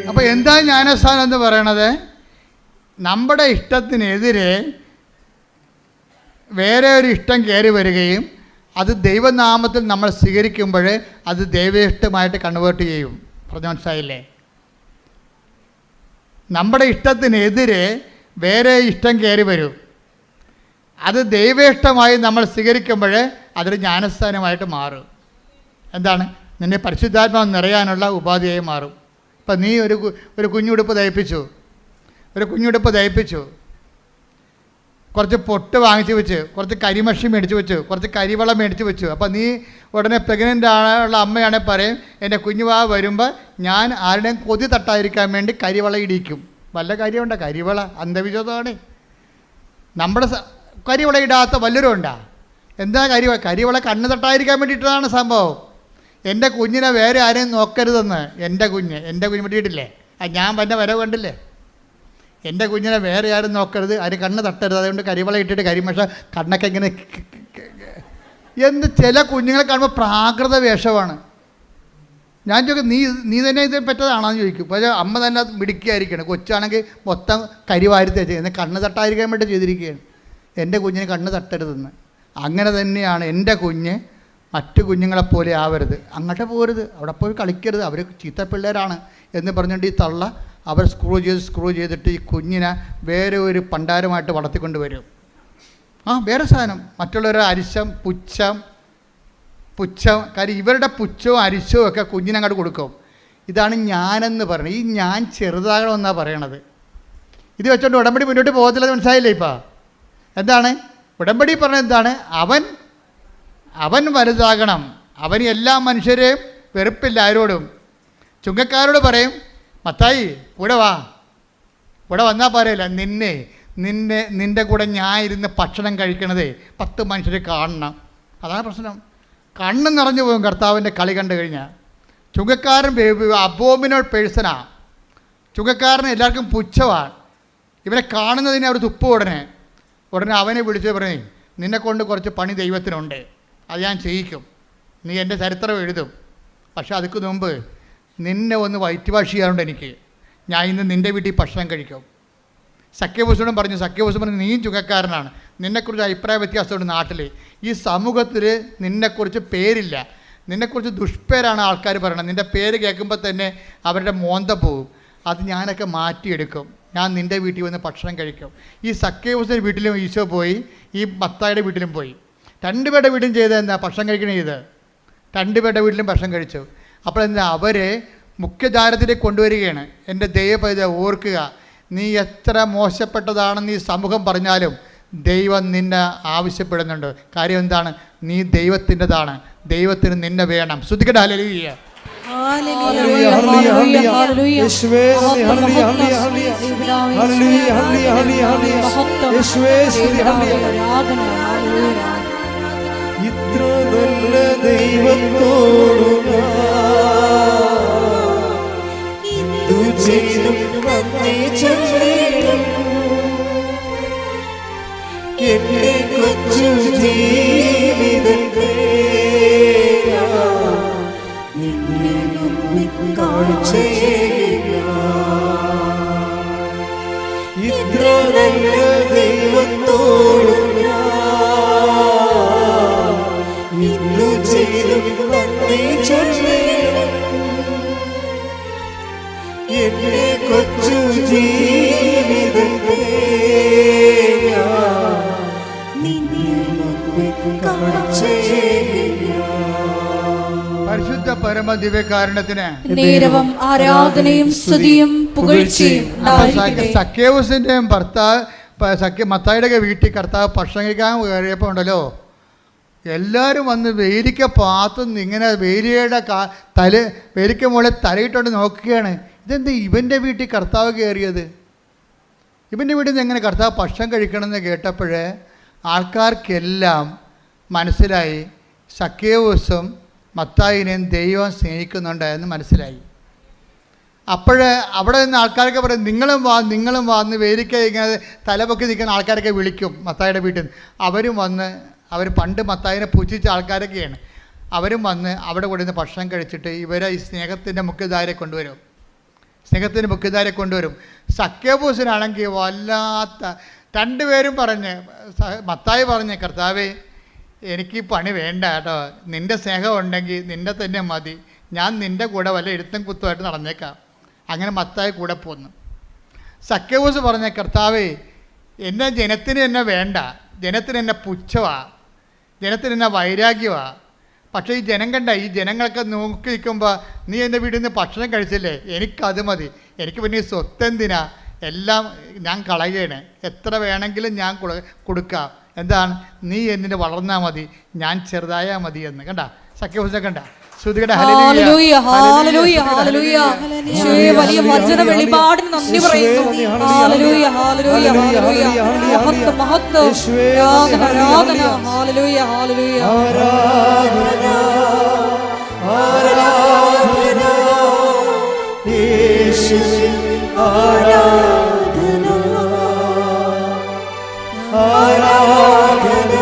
S5: അപ്പോൾ എന്താ ജ്ഞാനസ്നാനം എന്ന് പറയണത്? നമ്മുടെ ഇഷ്ടത്തിനെതിരെ വേറെ ഒരു ഇഷ്ടം കയറി വരികയും അത് ദൈവനാമത്തിൽ നമ്മൾ സ്വീകരിക്കുമ്പോൾ അത് ദൈവേഷ്ടമായിട്ട് കൺവേർട്ട് ചെയ്യും. പറഞ്ഞ മനസ്സിലായില്ലേ? നമ്മുടെ ഇഷ്ടത്തിനെതിരെ വേറെ ഇഷ്ടം കയറി വരും, അത് ദൈവേഷ്ടമായി നമ്മൾ സ്വീകരിക്കുമ്പോൾ അതൊരു ജ്ഞാനസ്ഥാനമായിട്ട് മാറും. എന്താണ്? നിന്നെ പരിശുദ്ധാത്മാവ് നിറയാനുള്ള ഉപാധിയായി മാറും. ഇപ്പം നീ ഒരു കുഞ്ഞുടുപ്പ് തയ്പ്പിച്ചു, കുറച്ച് പൊട്ട് വാങ്ങിച്ച് വെച്ച്, കുറച്ച് കരിമഷി മേടിച്ച് വെച്ചു, കുറച്ച് കരിവളം മേടിച്ച് വെച്ചു. അപ്പോൾ നീ ഉടനെ പ്രഗ്നൻ്റ് ആണുള്ള അമ്മയാണെങ്കിൽ പറയും, എൻ്റെ കുഞ്ഞുവാ വരുമ്പോൾ ഞാൻ ആരുടെയും കൊതി തട്ടാതിരിക്കാൻ വേണ്ടി കരിവള ഇടിക്കും. വല്ല കാര്യമുണ്ടോ? കരിവള അന്ധവിശ്വാസമാണ്. നമ്മുടെ കരിവള ഇടാത്ത വല്ലവരും ഉണ്ടാ? എന്താ കരിവള കണ്ണ് തട്ടാതിരിക്കാൻ വേണ്ടിയിട്ടതാണ് സംഭവം. എൻ്റെ കുഞ്ഞിനെ വേറെ ആരെയും നോക്കരുതെന്ന്. എൻ്റെ കുഞ്ഞ് പറ്റിയിട്ടില്ലേ? ഞാൻ എൻ്റെ വരവ് കണ്ടില്ലേ? എൻ്റെ കുഞ്ഞിനെ വേറെ ആരും നോക്കരുത്, ആരും കണ്ണ് തട്ടരുത്, അതുകൊണ്ട് കരിവള ഇട്ടിട്ട് കരിമഷ കണ്ണൊക്കെ ഇങ്ങനെ എന്ന് ചില കുഞ്ഞുങ്ങളെ കാണുമ്പോൾ പ്രാകൃത വേഷമാണ്. ഞാൻ ചോദിക്കും, നീ തന്നെ ഇത് പറ്റതാണെന്ന് ചോദിക്കും. പക്ഷേ അമ്മ തന്നെ അത് മിടുക്കിയായിരിക്കണം. കൊച്ചാണെങ്കിൽ മൊത്തം കരിവാരി തേച്ച് എന്നെ കണ്ണ് തട്ടാതിരിക്കാൻ വേണ്ടി ചെയ്തിരിക്കുകയാണ്. എൻ്റെ കുഞ്ഞിന് കണ്ണ് തട്ടരുതെന്ന്. അങ്ങനെ തന്നെയാണ് എൻ്റെ കുഞ്ഞ് മറ്റു കുഞ്ഞുങ്ങളെപ്പോലെ ആവരുത്, അങ്ങോട്ട് പോരുത്, അവിടെ പോയി കളിക്കരുത്, അവർ ചീത്ത പിള്ളേരാണ് എന്ന് പറഞ്ഞുകൊണ്ട് ഈ തള്ള അവർ സ്ക്രൂ ചെയ്തിട്ട് ഈ കുഞ്ഞിനെ വേറെ ഒരു പണ്ടാരമായിട്ട് വളർത്തിക്കൊണ്ട് വരും. വേറെ സാധനം, മറ്റുള്ളവരുടെ അരിശം പുച്ഛം. കാര്യം ഇവരുടെ പുച്ഛവും അരിശവും ഒക്കെ കുഞ്ഞിനങ്ങോട്ട് കൊടുക്കും. ഇതാണ് ഞാനെന്ന് പറയുന്നത്. ഈ ഞാൻ ചെറുതാകണമെന്നാണ് പറയണത്. ഇത് വെച്ചോണ്ട് ഉടമ്പടി മുന്നോട്ട് പോകത്തില്ല. മനസ്സിലായില്ലേ? ഇപ്പം എന്താണ് ഉടമ്പടി പറഞ്ഞത്? എന്താണ്? അവൻ വലുതാകണം. അവന് എല്ലാ മനുഷ്യരെയും വെറുപ്പില്ല ആരോടും. ചുങ്കക്കാരോട് പറയും, മത്തായി ഇവിടെ വന്നാൽ പറയില്ല, നിൻ്റെ കൂടെ ഞാൻ ഇരുന്ന് ഭക്ഷണം കഴിക്കണതേ 10 മനുഷ്യരെ കാണണം. അതാണ് പ്രശ്നം. കണ്ണ് നിറഞ്ഞു പോകും കർത്താവിൻ്റെ കളി കണ്ടു കഴിഞ്ഞാൽ. ചുങ്കക്കാരൻ അബോമിനൽ പേഴ്സണാണ്. ചുങ്കക്കാരന് എല്ലാവർക്കും പുച്ഛമാണ്. ഇവരെ കാണുന്നതിന് അവർ തുപ്പും. ഉടനെ അവനെ വിളിച്ച് പറയും, നിന്നെക്കൊണ്ട് കുറച്ച് പണി ദൈവത്തിനുണ്ട്, അത് ഞാൻ ചെയ്യിക്കും, നീ എൻ്റെ ചരിത്രം എഴുതും. പക്ഷേ അതിക്ക് മുമ്പ് നിന്നെ ഒന്ന് വയറ്റ് വാഷ് ചെയ്യാറുണ്ട് എനിക്ക്. ഞാൻ ഇന്ന് നിൻ്റെ വീട്ടിൽ ഭക്ഷണം കഴിക്കും. സഖ്യഭൂഷണൻ പറഞ്ഞു, നീയും ചുങ്കക്കാരനാണ്, നിന്നെക്കുറിച്ച് അഭിപ്രായ വ്യത്യാസമുണ്ട് നാട്ടിൽ. ഈ സമൂഹത്തിൽ നിന്നെക്കുറിച്ച് പേരില്ല, നിന്നെക്കുറിച്ച് ദുഷ്പേരാണ് ആൾക്കാർ പറയണത്. നിൻ്റെ പേര് കേൾക്കുമ്പോൾ തന്നെ അവരുടെ മോന്ത പോവും. അത് ഞാനൊക്കെ മാറ്റിയെടുക്കും. ഞാൻ നിൻ്റെ വീട്ടിൽ വന്ന് ഭക്ഷണം കഴിക്കും. ഈ സഖ്യഭൂഷണൻ്റെ വീട്ടിലും ഈശോ പോയി, ഈ മത്തായിയുടെ വീട്ടിലും പോയി. 2 പേരുടെ വീട്ടിലും ചെയ്തത് എന്താ? ഭക്ഷണം കഴിക്കണേ ചെയ്ത് 2 പേരുടെ വീട്ടിലും ഭക്ഷണം കഴിച്ചു. അപ്പോൾ എന്താ? അവരെ മുഖ്യധാരത്തിലേക്ക് കൊണ്ടുവരികയാണ്. എൻ്റെ ദൈവപൈത ഓർക്കുക, നീ എത്ര മോശപ്പെട്ടതാണെന്ന് ഈ സമൂഹം പറഞ്ഞാലും ദൈവം നിന്നെ ആവശ്യപ്പെടുന്നുണ്ട്. കാര്യം എന്താണ്? നീ ദൈവത്തിൻ്റെതാണ്, ദൈവത്തിന് നിന്നെ വേണം. ശ്രദ്ധിക്കട്ടെ. ഹല്ലേലൂയ.
S3: ഇത്ര നല്ല ദൈവത്തോടു ചെയ്തും നന്ദി ചൊല്ലിടും. എന്റെ കൊച്ചു ജീവിതത്തെ ഇത്ര നല്ല ദൈവത്തോടു ഇന്നു ചെയ്തും നന്ദി ചൊല്ലിടും. എന്റെ കൊച്ചു ജീവിതത്തെ
S5: പരിശുദ്ധ പരമ ദിവ്യകാരുണ്യത്തിന്
S1: നേരവും ആരാധനയും സ്തുതിയും പുകഴ്ചയും ഉണ്ടായിരിക്കട്ടെ.
S5: സഖ്യേവുസിൻ്റെയും മത്തായിയുടെ വീട്ടിൽ കർത്താവ് ഭക്ഷണം കഴിക്കാൻ കയറിയപ്പോൾ ഉണ്ടല്ലോ, എല്ലാവരും വന്ന് വേലിക്ക പാത്തുനിന്ന് ഇങ്ങനെ വേലിക്ക മുകളിൽ തലയിട്ടുകൊണ്ട് നോക്കുകയാണ്. ഇതെന്ത് ഇവൻ്റെ വീട്ടിൽ കർത്താവ് കയറിയത്? ഇവൻ്റെ വീട്ടിൽ നിന്ന് എങ്ങനെ കർത്താവ് ഭക്ഷണം കഴിക്കണമെന്ന് കേട്ടപ്പോൾ ആൾക്കാർക്കെല്ലാം മനസ്സിലായി സക്കേവൂസും മത്തായിനെയും ദൈവം സ്നേഹിക്കുന്നുണ്ട് എന്ന് മനസ്സിലായി. അപ്പോൾ അവിടെ നിന്ന് ആൾക്കാരൊക്കെ പറയും, നിങ്ങളും വാ എന്ന് വേദിക്ക ഇങ്ങനെ തലപൊക്കി നിൽക്കുന്ന ആൾക്കാരൊക്കെ വിളിക്കും മത്തായിയുടെ വീട്ടിൽ നിന്ന്. അവരും വന്ന്, അവർ പണ്ട് മത്തായിനെ പുച്ഛിച്ച ആൾക്കാരൊക്കെയാണ്, അവരും വന്ന് അവിടെ കൂടെ നിന്ന് ഭക്ഷണം കഴിച്ചിട്ട് ഇവരെ ഈ സ്നേഹത്തിൻ്റെ മുഖ്യധാരയെ കൊണ്ടുവരും. സക്കേവൂസിനാണെങ്കിൽ വല്ലാത്ത, രണ്ടുപേരും പറഞ്ഞ്, മത്തായി പറഞ്ഞ്, കർത്താവേ എനിക്ക് പണി വേണ്ട കേട്ടോ, നിൻ്റെ സ്നേഹം ഉണ്ടെങ്കിൽ നിൻ്റെ തന്നെ മതി, ഞാൻ നിൻ്റെ കൂടെ വല്ല എഴുത്തും കുത്തുമായിട്ട് നടന്നേക്കാം. അങ്ങനെ മത്തായി കൂടെ പോന്നു. സക്കേവൂസ് പറഞ്ഞ, കർത്താവേ എന്നെ ജനത്തിന് എന്നെ വേണ്ട, ജനത്തിന് എന്നെ പുച്ഛമാണ്, ജനത്തിന് എന്നെ വൈരാഗ്യമാണ്. പക്ഷേ ഈ ജനം കണ്ട, ഈ ജനങ്ങളൊക്കെ നോക്കി നിൽക്കുമ്പോൾ നീ എൻ്റെ വീട്ടിൽ നിന്ന് ഭക്ഷണം കഴിച്ചില്ലേ, എനിക്കത് മതി, എനിക്ക് പിന്നെ ഈ സ്വത്തെന്തിനാ, എല്ലാം ഞാൻ കളയുകയാണ്, എത്ര വേണമെങ്കിലും ഞാൻ കൊടുക്കാം, എന്താണ് നീ എന്നിട്ട് വളർന്നാൽ മതി, ഞാൻ ചെറുതായാൽ മതി എന്ന്. കണ്ട സഖ്യഭൂഷ കണ്ട ശ്രുതികടെ
S1: ഹല്ലേലൂയ ഹല്ലേലൂയ ഹല്ലേലൂയ. യേശുവേ വലിയ വചന വെളിപാടിന് നന്ദി പറയുന്നു. ഹല്ലേലൂയ ഹല്ലേലൂയ ഹല്ലേലൂയ. മഹത്വം മഹത്വം ആരാധന ആരാധന. ഹല്ലേലൂയ ഹല്ലേലൂയ.
S3: ആരാധന ആരാധന യേശുവേ ആരാധന ആരാധന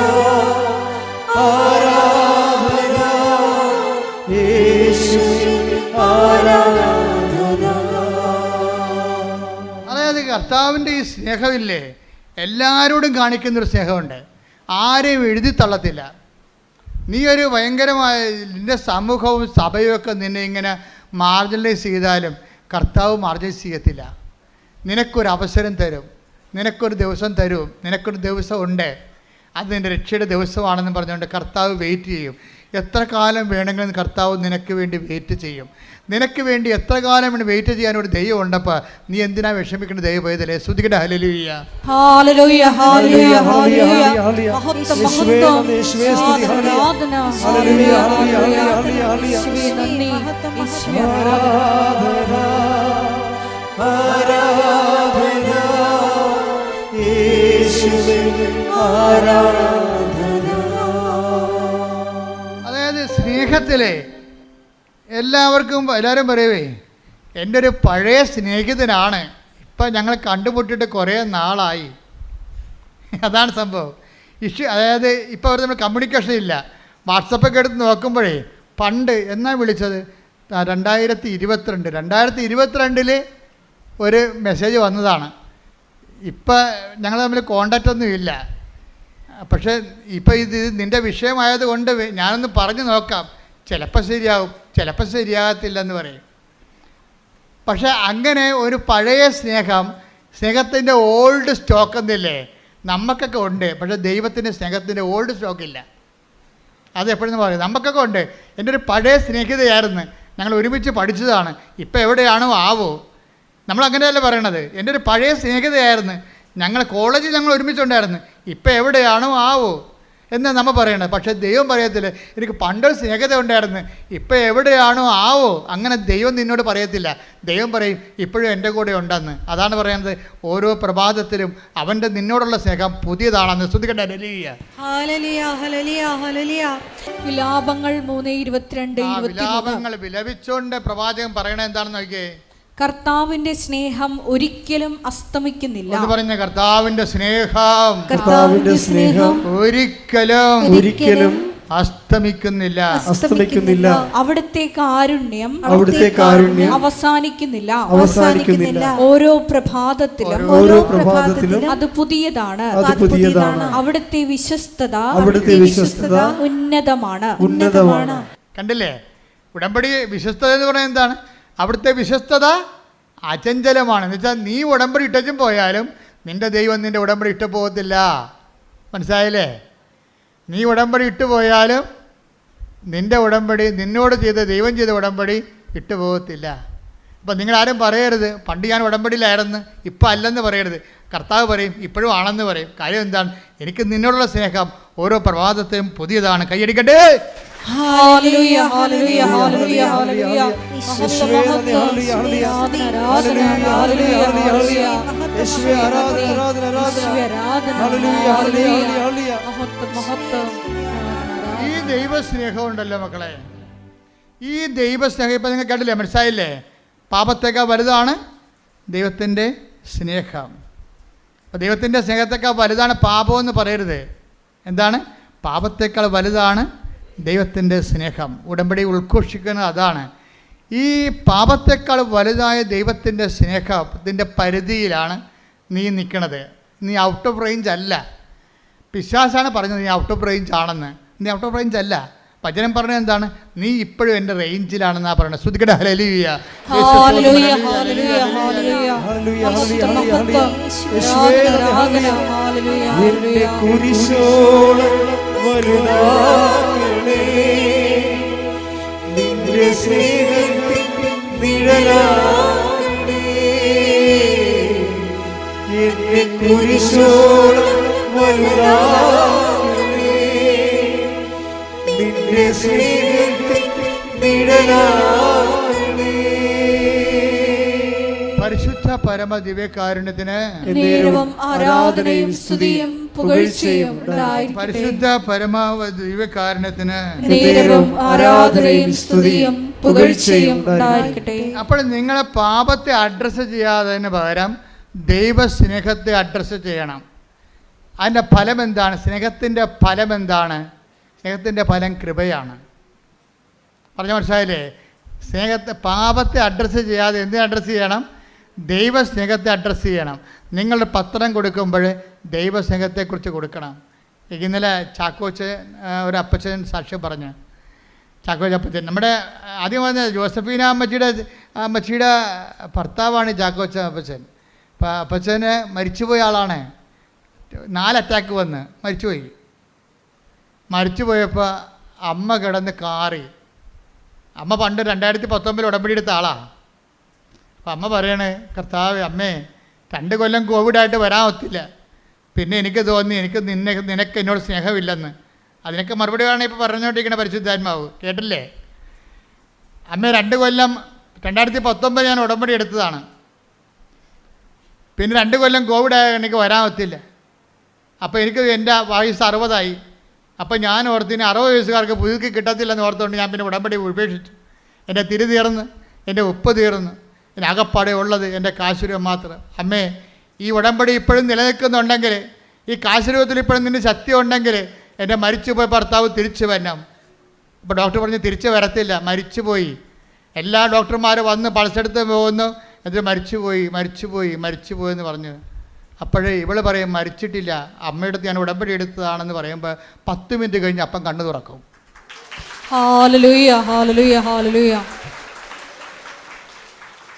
S3: ആരാധന യേശുവേ ആരാധന.
S5: അതായത് കർത്താവിൻ്റെ ഈ സ്നേഹമില്ലേ, എല്ലാവരോടും കാണിക്കുന്നൊരു സ്നേഹമുണ്ട്, ആരെയും എഴുതി തള്ളത്തില്ല. നീ ഒരു ഭയങ്കരമായ നിൻ്റെ സമൂഹവും സഭയും ഒക്കെ നിന്നെ ഇങ്ങനെ മാർജിനലൈസ് ചെയ്താലും കർത്താവ് മാർജിനലൈസ് ചെയ്യത്തില്ല. നിനക്കൊരു അവസരം തരും, നിനക്കൊരു ദിവസം തരും, നിനക്കൊരു ദിവസം ഉണ്ട്, അത് നിൻ്റെ രക്ഷയുടെ ദിവസമാണെന്ന് പറഞ്ഞുകൊണ്ട് കർത്താവ് വെയിറ്റ് ചെയ്യും. എത്ര കാലം വേണമെങ്കിലും കർത്താവ് നിനക്ക് വേണ്ടി വെയിറ്റ് ചെയ്യും. നിനക്ക് വേണ്ടി എത്ര കാലം വേണ്ടി വെയിറ്റ് ചെയ്യാൻ ഒരു ദൈവം ഉണ്ടപ്പോൾ നീ എന്തിനാ വിഷമിക്കേണ്ട? ദൈവം പോയതല്ലേ. ശ്രുതികടെ ഹല്ലേലൂയ
S1: ഹല്ലേലൂയ ഹല്ലേലൂയ ഹല്ലേലൂയ. മഹത്വം മഹത്വം യേശുവേ സ്തുതി. ആരാധന ഹല്ലേലൂയ ഹല്ലേലൂയ. യേശുവേ നന്ദി. യേശുവേ
S3: ആരാധന ആരാധന യേശുവേ ആരാധന.
S5: അതായത് സ്നേഹത്തിലെ എല്ലാവരും പറയുവേ, എൻ്റെ ഒരു പഴയ സ്നേഹിതനാണ്, ഇപ്പം ഞങ്ങൾ കണ്ടുമുട്ടിയിട്ട് കുറേ നാളായി. അതാണ് സംഭവം. അതായത് ഇപ്പോൾ അവർ നമ്മൾ കമ്മ്യൂണിക്കേഷൻ ഇല്ല. വാട്സപ്പൊക്കെ എടുത്ത് നോക്കുമ്പോഴേ പണ്ട് എന്നാ വിളിച്ചത് 2022 ഒരു മെസ്സേജ് വന്നതാണ്. ഇപ്പം ഞങ്ങൾ തമ്മിൽ കോണ്ടാക്റ്റ് ഒന്നും ഇല്ല. പക്ഷേ ഇപ്പം ഇത് നിൻ്റെ വിഷയമായത് കൊണ്ട് ഞാനൊന്ന് പറഞ്ഞു നോക്കാം, ചിലപ്പോൾ ശരിയാവും, ചിലപ്പോൾ ശരിയാകത്തില്ലെന്ന് പറയും. പക്ഷേ അങ്ങനെ ഒരു പഴയ സ്നേഹത്തിൻ്റെ ഓൾഡ് സ്റ്റോക്ക് എന്നില്ലേ നമുക്കൊക്കെ ഉണ്ട്. പക്ഷേ ദൈവത്തിൻ്റെ സ്നേഹത്തിൻ്റെ ഓൾഡ് സ്റ്റോക്കില്ല. അത് എപ്പോഴെന്ന് പറയും, നമുക്കൊക്കെ ഉണ്ട്. എൻ്റെ ഒരു പഴയ സ്നേഹിതയായിരുന്നു, ഞങ്ങൾ ഒരുമിച്ച് പഠിച്ചതാണ്, ഇപ്പം എവിടെയാണോ ആവോ. നമ്മളങ്ങനെയല്ല പറയണത്. എൻ്റെ ഒരു പഴയ സ്നേഹിതയായിരുന്നു, കോളേജിൽ ഞങ്ങൾ ഒരുമിച്ചുണ്ടായിരുന്നു, ഇപ്പം എവിടെയാണോ ആവോ എന്നാണ് നമ്മൾ പറയണത്. പക്ഷേ ദൈവം പറയത്തില്ല, എനിക്ക് പണ്ടൊരു സ്നേഹിത ഉണ്ടായിരുന്നു, ഇപ്പം എവിടെയാണോ ആവോ. അങ്ങനെ ദൈവം നിന്നോട് പറയത്തില്ല. ദൈവം പറയും ഇപ്പോഴും എൻ്റെ കൂടെ ഉണ്ടെന്ന്. അതാണ് പറയുന്നത്, ഓരോ പ്രഭാതത്തിലും അവൻ്റെ നിന്നോടുള്ള സ്നേഹം പുതിയതാണെന്ന്. ശ്രുതികണ്ട ഹല്ലേലൂയ
S1: ഹല്ലേലൂയ ഹല്ലേലൂയ ഹല്ലേലൂയ. വിലാപങ്ങൾ 3:22-23.
S5: വിലാപങ്ങൾ വിലപിച്ചുകൊണ്ട് പ്രവാചകൻ പറയണത് എന്താണെന്ന് നോക്കിയേ.
S1: കർത്താവിന്റെ സ്നേഹം ഒരിക്കലും അസ്തമിക്കുന്നില്ല.
S5: പറഞ്ഞ കർത്താവിന്റെ സ്നേഹം ഒരിക്കലും അസ്തമിക്കുന്നില്ല.
S1: അവിടുത്തെ കാരുണ്യം അവസാനിക്കുന്നില്ല. ഓരോ പ്രഭാതത്തിലും അത് പുതിയതാണ്. അവിടുത്തെ വിശ്വസ്തത ഉന്നതമാണ്.
S5: കണ്ടില്ലേ, ഉടമ്പടി വിശ്വസ്തത എന്ന് പറയുന്നത് എന്താണ്? അവിടുത്തെ വിശ്വസ്തത അചഞ്ചലമാണ്. എന്ന് വെച്ചാൽ നീ ഉടമ്പടി ഇട്ടും പോയാലും നിൻ്റെ ദൈവം നിൻ്റെ ഉടമ്പടി ഇട്ടു പോകത്തില്ല. മനസ്സിലായില്ലേ? നീ ഉടമ്പടി ഇട്ടു പോയാലും നിൻ്റെ ഉടമ്പടി, നിന്നോട് ദൈവം ചെയ്ത ഉടമ്പടി ഇട്ടു പോകത്തില്ല. അപ്പം നിങ്ങളാരും പറയരുത് പണ്ട് ഞാൻ ഉടമ്പടിയിലായിരുന്നു ഇപ്പം അല്ലെന്ന് പറയരുത്. കർത്താവ് പറയും ഇപ്പോഴും ആണെന്ന് പറയും. കാര്യം എന്താണ്? എനിക്ക് നിന്നോടുള്ള സ്നേഹം ഓരോ പ്രഭാതത്തെയും പുതിയതാണ്. കൈയടിക്കട്ടെ.
S1: ഹല്ലേലൂയ ഹല്ലേലൂയ ഹല്ലേലൂയ ഹല്ലേലൂയ
S3: യേശുവേ നന്ദി, ഹല്ലേലൂയ, ഹല്ലേലൂയ.
S1: ആരാധന ഹല്ലേലൂയ ഹല്ലേലൂയ
S3: യേശുവേ ആരാധന, ആരാധന, ആരാധന.
S1: ആരാധന
S3: ഹല്ലേലൂയ, ഹല്ലേലൂയ, ഹല്ലേലൂയ.
S1: മഹത്വം മഹത്വം
S5: ഈ ദൈവസ്നേഹം ഉണ്ടല്ലോ മക്കളെ, ഈ ദൈവസ്നേഹം ഇപ്പം നിങ്ങൾ കേട്ടില്ലേ, മനസ്സിലായില്ലേ? പാപത്തേക്കാൾ വലുതാണ് ദൈവത്തിൻ്റെ സ്നേഹം. അപ്പോൾ ദൈവത്തിൻ്റെ സ്നേഹത്തേക്കാൾ വലുതാണ് പാപമെന്ന് പറയരുത്. എന്താണ്? പാപത്തേക്കാൾ വലുതാണ് ദൈവത്തിൻ്റെ സ്നേഹം. ഉടമ്പടി ഉദ്ഘോഷിക്കുന്നത് അതാണ്. ഈ പാപത്തേക്കാൾ വലുതായ ദൈവത്തിൻ്റെ സ്നേഹത്തിൻ്റെ പരിധിയിലാണ് നീ നിൽക്കണത്. നീ ഔട്ട് ഓഫ് റേഞ്ച് അല്ല. പിശാചാണ് പറഞ്ഞത് നീ ഔട്ട് ഓഫ് റേഞ്ച് ആണെന്ന്. നീ ഔട്ട് ഓഫ് റേഞ്ച് അല്ല. വചനം പറഞ്ഞത് എന്താണ്? നീ ഇപ്പോഴും എൻ്റെ റേഞ്ചിലാണെന്നാണ് പറയുന്നത്. ശ്രുതിക്കട്ടെ ഹല്ലേലൂയ.
S1: ഹല്ലേലൂയ ഹല്ലേലൂയ ഹല്ലേലൂയ
S3: ഹല്ലേലൂയ,
S1: മഹത്വം
S3: ഹല്ലേലൂയ,
S1: മഹത്വം
S3: യേശുവേ നന്ദി,
S1: ആരാധന
S3: ഹല്ലേലൂയ.
S1: ഹല്ലേലൂയ
S3: എന്റെ
S1: ഹല്ലേലൂയ
S3: കുരിശോളം വലുതാകണേ, നിന്റെ സ്നേഹത്തിൻ നിഴലാകണേ. എന്റെ കുരിശോളം വലുതാകണേ, നിന്റെ സ്നേഹത്തിൻ നിഴലാകണേ.
S5: പരിശുദ്ധ പരമ ദിവ്യകാരുണ്യത്തിന്
S1: നേരവും ആരാധനയും സ്തുതിയും പുകഴ്ചയും ഉണ്ടായിരിക്കട്ടെ.
S5: പരിശുദ്ധ പരമ ദിവ്യകാരുണ്യത്തിന്
S1: നേരവും ആരാധനയും സ്തുതിയും പുകഴ്ചയും ഉണ്ടായിരിക്കട്ടെ.
S5: അപ്പോൾ നിങ്ങളെ പാപത്തെ അഡ്രസ്സ് ചെയ്യാത്തതിന് പകരം ദൈവസ്നേഹത്തെ അഡ്രസ്സ് ചെയ്യണം. അതിൻ്റെ ഫലം എന്താണ്? സ്നേഹത്തിൻ്റെ ഫലം എന്താണ്? സ്നേഹത്തിൻ്റെ ഫലം കൃപയാണ്. പറഞ്ഞ മനസ്സിലായില്ലേ? പാപത്തെ അഡ്രസ്സ് ചെയ്യാതെ എന്തിനെ അഡ്രസ്സ് ചെയ്യണം? ദൈവസ്നേഹത്തെ അഡ്രസ്സ് ചെയ്യണം. നിങ്ങളുടെ പത്രം കൊടുക്കുമ്പോൾ ദൈവസ്നേഹത്തെക്കുറിച്ച് കൊടുക്കണം. ഇന്നലെ ചാക്കോച്ച് ഒരു അപ്പച്ചൻ സാക്ഷ്യം പറഞ്ഞു. ചാക്കോച്ച് അപ്പച്ചൻ നമ്മുടെ ആദ്യം പറഞ്ഞ ജോസഫീന അമ്മച്ചിയുടെ ഭർത്താവാണ് ചാക്കോച്ച അപ്പച്ചൻ. അപ്പം അപ്പച്ചന് മരിച്ചുപോയ ആളാണ്. 4 അറ്റാക്ക് വന്ന് മരിച്ചുപോയി. മരിച്ചുപോയപ്പോൾ അമ്മ കിടന്ന് കാറി. അമ്മ പണ്ട് 2019 ഉടമ്പടി എടുത്ത ആളാണ്. അപ്പം അമ്മ പറയണേ, കർത്താവ് അമ്മേ 2 കൊല്ലം കോവിഡായിട്ട് വരാൻ ഒത്തില്ല. പിന്നെ എനിക്ക് തോന്നി നിനക്ക് എന്നോട് സ്നേഹമില്ലെന്ന്. അതിനൊക്കെ മറുപടി വേണം ഇപ്പോൾ പറഞ്ഞുകൊണ്ടിരിക്കുന്ന പരിശുദ്ധാത്മാവ്. കേട്ടില്ലേ? അമ്മ 2 കൊല്ലം 2019 ഞാൻ ഉടമ്പടി എടുത്തതാണ്. പിന്നെ 2 കൊല്ലം കോവിഡായ എനിക്ക് വരാൻ ഒത്തില്ല. അപ്പോൾ എനിക്ക് എൻ്റെ വയസ്സ് 60ആയി. അപ്പോൾ ഞാൻ ഓർത്തിന് 60 വയസ്സുകാർക്ക് പുതുക്കി കിട്ടത്തില്ലെന്ന് ഓർത്തുകൊണ്ട് ഞാൻ പിന്നെ ഉടമ്പടി ഉപേക്ഷിച്ചു. എൻ്റെ തിരി തീർന്ന്, എൻ്റെ ഉപ്പ് തീർന്ന്, എൻ്റെ അകപ്പാടെ ഉള്ളത് എൻ്റെ കാശുരൂപം മാത്രം. അമ്മേ, ഈ ഉടമ്പടി ഇപ്പോഴും നിലനിൽക്കുന്നുണ്ടെങ്കിൽ, ഈ കാശുരൂപത്തിൽ ഇപ്പോഴും നിൻ്റെ ശക്തി ഉണ്ടെങ്കിൽ എൻ്റെ മരിച്ചുപോയ ഭർത്താവ് തിരിച്ചു വരണം. അപ്പോൾ ഡോക്ടർ പറഞ്ഞ് തിരിച്ചു വരത്തില്ല, മരിച്ചുപോയി. എല്ലാ ഡോക്ടർമാരും വന്ന് പൾസെടുത്ത് പോകുന്നു, എന്നിട്ട് മരിച്ചുപോയി എന്ന് പറഞ്ഞു. അപ്പോഴേ ഇവൾ പറയും മരിച്ചിട്ടില്ല, അമ്മയുടെ ഞാൻ ഉടമ്പടി എടുത്തതാണെന്ന് പറയുമ്പോൾ 10 മിനിറ്റ് കഴിഞ്ഞ് അപ്പം കണ്ണു തുറക്കും.
S1: ഹല്ലേലൂയ ഹല്ലേലൂയ ഹല്ലേലൂയ.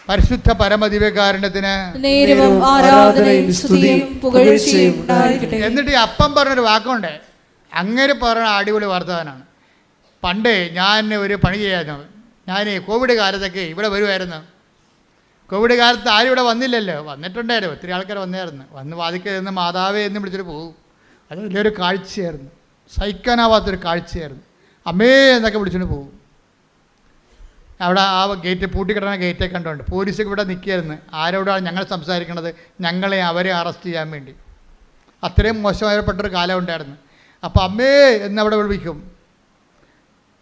S5: പരിശുദ്ധ പരമദിവ്യകാരുണ്യത്തിന്
S1: നേരവും ആരാധനയും സ്തുതിയും പുകഴ്ചയും ഉണ്ടായിരിക്കട്ടെ.
S5: എന്നിട്ട് ഈ അപ്പം പറഞ്ഞൊരു വാക്കുണ്ട്. അങ്ങനെ പറഞ്ഞ അടിപൊളി വർത്തമാനാണ്. പണ്ട് ഞാൻ ഒരു പണി ചെയ്യായിരുന്നു. ഞാൻ കോവിഡ് കാലത്തൊക്കെ ഇവിടെ വരുമായിരുന്നു. കോവിഡ് കാലത്ത് ആരും ഇവിടെ വന്നില്ലല്ലോ. വന്നിട്ടുണ്ടായിരുന്നു, ഒത്തിരി ആൾക്കാർ വന്ന് വാതിക്കൽ നിന്ന് മാതാവേ എന്ന് വിളിച്ചിട്ട് പോകും. അത് വലിയൊരു കാഴ്ചയായിരുന്നു, സഹിക്കാനാവാത്തൊരു കാഴ്ചയായിരുന്നു. അമ്മേ എന്നൊക്കെ വിളിച്ചിട്ട് പോകും. അവിടെ ആ ഗേറ്റ് പൂട്ടിക്കിടന്ന ഗേറ്റൊക്കെ കണ്ടുകൊണ്ട് പോലീസൊക്കെ ഇവിടെ നിൽക്കുകയായിരുന്നു. ആരോടാണ് ഞങ്ങൾ സംസാരിക്കണത്? അവരെ അറസ്റ്റ് ചെയ്യാൻ വേണ്ടി. അത്രയും മോശമായപ്പെട്ടൊരു കാലം ഉണ്ടായിരുന്നു. അപ്പോൾ അമ്മേ എന്നവിടെ വിളിക്കും.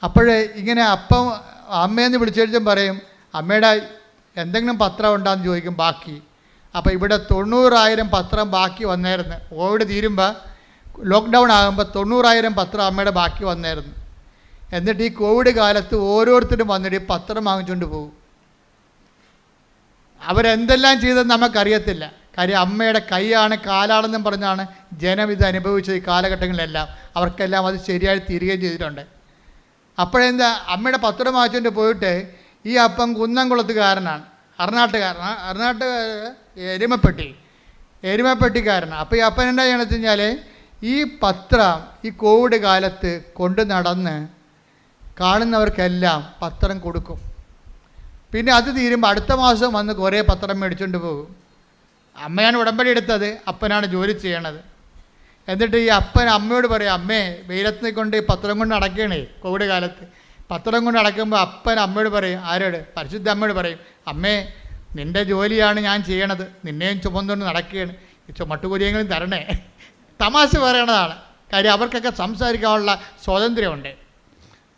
S5: അപ്പോഴേ ഇങ്ങനെ അപ്പം അമ്മയെന്ന് വിളിച്ചെഴുതും പറയും, അമ്മയുടെ എന്തെങ്കിലും പത്രം ഉണ്ടാകുന്ന ചോദിക്കും ബാക്കി. അപ്പോൾ ഇവിടെ 90,000 പത്രം ബാക്കി വന്നായിരുന്നു. കോവിഡ് തീരുമ്പോൾ ലോക്ക്ഡൗൺ ആകുമ്പോൾ 90,000 പത്രം അമ്മയുടെ ബാക്കി വന്നായിരുന്നു. എന്നിട്ട് ഈ കോവിഡ് കാലത്ത് ഓരോരുത്തരും വന്നിട്ട് ഈ പത്രം വാങ്ങിച്ചുകൊണ്ട് പോകും. അവരെന്തെല്ലാം ചെയ്തെന്ന് നമുക്കറിയത്തില്ല. കാര്യം അമ്മയുടെ കൈയാണ് കാലാണെന്നും പറഞ്ഞാണ് ജനം ഇത് അനുഭവിച്ചത്. ഈ കാലഘട്ടങ്ങളിലെല്ലാം അവർക്കെല്ലാം അത് ശരിയായി തീരുകയും ചെയ്തിട്ടുണ്ട്. അപ്പോഴെന്താ, അമ്മയുടെ പത്രം വാങ്ങിച്ചുകൊണ്ട് പോയിട്ട് ഈ അപ്പം കുന്നംകുളത്തുകാരനാണ്, അർണാട്ട് എരുമപ്പെട്ടിക്കാരനാണ്. അപ്പോൾ ഈ അപ്പൻ എന്താ ചെയ്യണമെന്ന് വെച്ച് കഴിഞ്ഞാൽ ഈ പത്രം ഈ കോവിഡ് കാലത്ത് കൊണ്ട് നടന്ന് കാണുന്നവർക്കെല്ലാം പത്രം കൊടുക്കും. പിന്നെ അത് തീരുമ്പോൾ അടുത്ത മാസം വന്ന് കുറേ പത്രം മേടിച്ചുകൊണ്ട് പോകും. അമ്മയാണ് ഉടമ്പടി എടുത്തത്, അപ്പനാണ് ജോലി ചെയ്യണത്. എന്നിട്ട് ഈ അപ്പൻ അമ്മയോട് പറയും, അമ്മേ വെയിലത്ത് കൊണ്ട് പത്രം കൊണ്ട് അടയ്ക്കണേ, കോവിഡ് കാലത്ത് പത്രം കൊണ്ട് അടയ്ക്കുമ്പോൾ അപ്പൻ അമ്മയോട് പറയും, ആരോട്? പരിശുദ്ധ അമ്മയോട് പറയും, അമ്മേ നിൻ്റെ ജോലിയാണ് ഞാൻ ചെയ്യണത്, നിന്നെയും ചുമന്നുകൊണ്ട് നടക്കുകയാണ്, ഈ ചുമട്ടുകൂലിയെങ്കിലും തരണേ. തമാശ പറയണതാണ്. കാര്യം അവർക്കൊക്കെ സംസാരിക്കാനുള്ള സ്വാതന്ത്ര്യമുണ്ട്.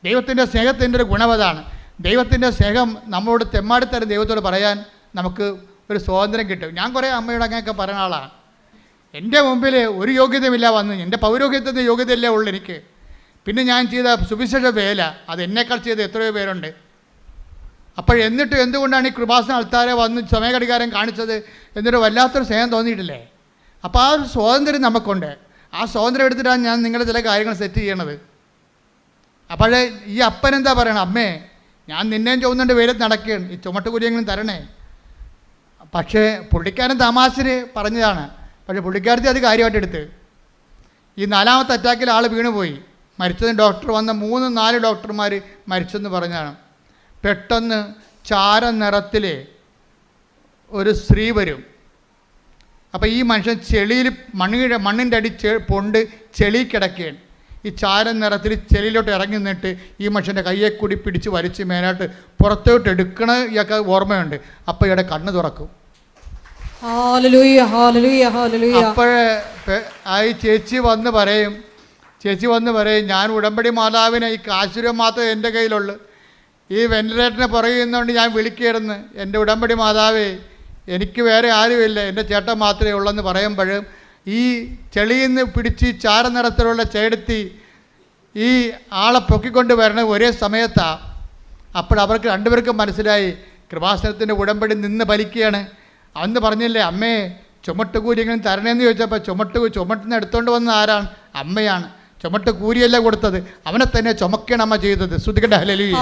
S5: ദൈവത്തിൻ്റെ സ്നേഹത്തിൻ്റെ ഒരു ഗുണവതാണ്. ദൈവത്തിൻ്റെ സ്നേഹം നമ്മളോട് തെമ്മാടിത്തരം ദൈവത്തോട് പറയാൻ നമുക്ക് ഒരു സ്വാതന്ത്ര്യം കിട്ടും. ഞാൻ കുറേ അമ്മയോട് അങ്ങനെയൊക്കെ പറയുന്ന ആളാണ്. എൻ്റെ മുമ്പിൽ ഒരു യോഗ്യതയുമില്ല വന്ന്, എൻ്റെ പൗരോഹിത്യത്തിൻ്റെ യോഗ്യതയല്ലേ ഉള്ളൂ എനിക്ക്. പിന്നെ ഞാൻ ചെയ്ത സുവിശേഷ വേല അത് എന്നേക്കാൾ ചെയ്ത എത്രയോ പേരുണ്ട്. അപ്പോൾ എന്നിട്ട് എന്തുകൊണ്ടാണ് ഈ കൃപാസന ആൾക്കാരെ വന്ന് സമയഘടികാരം കാണിച്ചത് എന്നൊരു വല്ലാത്തൊരു സ്നേഹം തോന്നിയിട്ടില്ലേ? അപ്പോൾ ആ ഒരു സ്വാതന്ത്ര്യം നമുക്കുണ്ട്. ആ സ്വാതന്ത്ര്യം എടുത്തിട്ടാണ് ഞാൻ നിങ്ങളുടെ ചില കാര്യങ്ങൾ സെറ്റ് ചെയ്യണത്. അപ്പോഴേ ഈ അപ്പൻ എന്താ പറയണം, അമ്മേ ഞാൻ നിന്നെയും ചുവന്നുകൊണ്ട് വെയിലത്ത് നടക്കുകയാണ്, ഈ ചുമട്ടുകൂലിയെങ്കിലും തരണേ. പക്ഷേ പുള്ളിക്കാരൻ തമാശന് പറഞ്ഞതാണ്. പക്ഷേ പുള്ളിക്കാരത്തി അത് കാര്യമായിട്ട് എടുത്ത്. ഈ 4ാമത്തെ അറ്റാക്കിൽ ആൾ വീണുപോയി, മരിച്ചതിന് ഡോക്ടർ വന്ന 3-4 ഡോക്ടർമാർ മരിച്ചെന്ന് പറഞ്ഞാണ്. പെട്ടെന്ന് ചാര നിറത്തിൽ ഒരു സ്ത്രീ വരും. അപ്പോൾ ഈ മനുഷ്യൻ ചെളിയിൽ മണ്ണിൻ്റെ അടി പൊണ്ട് ചെളി കിടക്കുകയാണ്. ഈ ചാര നിറത്തിൽ ചെളിയിലോട്ട് ഇറങ്ങി നിന്നിട്ട് ഈ മനുഷ്യൻ്റെ കയ്യെ കൂടി പിടിച്ച് വലിച്ച് മേനായിട്ട് പുറത്തോട്ട് എടുക്കണ ഇയാൾക്ക് ഓർമ്മയുണ്ട്. അപ്പോൾ ഇയാളുടെ കണ്ണ് തുറക്കും. അപ്പോഴേ ഈ ചേച്ചി വന്ന് പറയും, ഞാൻ ഉടമ്പടി മാതാവിനെ ഈ കാശുരം മാത്രമേ എൻ്റെ കയ്യിലുള്ളൂ, ഈ വെന്റിലേറ്ററിനെ പുറകുന്നതുകൊണ്ട് ഞാൻ വിളിക്കുകയായിരുന്നു, എൻ്റെ ഉടമ്പടി മാതാവേ എനിക്ക് വേറെ ആരുമില്ല, എൻ്റെ ചേട്ടൻ മാത്രമേ ഉള്ളെന്ന് പറയുമ്പോഴും ഈ ചെളിയിൽ നിന്ന് പിടിച്ച് ചാര നിറത്തിലുള്ള ചേടത്തി ഈ ആളെ പൊക്കിക്കൊണ്ട് വരണത് ഒരേ സമയത്താണ്. അപ്പോൾ അവർക്ക് രണ്ടുപേർക്കും മനസ്സിലായി കൃപാസനത്തിൻ്റെ ഉടമ്പടി നിന്ന് ഫലിക്കുകയാണ്. അന്ന് പറഞ്ഞില്ലേ, അമ്മേ ചുമട്ടുകൂലിയെങ്കിലും തരണേന്ന് ചോദിച്ചപ്പോൾ ചുമട്ടിന് എടുത്തുകൊണ്ട് വന്ന ആരാണ്? അമ്മയാണ്. ചുമട്ട് കൂലിയല്ല കൊടുത്തത്, അവനെ തന്നെ ചുമക്കണം അമ്മ ചെയ്തത്. ശ്രുതികട്ടെ ഹല്ലേലൂയ.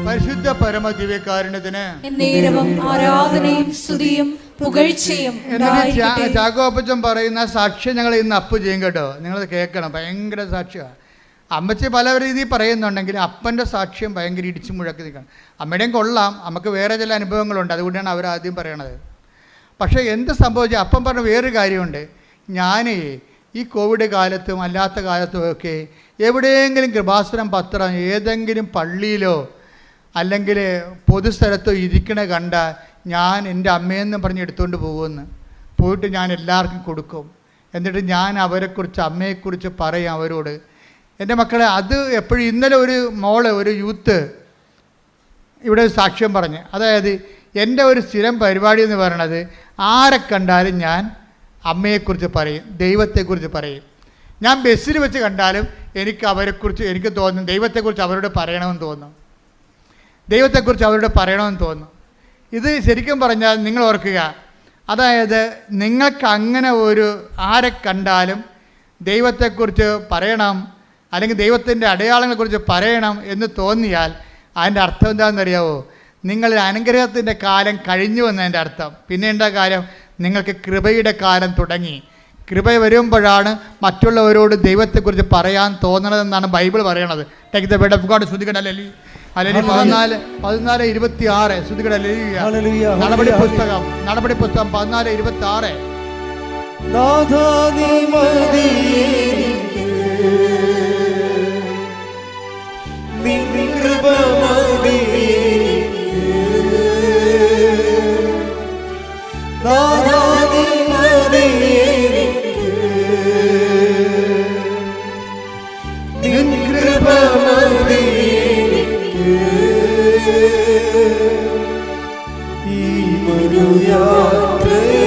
S5: പരിശുദ്ധ പരമദിവ്യകാരുണ്യത്തിന്
S1: ആരാധനയും സ്തുതിയും പുകഴ്ചയും.
S5: ചാക്കോപ്പച്ചൻ പറയുന്ന സാക്ഷ്യം ഞങ്ങൾ ഇന്ന് അപ്പ് ചെയ്യും കേട്ടോ, നിങ്ങളത് കേൾക്കണം. ഭയങ്കര സാക്ഷ്യമാണ്. അമ്മച്ചി പല രീതിയിൽ പറയുന്നുണ്ടെങ്കിലും അപ്പൻ്റെ സാക്ഷ്യം ഭയങ്കര ഇടിച്ചു മുഴക്കി നിൽക്കണം. അമ്മയുടെയും കൊള്ളാം, നമുക്ക് വേറെ ചില അനുഭവങ്ങളുണ്ട്, അതുകൊണ്ടാണ് അവരാദ്യം പറയണത്. പക്ഷേ എന്ത് സംഭവിച്ചാൽ അപ്പം പറഞ്ഞ വേറൊരു കാര്യമുണ്ട്. ഞാൻ ഈ കോവിഡ് കാലത്തും അല്ലാത്ത കാലത്തുമൊക്കെ എവിടെയെങ്കിലും കൃപാസനം പത്രം ഏതെങ്കിലും പള്ളിയിലോ അല്ലെങ്കിൽ പൊതുസ്ഥലത്തോ ഇരിക്കണ കണ്ട ഞാൻ എൻ്റെ അമ്മയെന്നും പറഞ്ഞ് എടുത്തുകൊണ്ട് പോകുമെന്ന് പോയിട്ട് ഞാൻ എല്ലാവർക്കും കൊടുക്കും. എന്നിട്ട് ഞാൻ അവരെക്കുറിച്ച് അമ്മയെക്കുറിച്ച് പറയും അവരോട്. എൻ്റെ മക്കളെ അത് എപ്പോഴും ഇന്നലെ ഒരു യൂത്ത് ഇവിടെ സാക്ഷ്യം പറഞ്ഞ്, അതായത് എൻ്റെ ഒരു സ്ഥിരം പരിപാടി എന്ന് പറയണത് ആരെ കണ്ടാലും ഞാൻ അമ്മയെക്കുറിച്ച് പറയും, ദൈവത്തെക്കുറിച്ച് പറയും. ഞാൻ ബസ്സിൽ വെച്ച് കണ്ടാലും എനിക്ക് തോന്നും ദൈവത്തെക്കുറിച്ച് അവരോട് പറയണമെന്ന് തോന്നും, ഇത് ശരിക്കും പറഞ്ഞാൽ നിങ്ങൾ ഓർക്കുക, അതായത് നിങ്ങൾക്ക് അങ്ങനെ ആരെ കണ്ടാലും ദൈവത്തെക്കുറിച്ച് പറയണം അല്ലെങ്കിൽ ദൈവത്തിൻ്റെ അടയാളങ്ങളെക്കുറിച്ച് പറയണം എന്ന് തോന്നിയാൽ അതിൻ്റെ അർത്ഥം എന്താണെന്നറിയാവോ? നിങ്ങൾ അനുഗ്രഹത്തിൻ്റെ കാലം കഴിഞ്ഞു എന്നതിൻ്റെ അർത്ഥം. പിന്നെ എന്താ കാലം? നിങ്ങൾക്ക് കൃപയുടെ കാലം തുടങ്ങി. കൃപ വരുമ്പോഴാണ് മറ്റുള്ളവരോട് ദൈവത്തെക്കുറിച്ച് പറയാൻ തോന്നണതെന്നാണ് ബൈബിൾ പറയണത്. Take the word of God. ശ്രുതികട ഹല്ലേലൂയ. 14:26 ശ്രുതികട ഹല്ലേലൂയ. നടപടി പുസ്തകം 14:26.
S3: നാഥാ നീ മതിയെനിക്ക്, നിൻ കൃപ മതിയെനിക്ക്. നാഥാ നീ മതിയെനിക്ക്, നിൻ കൃപ മതിയെനിക്ക്. ഈ മരുയാത്രയിൽ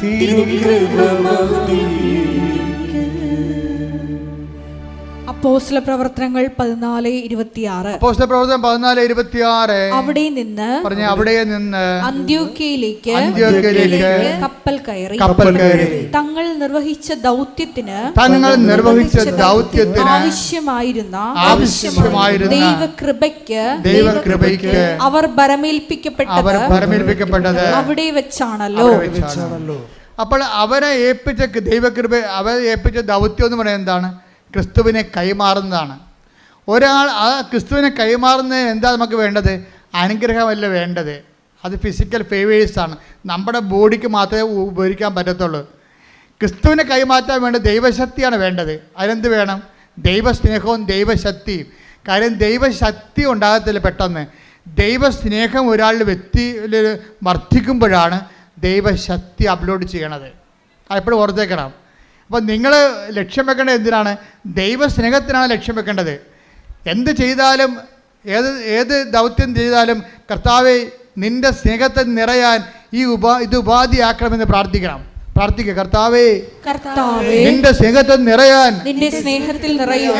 S3: തിരുകൃപ മതി.
S1: അപ്പോസ്തല പ്രവർത്തനങ്ങൾ 14:26.
S5: അപ്പോസ്തല പ്രവർത്തനം 14:26.
S1: അവിടെ നിന്ന്
S5: പറഞ്ഞ അവിടെ നിന്ന്
S1: അന്ത്യോക്യയിലേക്ക് കപ്പൽ കയറി തങ്ങൾ നിർവഹിച്ച ദൗത്യത്തിന് ആവശ്യമായിരുന്ന ദൈവകൃപയ്ക്ക് അവർ ഭരമേൽപ്പിക്കപ്പെട്ടത് അവിടെ വെച്ചാണല്ലോ.
S5: അപ്പോൾ അവരെ ഏൽപ്പിച്ച ദൗത്യം എന്ന് പറയുന്നത് എന്താണ്? ക്രിസ്തുവിനെ കൈമാറുന്നതാണ്. ഒരാൾ ആ ക്രിസ്തുവിനെ കൈമാറുന്നതിന് എന്താ നമുക്ക് വേണ്ടത്? അനുഗ്രഹമല്ല വേണ്ടത്, അത് ഫിസിക്കൽ ഫേവേഴ്സാണ്. നമ്മുടെ ബോഡിക്ക് മാത്രമേ ഉപകരിക്കാൻ പറ്റത്തുള്ളൂ. ക്രിസ്തുവിനെ കൈമാറ്റാൻ വേണ്ട ദൈവശക്തിയാണ് വേണ്ടത്. അതിനെന്ത് വേണം? ദൈവസ്നേഹവും ദൈവശക്തിയും. കാര്യം ദൈവശക്തി ഉണ്ടാകത്തില്ല പെട്ടെന്ന്. ദൈവസ്നേഹം ഒരാളുടെ വ്യക്തിയിൽ വർദ്ധിക്കുമ്പോഴാണ് ദൈവശക്തി അപ്ലോഡ് ചെയ്യണത്. അതെപ്പോഴും ഓർത്തേക്കണം. അപ്പോൾ നിങ്ങൾ ലക്ഷ്യം വെക്കേണ്ടത് എന്തിനാണ്? ദൈവസ്നേഹത്തിനാണ് ലക്ഷ്യം വെക്കേണ്ടത്. എന്ത് ചെയ്താലും ഏത് ദൗത്യം ചെയ്താലും കർത്താവേ നിൻ്റെ സ്നേഹത്തെ നിറയാൻ ഇത് ഉപാധിയാക്കണമെന്ന് പ്രാർത്ഥിക്കണം. കർത്താവേ നിന്റെ സ്നേഹത്തിൽ നിറയാൻ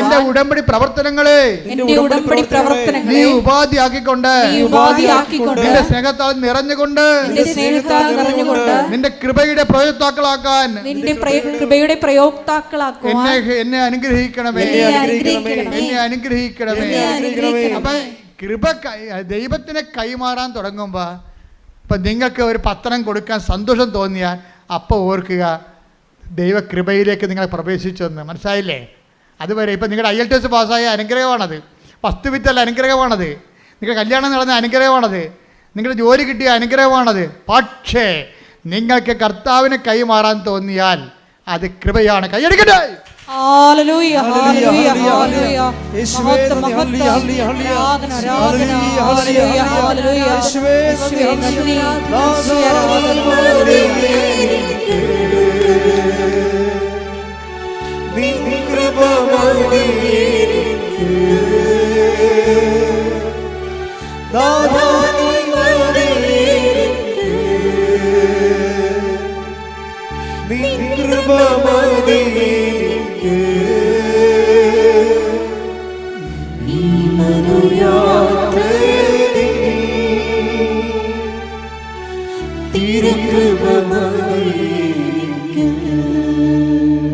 S5: എന്റെ ഉടമ്പടി പ്രവർത്തനങ്ങളെ നീ ഉപാധിയാക്കിക്കൊണ്ട് നിന്റെ സ്നേഹത്താൽ നിറഞ്ഞുകൊണ്ട് നിന്റെ കൃപയുടെ പ്രയോക്താക്കളാക്കാൻ എന്നെ അനുഗ്രഹിക്കണമേ. അപ്പൊ കൃപ ദൈവത്തിനെ കൈമാറാൻ തുടങ്ങുമ്പോ ഇപ്പൊ നിങ്ങൾക്ക് ഒരു പത്രം കൊടുക്കാൻ സന്തോഷം തോന്നിയാൽ അപ്പോൾ ഓർക്കുക ദൈവകൃപയിലേക്ക് നിങ്ങൾ പ്രവേശിച്ചെന്ന്. മനസ്സിലായില്ലേ? അതുവരെ ഇപ്പം നിങ്ങളുടെ IELTS പാസ്സായ അനുഗ്രഹമാണത്, വസ്തുവിറ്റല്ല അനുഗ്രഹമാണത്, നിങ്ങൾ കല്യാണം നടന്ന അനുഗ്രഹമാണത്, നിങ്ങളുടെ ജോലി കിട്ടിയ അനുഗ്രഹമാണത്. പക്ഷേ നിങ്ങൾക്ക് കർത്താവിനെ കൈമാറാൻ തോന്നിയാൽ അത് കൃപയാണ്. കൈയടിക്കട്ടെ.
S1: ഹല്ലേലൂയ ഹല്ലേലൂയ ഹല്ലേലൂയ. യേശുവേ നന്ദി. ഹല്ലേലൂയ ആരാധന ആരാധന ഹല്ലേലൂയ ഹല്ലേലൂയ. യേശുവേ നന്ദി.
S3: നിൻ കൃപ മതി നാഥാ നീ മതി നിൻ കൃപ മതി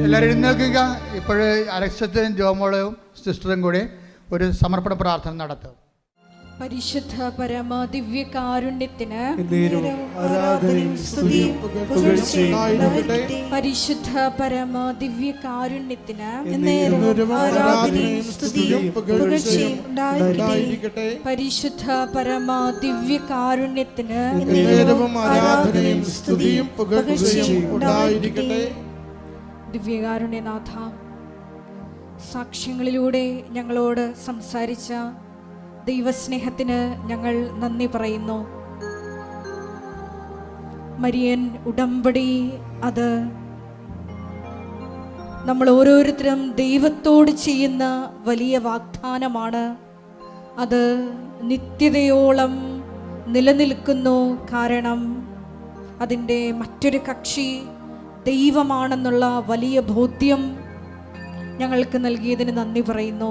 S5: എല്ലാവരും എഴുന്നേൽക്കുക. ഇപ്പോഴ് അലക്സത്തും ജോമോളും സിസ്റ്ററും കൂടി ഒരു സമർപ്പണ പ്രാർത്ഥന നടത്തും.
S1: പരിശുദ്ധ പരമ ദിവ്യ കാരുണ്യത്തിന് പരിശുദ്ധ പരമ ദിവ്യ കാരുണ്യത്തിന് പരിശുദ്ധ പരമ ദിവ്യ കാരുണ്യത്തിന് ദിവ്യകാരുണ്യനാഥ, സാക്ഷ്യങ്ങളിലൂടെ ഞങ്ങളോട് സംസാരിച്ച ദൈവസ്നേഹത്തിന് ഞങ്ങൾ നന്ദി പറയുന്നു. മരിയൻ ഉടമ്പടി അത് നമ്മൾ ഓരോരുത്തരും ദൈവത്തോട് ചെയ്യുന്ന വലിയ വാഗ്ദാനമാണ്. അത് നിത്യതയോളം നിലനിൽക്കുന്നു. കാരണം അതിൻ്റെ മറ്റൊരു കക്ഷി ദൈവമാണെന്നുള്ള വലിയ ബോധ്യം ഞങ്ങൾക്ക് നൽകിയതിന് നന്ദി പറയുന്നു.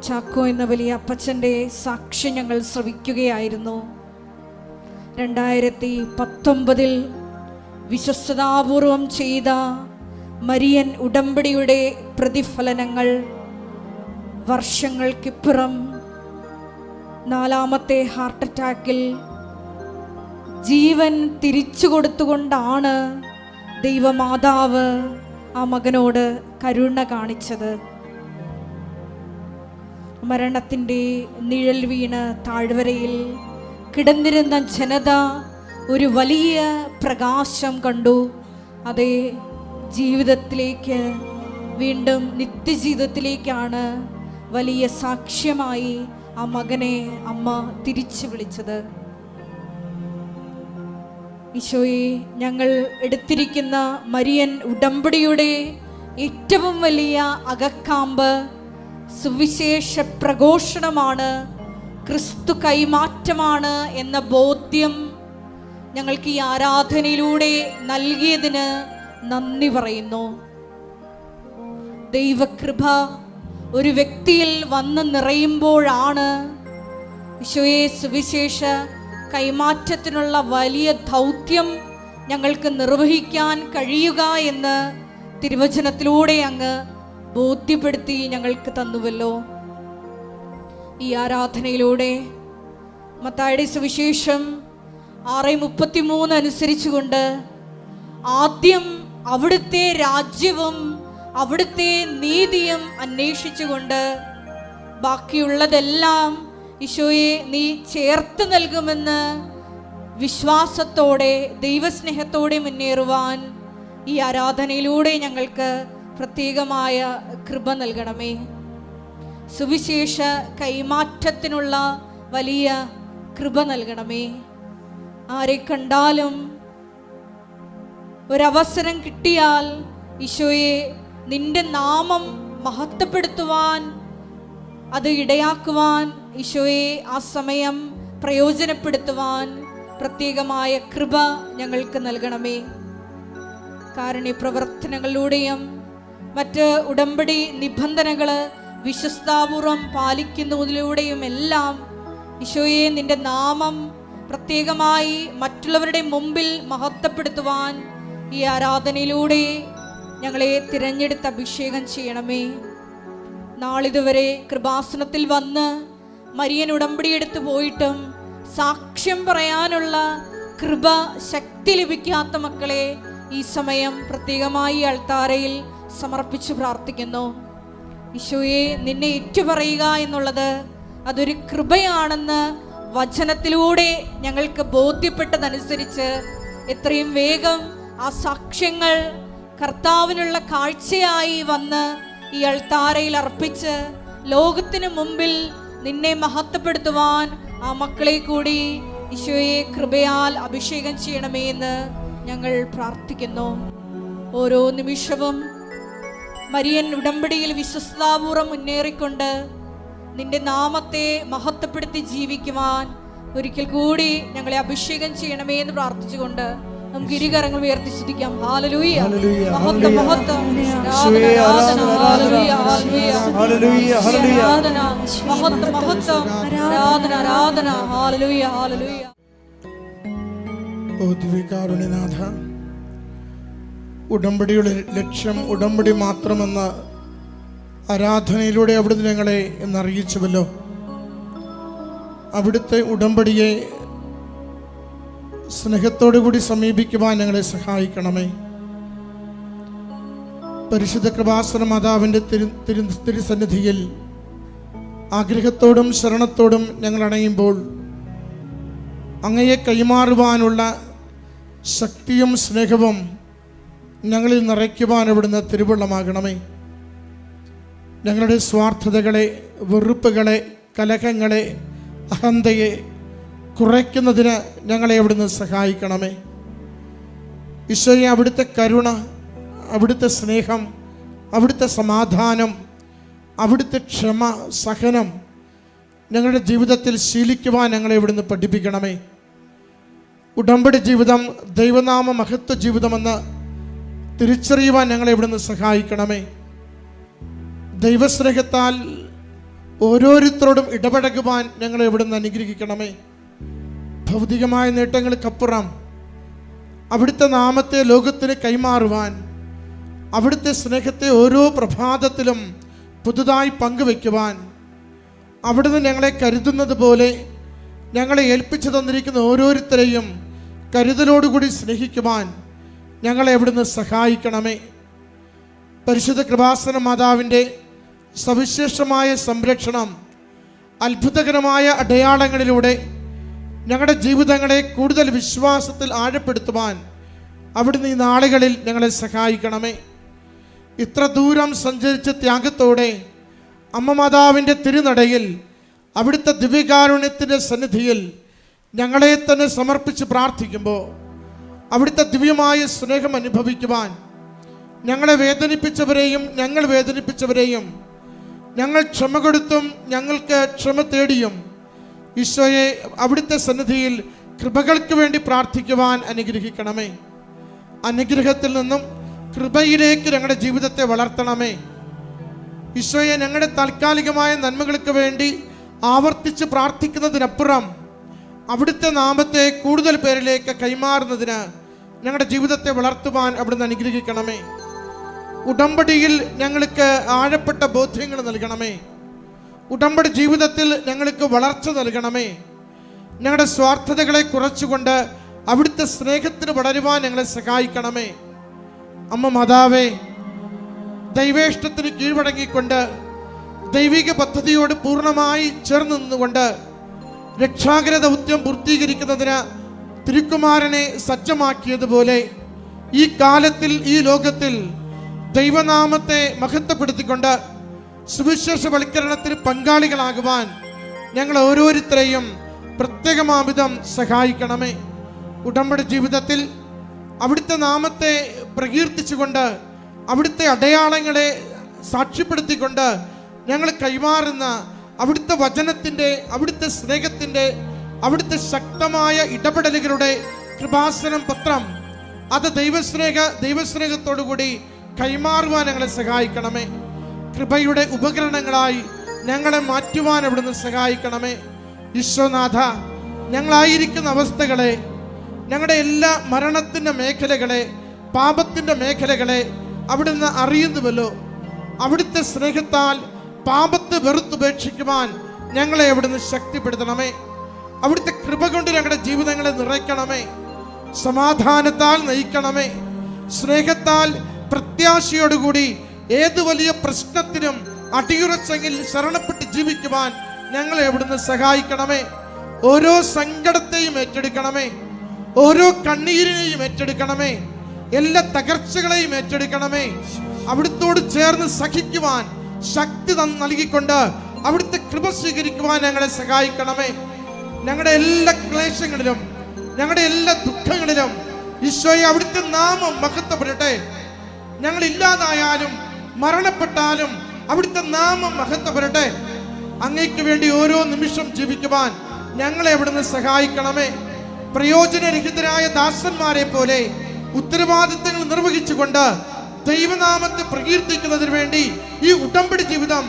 S1: ചാക്കോ എന്ന വലിയ അപ്പച്ചൻ്റെ സാക്ഷ്യം ഞങ്ങൾ ശ്രവിക്കുകയായിരുന്നു. 2019 വിശ്വസ്തതാപൂർവം ചെയ്ത മരിയൻ ഉടമ്പടിയുടെ പ്രതിഫലനങ്ങൾ വർഷങ്ങൾക്കിപ്പുറം 4ാമത്തെ ഹാർട്ട് അറ്റാക്കിൽ ജീവൻ തിരിച്ചു കൊടുത്തുകൊണ്ടാണ് ദൈവമാതാവ് ആ മകനോട് കരുണ കാണിച്ചത്. മരണത്തിൻ്റെ നിഴൽ വീണ് താഴ്വരയിൽ കിടന്നിരുന്ന ജനത ഒരു വലിയ പ്രകാശം കണ്ടു. അതേ ജീവിതത്തിലേക്ക്, വീണ്ടും നിത്യജീവിതത്തിലേക്കാണ് വലിയ സാക്ഷ്യമായി ആ മകനെ അമ്മ തിരിച്ചു വിളിച്ചത്. ഈശോയെ, ഞങ്ങൾ എടുത്തിരിക്കുന്ന മരിയൻ ഉടമ്പടിയുടെ ഏറ്റവും വലിയ അകക്കാമ്പ് സുവിശേഷ പ്രഘോഷണമാണ്, ക്രിസ്തു കൈമാറ്റമാണ് എന്ന ബോധ്യം ഞങ്ങൾക്ക് ഈ ആരാധനയിലൂടെ നൽകിയതിന് നന്ദി പറയുന്നു. ദൈവകൃപ ഒരു വ്യക്തിയിൽ വന്ന് നിറയുമ്പോഴാണ് ഈശോയെ സുവിശേഷ കൈമാറ്റത്തിനുള്ള വലിയ ദൗത്യം ഞങ്ങൾക്ക് നിർവഹിക്കാൻ കഴിയുക എന്ന് തിരുവചനത്തിലൂടെ അങ്ങ് ബോധ്യപ്പെടുത്തി ഞങ്ങൾക്ക് തന്നുവല്ലോ. ഈ ആരാധനയിലൂടെ മത്തായിയുടെ സുവിശേഷം 6:33 അനുസരിച്ചുകൊണ്ട് ആദ്യം അവിടുത്തെ രാജ്യവും അവിടുത്തെ നീതിയും അന്വേഷിച്ചുകൊണ്ട് ബാക്കിയുള്ളതെല്ലാം ഈശോയെ നീ ചേർത്ത് നൽകുമെന്ന് വിശ്വാസത്തോടെ ദൈവസ്നേഹത്തോടെ മുന്നേറുവാൻ ഈ ആരാധനയിലൂടെ ഞങ്ങൾക്ക് പ്രത്യേകമായ കൃപ നൽകണമേ. സുവിശേഷ കൈമാറ്റത്തിനുള്ള വലിയ കൃപ നൽകണമേ. ആരെ കണ്ടാലും ഒരവസരം കിട്ടിയാൽ ഈശോയെ നിന്റെ നാമം മഹത്വപ്പെടുത്തുവാൻ, അത് ഇടയാക്കുവാൻ, ഈശോയെ ആ സമയം പ്രയോജനപ്പെടുത്തുവാൻ പ്രത്യേകമായ കൃപ ഞങ്ങൾക്ക് നൽകണമേ. കാരുണ്യ പ്രവർത്തനങ്ങളിലൂടെയും മറ്റ് ഉടമ്പടി നിബന്ധനകൾ വിശ്വസ്താപൂർവം പാലിക്കുന്നതിലൂടെയും എല്ലാം ഈശോയെ നിന്റെ നാമം പ്രത്യേകമായി മറ്റുള്ളവരുടെ മുമ്പിൽ മഹത്വപ്പെടുത്തുവാൻ ഈ ആരാധനയിലൂടെ ഞങ്ങളെ തിരഞ്ഞെടുത്ത് അഭിഷേകം ചെയ്യണമേ. നാളിതുവരെ കൃപാസനത്തിൽ വന്ന് മരിയൻ ഉടമ്പടിയെടുത്ത് പോയിട്ടും സാക്ഷ്യം പറയാനുള്ള കൃപ ശക്തി ലഭിക്കാത്ത മക്കളെ ഈ സമയം പ്രത്യേകമായി അൾത്താരയിൽ സമർപ്പിച്ച് പ്രാർത്ഥിക്കുന്നു. ഈശോയെ നിന്നെ ഏറ്റുപറയുക എന്നുള്ളത് അതൊരു കൃപയാണെന്ന് വചനത്തിലൂടെ ഞങ്ങൾക്ക് ബോധ്യപ്പെട്ടതനുസരിച്ച് എത്രയും വേഗം ആ സാക്ഷ്യങ്ങൾ കർത്താവിനുള്ള കാഴ്ചയായി വന്ന് ഈ അൾത്താരയിൽ അർപ്പിച്ച് ലോകത്തിന് മുമ്പിൽ നിന്നെ മഹത്വപ്പെടുത്തുവാൻ ആ മക്കളെ കൂടി ഈശോയെ കൃപയാൽ അഭിഷേകം ചെയ്യണമേ എന്ന് ഞങ്ങൾ പ്രാർത്ഥിക്കുന്നു. ഓരോ നിമിഷവും മരിയൻ ഉടമ്പടിയിൽ വിശ്വസ്താപൂർവം മുന്നേറിക്കൊണ്ട് നിന്റെ നാമത്തെ മഹത്വപ്പെടുത്തി ജീവിക്കുവാൻ ഒരിക്കൽ കൂടി ഞങ്ങളെ അഭിഷേകം ചെയ്യണമേ എന്ന് പ്രാർത്ഥിച്ചുകൊണ്ട് നമുക്ക് ഇരുകരങ്ങൾ ഉയർത്തി സ്തുതിക്കാം. ഹല്ലേലൂയ, മഹത്വം, മഹത്വം, ആരാധന, ഹല്ലേലൂയ, ഹല്ലേലൂയ, ആരാധന, മഹത്വം, മഹത്വം, ആരാധന, ആരാധന, ഹല്ലേലൂയ, ഹല്ലേലൂയ.
S2: ഓ ദിവ്യകാരുണ്യനാഥ, ഉടമ്പടിയുടെ ലക്ഷ്യം ഉടമ്പടി മാത്രമെന്ന ആരാധനയിലൂടെ അവിടുന്ന് ഞങ്ങളെ എന്നറിയിച്ചുവല്ലോ. അവിടുത്തെ ഉടമ്പടിയെ സ്നേഹത്തോടു കൂടി സമീപിക്കുവാൻ ഞങ്ങളെ സഹായിക്കണമേ. പരിശുദ്ധ കൃപാസന മാതാവിൻ്റെ തിരുസന്നിധിയിൽ ആഗ്രഹത്തോടും ശരണത്തോടും ഞങ്ങൾ അണയുമ്പോൾ അങ്ങയെ കൈമാറുവാനുള്ള ശക്തിയും സ്നേഹവും ഞങ്ങളിൽ നിറയ്ക്കുവാൻ അവിടുന്ന് തിരുവുള്ളമാകണമേ. ഞങ്ങളുടെ സ്വാർത്ഥതകളെ, വെറുപ്പുകളെ, കലഹങ്ങളെ, അഹന്തയെ കുറയ്ക്കുന്നതിന് ഞങ്ങളെ അവിടുന്ന് സഹായിക്കണമേ. ഈശോയെ, അവിടുത്തെ കരുണ, അവിടുത്തെ സ്നേഹം, അവിടുത്തെ സമാധാനം, അവിടുത്തെ ക്ഷമ, സഹനം ഞങ്ങളുടെ ജീവിതത്തിൽ ശീലിക്കുവാൻ ഞങ്ങളെ ഇവിടുന്ന് പഠിപ്പിക്കണമേ. ഉടമ്പടി ജീവിതം ദൈവനാമ മഹത്വ ജീവിതമെന്ന് തിരിച്ചറിയുവാൻ ഞങ്ങളെ ഇവിടുന്ന് സഹായിക്കണമേ. ദൈവസ്നേഹത്താൽ ഓരോരുത്തരോടും ഇടപഴകുവാൻ ഞങ്ങളെ ഇവിടുന്ന് അനുഗ്രഹിക്കണമേ. ഭൗതികമായ നേട്ടങ്ങൾക്കപ്പുറം അവിടുത്തെ നാമത്തെ ലോകത്തിന് കൈമാറുവാൻ, അവിടുത്തെ സ്നേഹത്തെ ഓരോ പ്രഭാതത്തിലും പുതുതായി പങ്കുവയ്ക്കുവാൻ, അവിടുന്ന് ഞങ്ങളെ കരുതുന്നത് പോലെ ഞങ്ങളെ ഏൽപ്പിച്ചു തന്നിരിക്കുന്ന ഓരോരുത്തരെയും കരുതലോടുകൂടി സ്നേഹിക്കുവാൻ ഞങ്ങളെ അവിടുന്ന് സഹായിക്കണമേ. പരിശുദ്ധ കൃപാസന മാതാവിൻ്റെ സവിശേഷമായ സംരക്ഷണം, അത്ഭുതകരമായ അടയാളങ്ങളിലൂടെ ഞങ്ങളുടെ ജീവിതങ്ങളെ കൂടുതൽ വിശ്വാസത്തിൽ ആഴപ്പെടുത്തുവാൻ അവിടുന്ന് ഈ നാളുകളിൽ ഞങ്ങളെ സഹായിക്കണമേ. ഇത്ര ദൂരം സഞ്ചരിച്ച ത്യാഗത്തോടെ അമ്മ മാതാവിൻ്റെ തിരുനടയിൽ അവിടുത്തെ ദിവ്യകാരുണ്യത്തിൻ്റെ സന്നിധിയിൽ ഞങ്ങളെ തന്നെ സമർപ്പിച്ച് പ്രാർത്ഥിക്കുമ്പോൾ അവിടുത്തെ ദിവ്യമായ സ്നേഹം അനുഭവിക്കുവാൻ, ഞങ്ങളെ വേദനിപ്പിച്ചവരെയും ഞങ്ങൾ വേദനിപ്പിച്ചവരെയും ഞങ്ങൾ ക്ഷമ കൊടുത്തും ഞങ്ങൾക്ക് ക്ഷമ തേടിയും ഈശോയെ അവിടുത്തെ സന്നിധിയിൽ കൃപകൾക്ക് വേണ്ടി പ്രാർത്ഥിക്കുവാൻ അനുഗ്രഹിക്കണമേ. അനുഗ്രഹത്തിൽ നിന്നും കൃപയിലേക്ക് ഞങ്ങളുടെ ജീവിതത്തെ വളർത്തണമേ. ഈശോയെ, ഞങ്ങളുടെ താൽക്കാലികമായ നന്മകൾക്ക് വേണ്ടി ആവർത്തിച്ച് പ്രാർത്ഥിക്കുന്നതിനപ്പുറം അവിടുത്തെ നാമത്തെ കൂടുതൽ പേരിലേക്ക് കൈമാറുന്നതിന് ഞങ്ങളുടെ ജീവിതത്തെ വളർത്തുവാൻ അവിടുന്ന് അനുഗ്രഹിക്കണമേ. ഉടമ്പടിയിൽ ഞങ്ങൾക്ക് ആഴപ്പെട്ട ബോധ്യങ്ങൾ നൽകണമേ. ഉടമ്പടി ജീവിതത്തിൽ ഞങ്ങൾക്ക് വളർച്ച നൽകണമേ. ഞങ്ങളുടെ സ്വാർത്ഥതകളെ കുറച്ചുകൊണ്ട് അവിടുത്തെ സ്നേഹത്തിന് വളരുവാൻ ഞങ്ങളെ സഹായിക്കണമേ. അമ്മ മാതാവേ, ദൈവേഷ്ടത്തിന് കീഴ്വഴങ്ങിക്കൊണ്ട് ദൈവിക പദ്ധതിയോട് പൂർണ്ണമായി ചേർന്ന് നിന്നുകൊണ്ട് രക്ഷാകര ദൗത്യം പൂർത്തീകരിക്കുന്നതിന് തിരുക്കുമാരനെ സജ്ജമാക്കിയതുപോലെ ഈ കാലത്തിൽ, ഈ ലോകത്തിൽ ദൈവനാമത്തെ മഹത്വപ്പെടുത്തിക്കൊണ്ട് സുവിശേഷവൽക്കരണത്തിന് പങ്കാളികളാകുവാൻ ഞങ്ങൾ ഓരോരുത്തരെയും പ്രത്യേകമാവിധം സഹായിക്കണമേ. ഉടമ്പടി ജീവിതത്തിൽ അവിടുത്തെ നാമത്തെ പ്രകീർത്തിച്ചുകൊണ്ട് അവിടുത്തെ അടയാളങ്ങളെ സാക്ഷ്യപ്പെടുത്തിക്കൊണ്ട് ഞങ്ങൾ കൈമാറുന്ന അവിടുത്തെ വചനത്തിൻ്റെ, അവിടുത്തെ സ്നേഹത്തിൻ്റെ, അവിടുത്തെ ശക്തമായ ഇടപെടലുകളുടെ കൃപാസനം പത്രം അത് ദൈവസ്നേഹത്തോടുകൂടി കൈമാറുവാൻ ഞങ്ങളെ സഹായിക്കണമേ. കൃപയുടെ ഉപകരണങ്ങളായി ഞങ്ങളെ മാറ്റുവാൻ അവിടുന്ന് സഹായിക്കണമേ. ഈശോനാഥ, ഞങ്ങളായിരിക്കുന്ന അവസ്ഥകളെ, ഞങ്ങളുടെ എല്ലാ മരണത്തിൻ്റെ മേഖലകളെ, പാപത്തിൻ്റെ മേഖലകളെ അവിടുന്ന് അറിയുന്നുവല്ലോ. അവിടുത്തെ സ്നേഹത്താൽ പാപത്തെ വെറുത്തുപേക്ഷിക്കുവാൻ ഞങ്ങളെ അവിടുന്ന് ശക്തിപ്പെടുത്തണമേ. അവിടുത്തെ കൃപ കൊണ്ട് ഞങ്ങളുടെ ജീവിതങ്ങളെ നിറയ്ക്കണമേ. സമാധാനത്താൽ നയിക്കണമേ. സ്നേഹത്താൽ പ്രത്യാശയോടുകൂടി ഏത് വലിയ പ്രശ്നത്തിനും അടിയുറച്ചെങ്കിൽ ശരണപ്പെട്ട് ജീവിക്കുവാൻ ഞങ്ങളെ അവിടുന്ന് സഹായിക്കണമേ. ഓരോ സങ്കടത്തെയും ഏറ്റെടുക്കണമേ. ഓരോ കണ്ണീരിനെയും ഏറ്റെടുക്കണമേ. എല്ലാ തകർച്ചകളെയും ഏറ്റെടുക്കണമേ. അവിടുത്തോട് ചേർന്ന് സഹിക്കുവാൻ ശക്തി നൽകിക്കൊണ്ട് അവിടുത്തെ കൃപ സ്വീകരിക്കുവാൻ ഞങ്ങളെ സഹായിക്കണമേ. ഞങ്ങളുടെ എല്ലാ ക്ലേശങ്ങളിലും, ഞങ്ങളുടെ എല്ലാ ദുഃഖങ്ങളിലും ഈശോയെ അവിടുത്തെ നാമം മഹത്വപ്പെടട്ടെ. ഞങ്ങൾ ഇല്ലാതായാലും മരണപ്പെട്ടാലും അവിടുത്തെ നാമം മഹത്വപ്പെടട്ടെ. അങ്ങയ്ക്ക് വേണ്ടി ഓരോ നിമിഷം ജീവിക്കുവാൻ ഞങ്ങളെ അവിടുന്ന് സഹായിക്കണമേ. പ്രയോജനരഹിതരായ ദാസന്മാരെ പോലെ ഉത്തരവാദിത്തങ്ങൾ നിർവഹിച്ചുകൊണ്ട് ദൈവനാമത്തെ പ്രകീർത്തിക്കുന്നതിന് വേണ്ടി ഈ ഉടമ്പടി ജീവിതം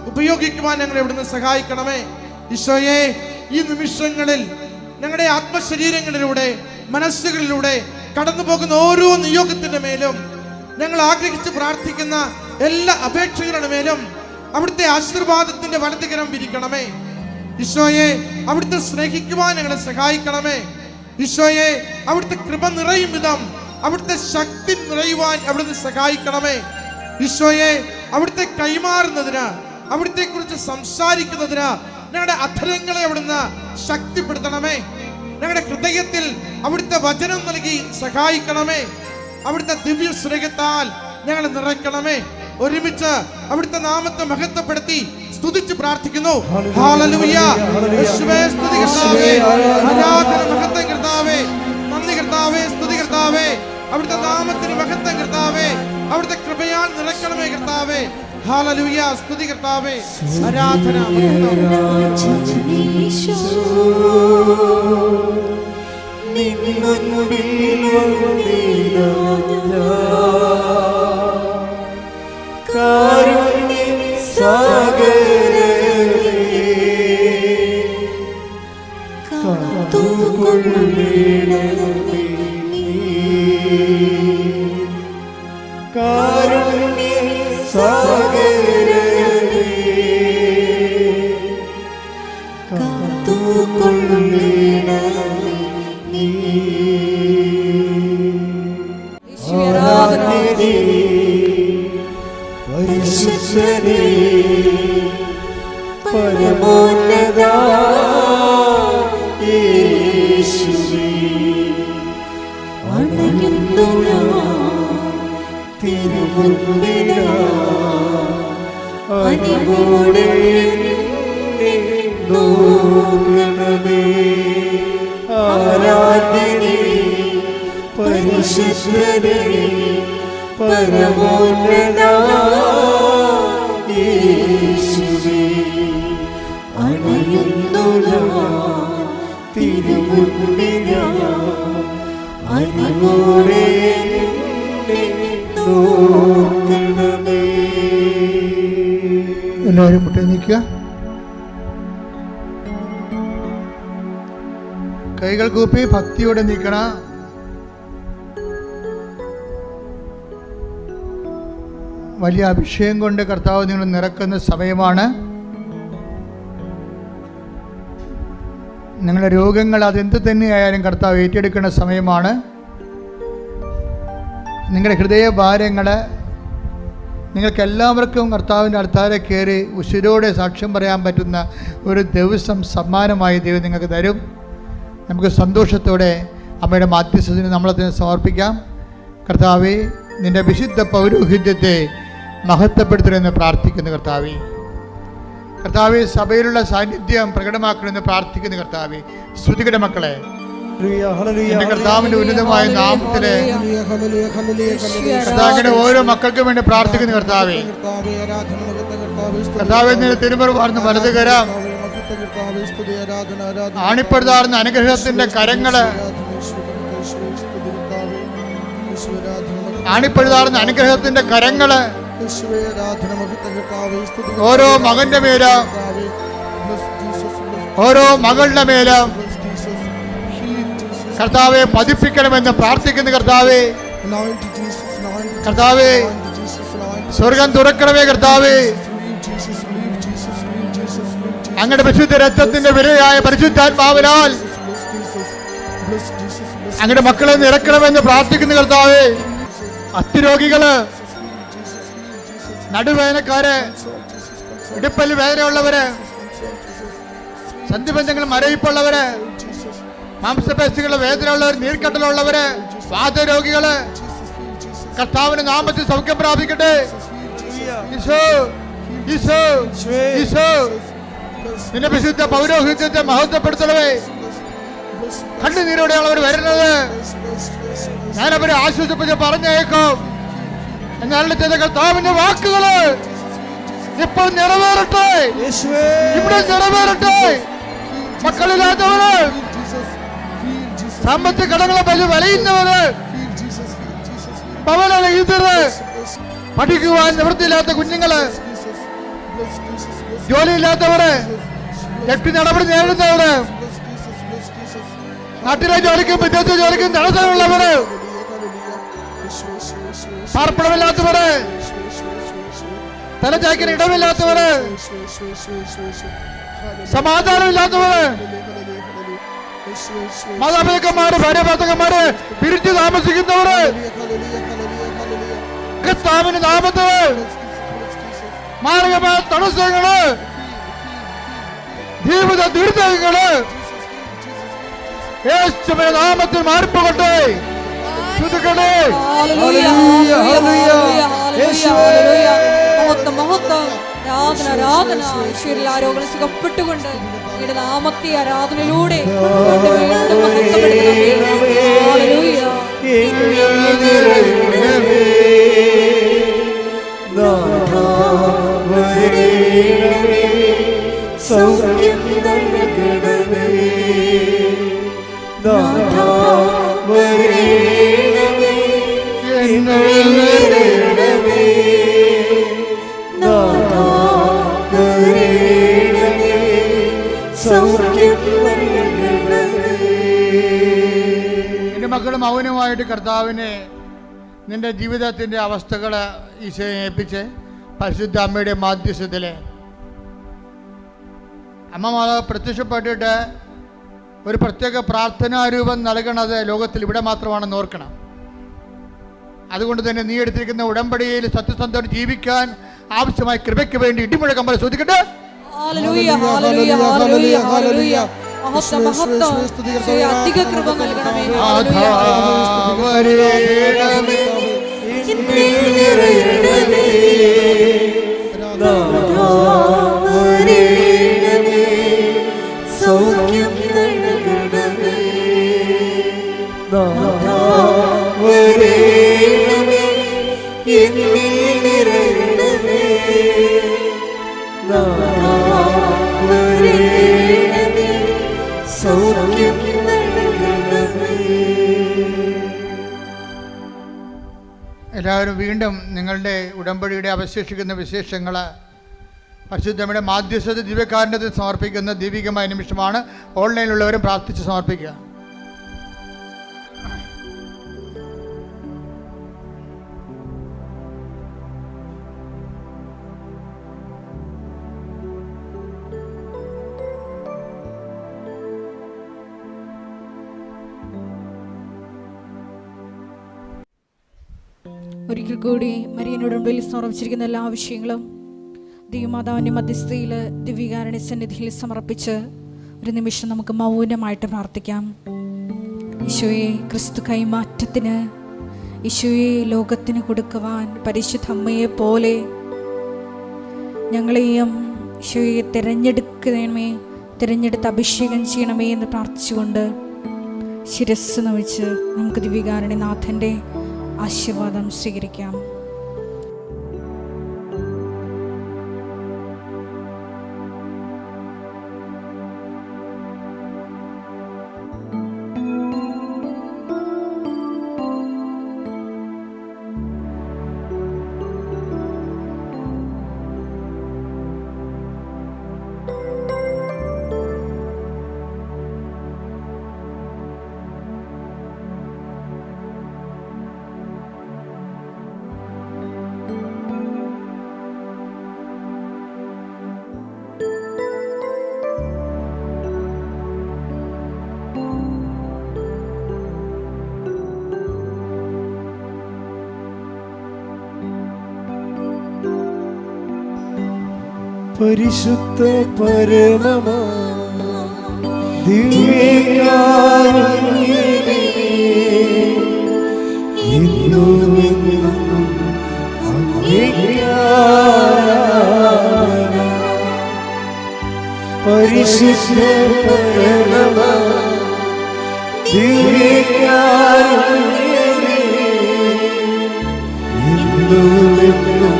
S2: ഉപയോഗിക്കുവാൻ ഞങ്ങളെ ഇവിടുന്ന് സഹായിക്കണമേ. ഈശോയെ, ഈ നിമിഷങ്ങളിൽ ഞങ്ങളുടെ ആത്മശരീരങ്ങളിലൂടെ, മനസ്സുകളിലൂടെ കടന്നു പോകുന്ന ഓരോ നിയോഗത്തിന്റെ മേലും, ഞങ്ങൾ ആഗ്രഹിച്ച് പ്രാർത്ഥിക്കുന്ന എല്ലാ അപേക്ഷകളുടെ മേലും അവിടുത്തെ ആശീർവാദത്തിന്റെ വലതുകരം വിരിക്കണമേ. ഈശോയെ, അവിടുത്തെ സ്നേഹിക്കുവാൻ ഞങ്ങളെ സഹായിക്കണമേ. ഈശോയെ, അവിടുത്തെ കൃപ നിറയും വിധം അവിടുത്തെ ശക്തി നിറയുവാൻ അവിടുന്ന് സഹായിക്കണമേ. ഈശോയെ, അവിടുത്തെ കൈമാറുന്നതിന്, അവിടുത്തെ കുറിച്ച് സംസാരിക്കുന്നതിന് ഞങ്ങളുടെ അധരങ്ങളെ അവിടുന്ന് ശക്തിപ്പെടുത്തണമേ. ഞങ്ങളുടെ ഹൃദയത്തിൽ അവിടുത്തെ വചനം നൽകി സഹായിക്കണമേ. അവിടുത്തെ ദിവ്യ സ്നേഹത്താൽ ഞങ്ങളെ നിറയ്ക്കണമേ. ഒരുമിച്ച് അവിടുത്തെ നാമത്തെ മഹത്വപ്പെടുത്തി സ്തുതിച്ച് പ്രാർത്ഥിക്കുന്നു. ഹല്ലേലൂയ. യേശുവേ, സ്തുതി കർത്താവേ, ആരാധന മഹത്വം കർത്താവേ, നന്ദി കർത്താവേ, സ്തുതി കർത്താവേ. അവിടുത്തെ നാമത്തിന് മഹത്വം കർത്താവേ, അവിടുത്തെ കൃപയാൽ നിറയ്ക്കണമേ കർത്താവേ. ഹല്ലേലൂയ. സ്തുതി കർത്താവേ, ആരാധന
S3: പരമോന്നത യേശുവേ, അണയുന്നു ഞാൻ തിരുമുൻപിലാ, അനിവോടെ എന്നെ നോക്കണമേ. ആരാധനേ, പരിശുദ്ധനേ, പരമോന്നത യേശുവേ, അണയുന്നു ഞാൻ അറിവോടെ നോക്കണമേ.
S5: എല്ലാവരും മുട്ടേ നിൽക്കുക. കൈകൾ കൂപ്പി ഭക്തിയോടെ നിൽക്കണം. വലിയ അഭിഷേകം കൊണ്ട് കർത്താവ് നിങ്ങൾ നിറക്കുന്ന സമയമാണ്. നിങ്ങളുടെ രോഗങ്ങൾ അതെന്ത് തന്നെയായാലും കർത്താവ് ഏറ്റെടുക്കുന്ന സമയമാണ്. നിങ്ങളുടെ ഹൃദയഭാരങ്ങൾ നിങ്ങൾക്കെല്ലാവർക്കും കർത്താവിൻ്റെ അടുത്താരെ കയറി ഉശിരോടെ സാക്ഷ്യം പറയാൻ പറ്റുന്ന ഒരു ദിവസം സമ്മാനമായി ദൈവം നിങ്ങൾക്ക് തരും. നമുക്ക് സന്തോഷത്തോടെ അമ്മയുടെ മാധ്യസ്ഥത്തിന് നമ്മളതിനെ സമർപ്പിക്കാം. കർത്താവേ, നിൻ്റെ വിശുദ്ധ പൗരോഹിത്യത്തെ മഹത്വപ്പെടുത്തണമെന്ന് പ്രാർത്ഥിക്കുന്നു. കർത്താവേ, സഭയിലുള്ള സാന്നിധ്യം പ്രകടമാക്കണമെന്ന് പ്രാർത്ഥിക്കുന്നു. കർത്താവേ, ശ്രുതികയുടെ മക്കളെ എന്റെ കർത്താവിന്റെ ഉന്നതമായ നാമത്തില് കർത്താവിന്റെ ഓരോ മക്കൾക്കും വേണ്ടി പ്രാർത്ഥിക്കുന്നു. കർത്താവേ, നിന്റെ തിരുമുറ വാർന്ന് വലത് കരം ആണിപ്പെടുത്താറുന്ന അനുഗ്രഹത്തിന്റെ കരങ്ങള് ഓരോ മകന്റെ മേലും ഓരോ മകളുടെ മേലും കർത്താവെ പതിപ്പിക്കണമെന്ന് പ്രാർത്ഥിക്കുന്നു. കർത്താവേ, സ്വർഗം തുറക്കണമേ. കർത്താവേ, അങ്ങയുടെ പരിശുദ്ധ രക്തത്തിന്റെ വിലയായ പരിശുദ്ധാത്മാവിനാൽ അങ്ങയുടെ മക്കളെ നിറക്കണമെന്ന് പ്രാർത്ഥിക്കുന്നു. കർത്താവേ, അസ്ഥിരോഗികള്, നടുവേദനക്കാര്, ഇടുപ്പല് വേദനയുള്ളവര്, സന്ധിബന്ധങ്ങൾ മരവിപ്പുള്ളവര്, മാംസപേശികളുടെ വേദനയുള്ളവർ, നീർക്കട്ടലുള്ളവര്, വാതരോഗികള് കർത്താവിന്റെ നാമത്തിൽ സൗഖ്യം പ്രാപിക്കട്ടെ. ഈശോ, ഈശോ, ഈശോ, നിന്റെ വിശുദ്ധ പൗരോഹിത്യത്തെ മഹത്വപ്പെടുത്തണമേ. കണ്ണുനീരോടെയാണ് അവർ വരുന്നത്. ഞാനവരെ ആശ്വസിപ്പിച്ച് പറഞ്ഞേക്കും. എന്നാൽ ചെയ്ത കർത്താവിന്റെ വാക്കുകള് ഇപ്പോൾ നിറവേറട്ടെ, ഇവിടെ നിറവേറട്ടെ. മക്കളില്ലാത്തവര്, സാമ്പത്തിക കടങ്ങളെ പറ്റി വലയുന്നവര്, ഭവനരഹിതര്, പഠിക്കുവാൻ നിവൃത്തിയില്ലാത്ത കുഞ്ഞുങ്ങള്, ജോലിയില്ലാത്തവര്, വ്യക്തി നടപടി നേരിടുന്നവര്, നാട്ടിലെ ജോലിക്കും വിദ്യാർത്ഥി ജോലിക്കും തടസ്സമുള്ളവര്, പാർപ്പിടമില്ലാത്തവര്, തലചായ്ക്കിന് ഇടമില്ലാത്തവര്, സമാധാനമില്ലാത്തവര്, മാതാപിതാക്കന്മാര്, ഭാര്യ ഭർത്താക്കന്മാര് പിരിച്ചു താമസിക്കുന്നവര് കർത്താവിന്റെ നാമത്തില് മാർഗമായ തടസ്സങ്ങള്, ജീവിത ദുരിതങ്ങള് യേശുവിന്റെ നാമത്തിൽ മാറിപ്പോകട്ടെ.
S1: ആരോഗ്യം സുഖപ്പെട്ടുകൊണ്ട് നിങ്ങളുടെ നാമത്തെ ആരാധനയിലൂടെ
S3: സൗഖ്യം നൽകണമേ.
S5: എൻ്റെ മക്കൾ മൗനമായിട്ട് കർത്താവിനെ നിന്റെ ജീവിതത്തിൻ്റെ അവസ്ഥകളെ ഈശോയെ ഏൽപ്പിച്ച് പരിശുദ്ധ അമ്മയുടെ മാധ്യസ്ഥത്തില് അമ്മ മാതാവ് പ്രത്യക്ഷപ്പെട്ടിട്ട് ഒരു പ്രത്യേക പ്രാർത്ഥനാരൂപം നൽകണത് ലോകത്തിൽ ഇവിടെ മാത്രമാണെന്ന് ഓർക്കണം. അതുകൊണ്ട് തന്നെ നീ എടുത്തിരിക്കുന്ന ഉടമ്പടിയിൽ സത്യസന്ധത ജീവിക്കാൻ ആവശ്യമായ കൃപയ്ക്ക് വേണ്ടി ഇടിമുഴക്കം പോലെ ശ്രദ്ധിക്കട്ടെ.
S1: അധിക കൃപ നൽകണമേ.
S4: സൗഖ്യം നൽകണമേ. എന്നിൽ നിറയണമേ. സൗഖ്യം
S5: എല്ലാവരും വീണ്ടും നിങ്ങളുടെ ഉടമ്പടിയുടെ അവശേഷിക്കുന്ന വിശേഷങ്ങൾ പരിശുദ്ധയുടെ മാധ്യസ്ഥത ദിവ്യകാരുണ്യത്തിൽ സമർപ്പിക്കുന്ന ദൈവികമായ നിമിഷമാണ്. ഓൺലൈനിലുള്ളവരും പ്രാർത്ഥിച്ച് സമർപ്പിക്കുക.
S1: ഒരിക്കൽ കൂടി മരിയനോട് ഉടമ്പടിയിൽ സമർപ്പിച്ചിരിക്കുന്ന എല്ലാ വിഷയങ്ങളും ദൈവമാതാവിൻ്റെ മധ്യസ്ഥയിൽ ദിവ്യകാരുണ്യ സന്നിധിയിൽ സമർപ്പിച്ച് ഒരു നിമിഷം നമുക്ക് മൗനമായിട്ട് പ്രാർത്ഥിക്കാം. ഈശോയെ, ക്രിസ്തു കൈമാറ്റത്തിന്, ഈശോയെ ലോകത്തിന് കൊടുക്കുവാൻ പരിശുദ്ധ അമ്മയെ പോലെ ഞങ്ങളെയും ഈശോയെ തിരഞ്ഞെടുക്കണമേ, തിരഞ്ഞെടുത്ത് അഭിഷേകം ചെയ്യണമേ എന്ന് പ്രാർത്ഥിച്ചുകൊണ്ട് ശിരസ്സ് നമിച്ച് നമുക്ക് ദിവ്യകാരുണ്യനാഥൻ്റെ ആശീർവാദം സ്വീകരിക്കാം.
S3: പരിശുദ്ധ പരമമാ ദിവ്യകാരുണ്യമേ, എന്നുമെന്നും അങ്ങേക്ക് ആരാധന. പരിശുദ്ധ പരമമാ ദിവ്യകാരുണ്യമേ, എന്നുമെന്നും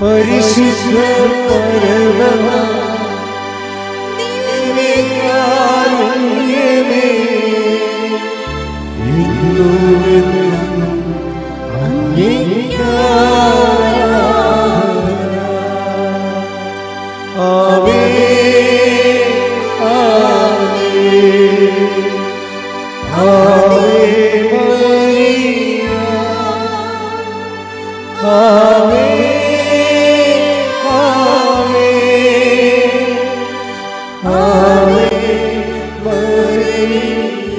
S3: പരിശുദ്ധ പരമമാ ദിവ്യകാരുണ്യമേ, എന്നുമെന്നും അങ്ങേക്ക് ആരാധന. ആവേ ആവേ ആവേ മരിയ, ആവേ ആവേ ആവേ മരിയ.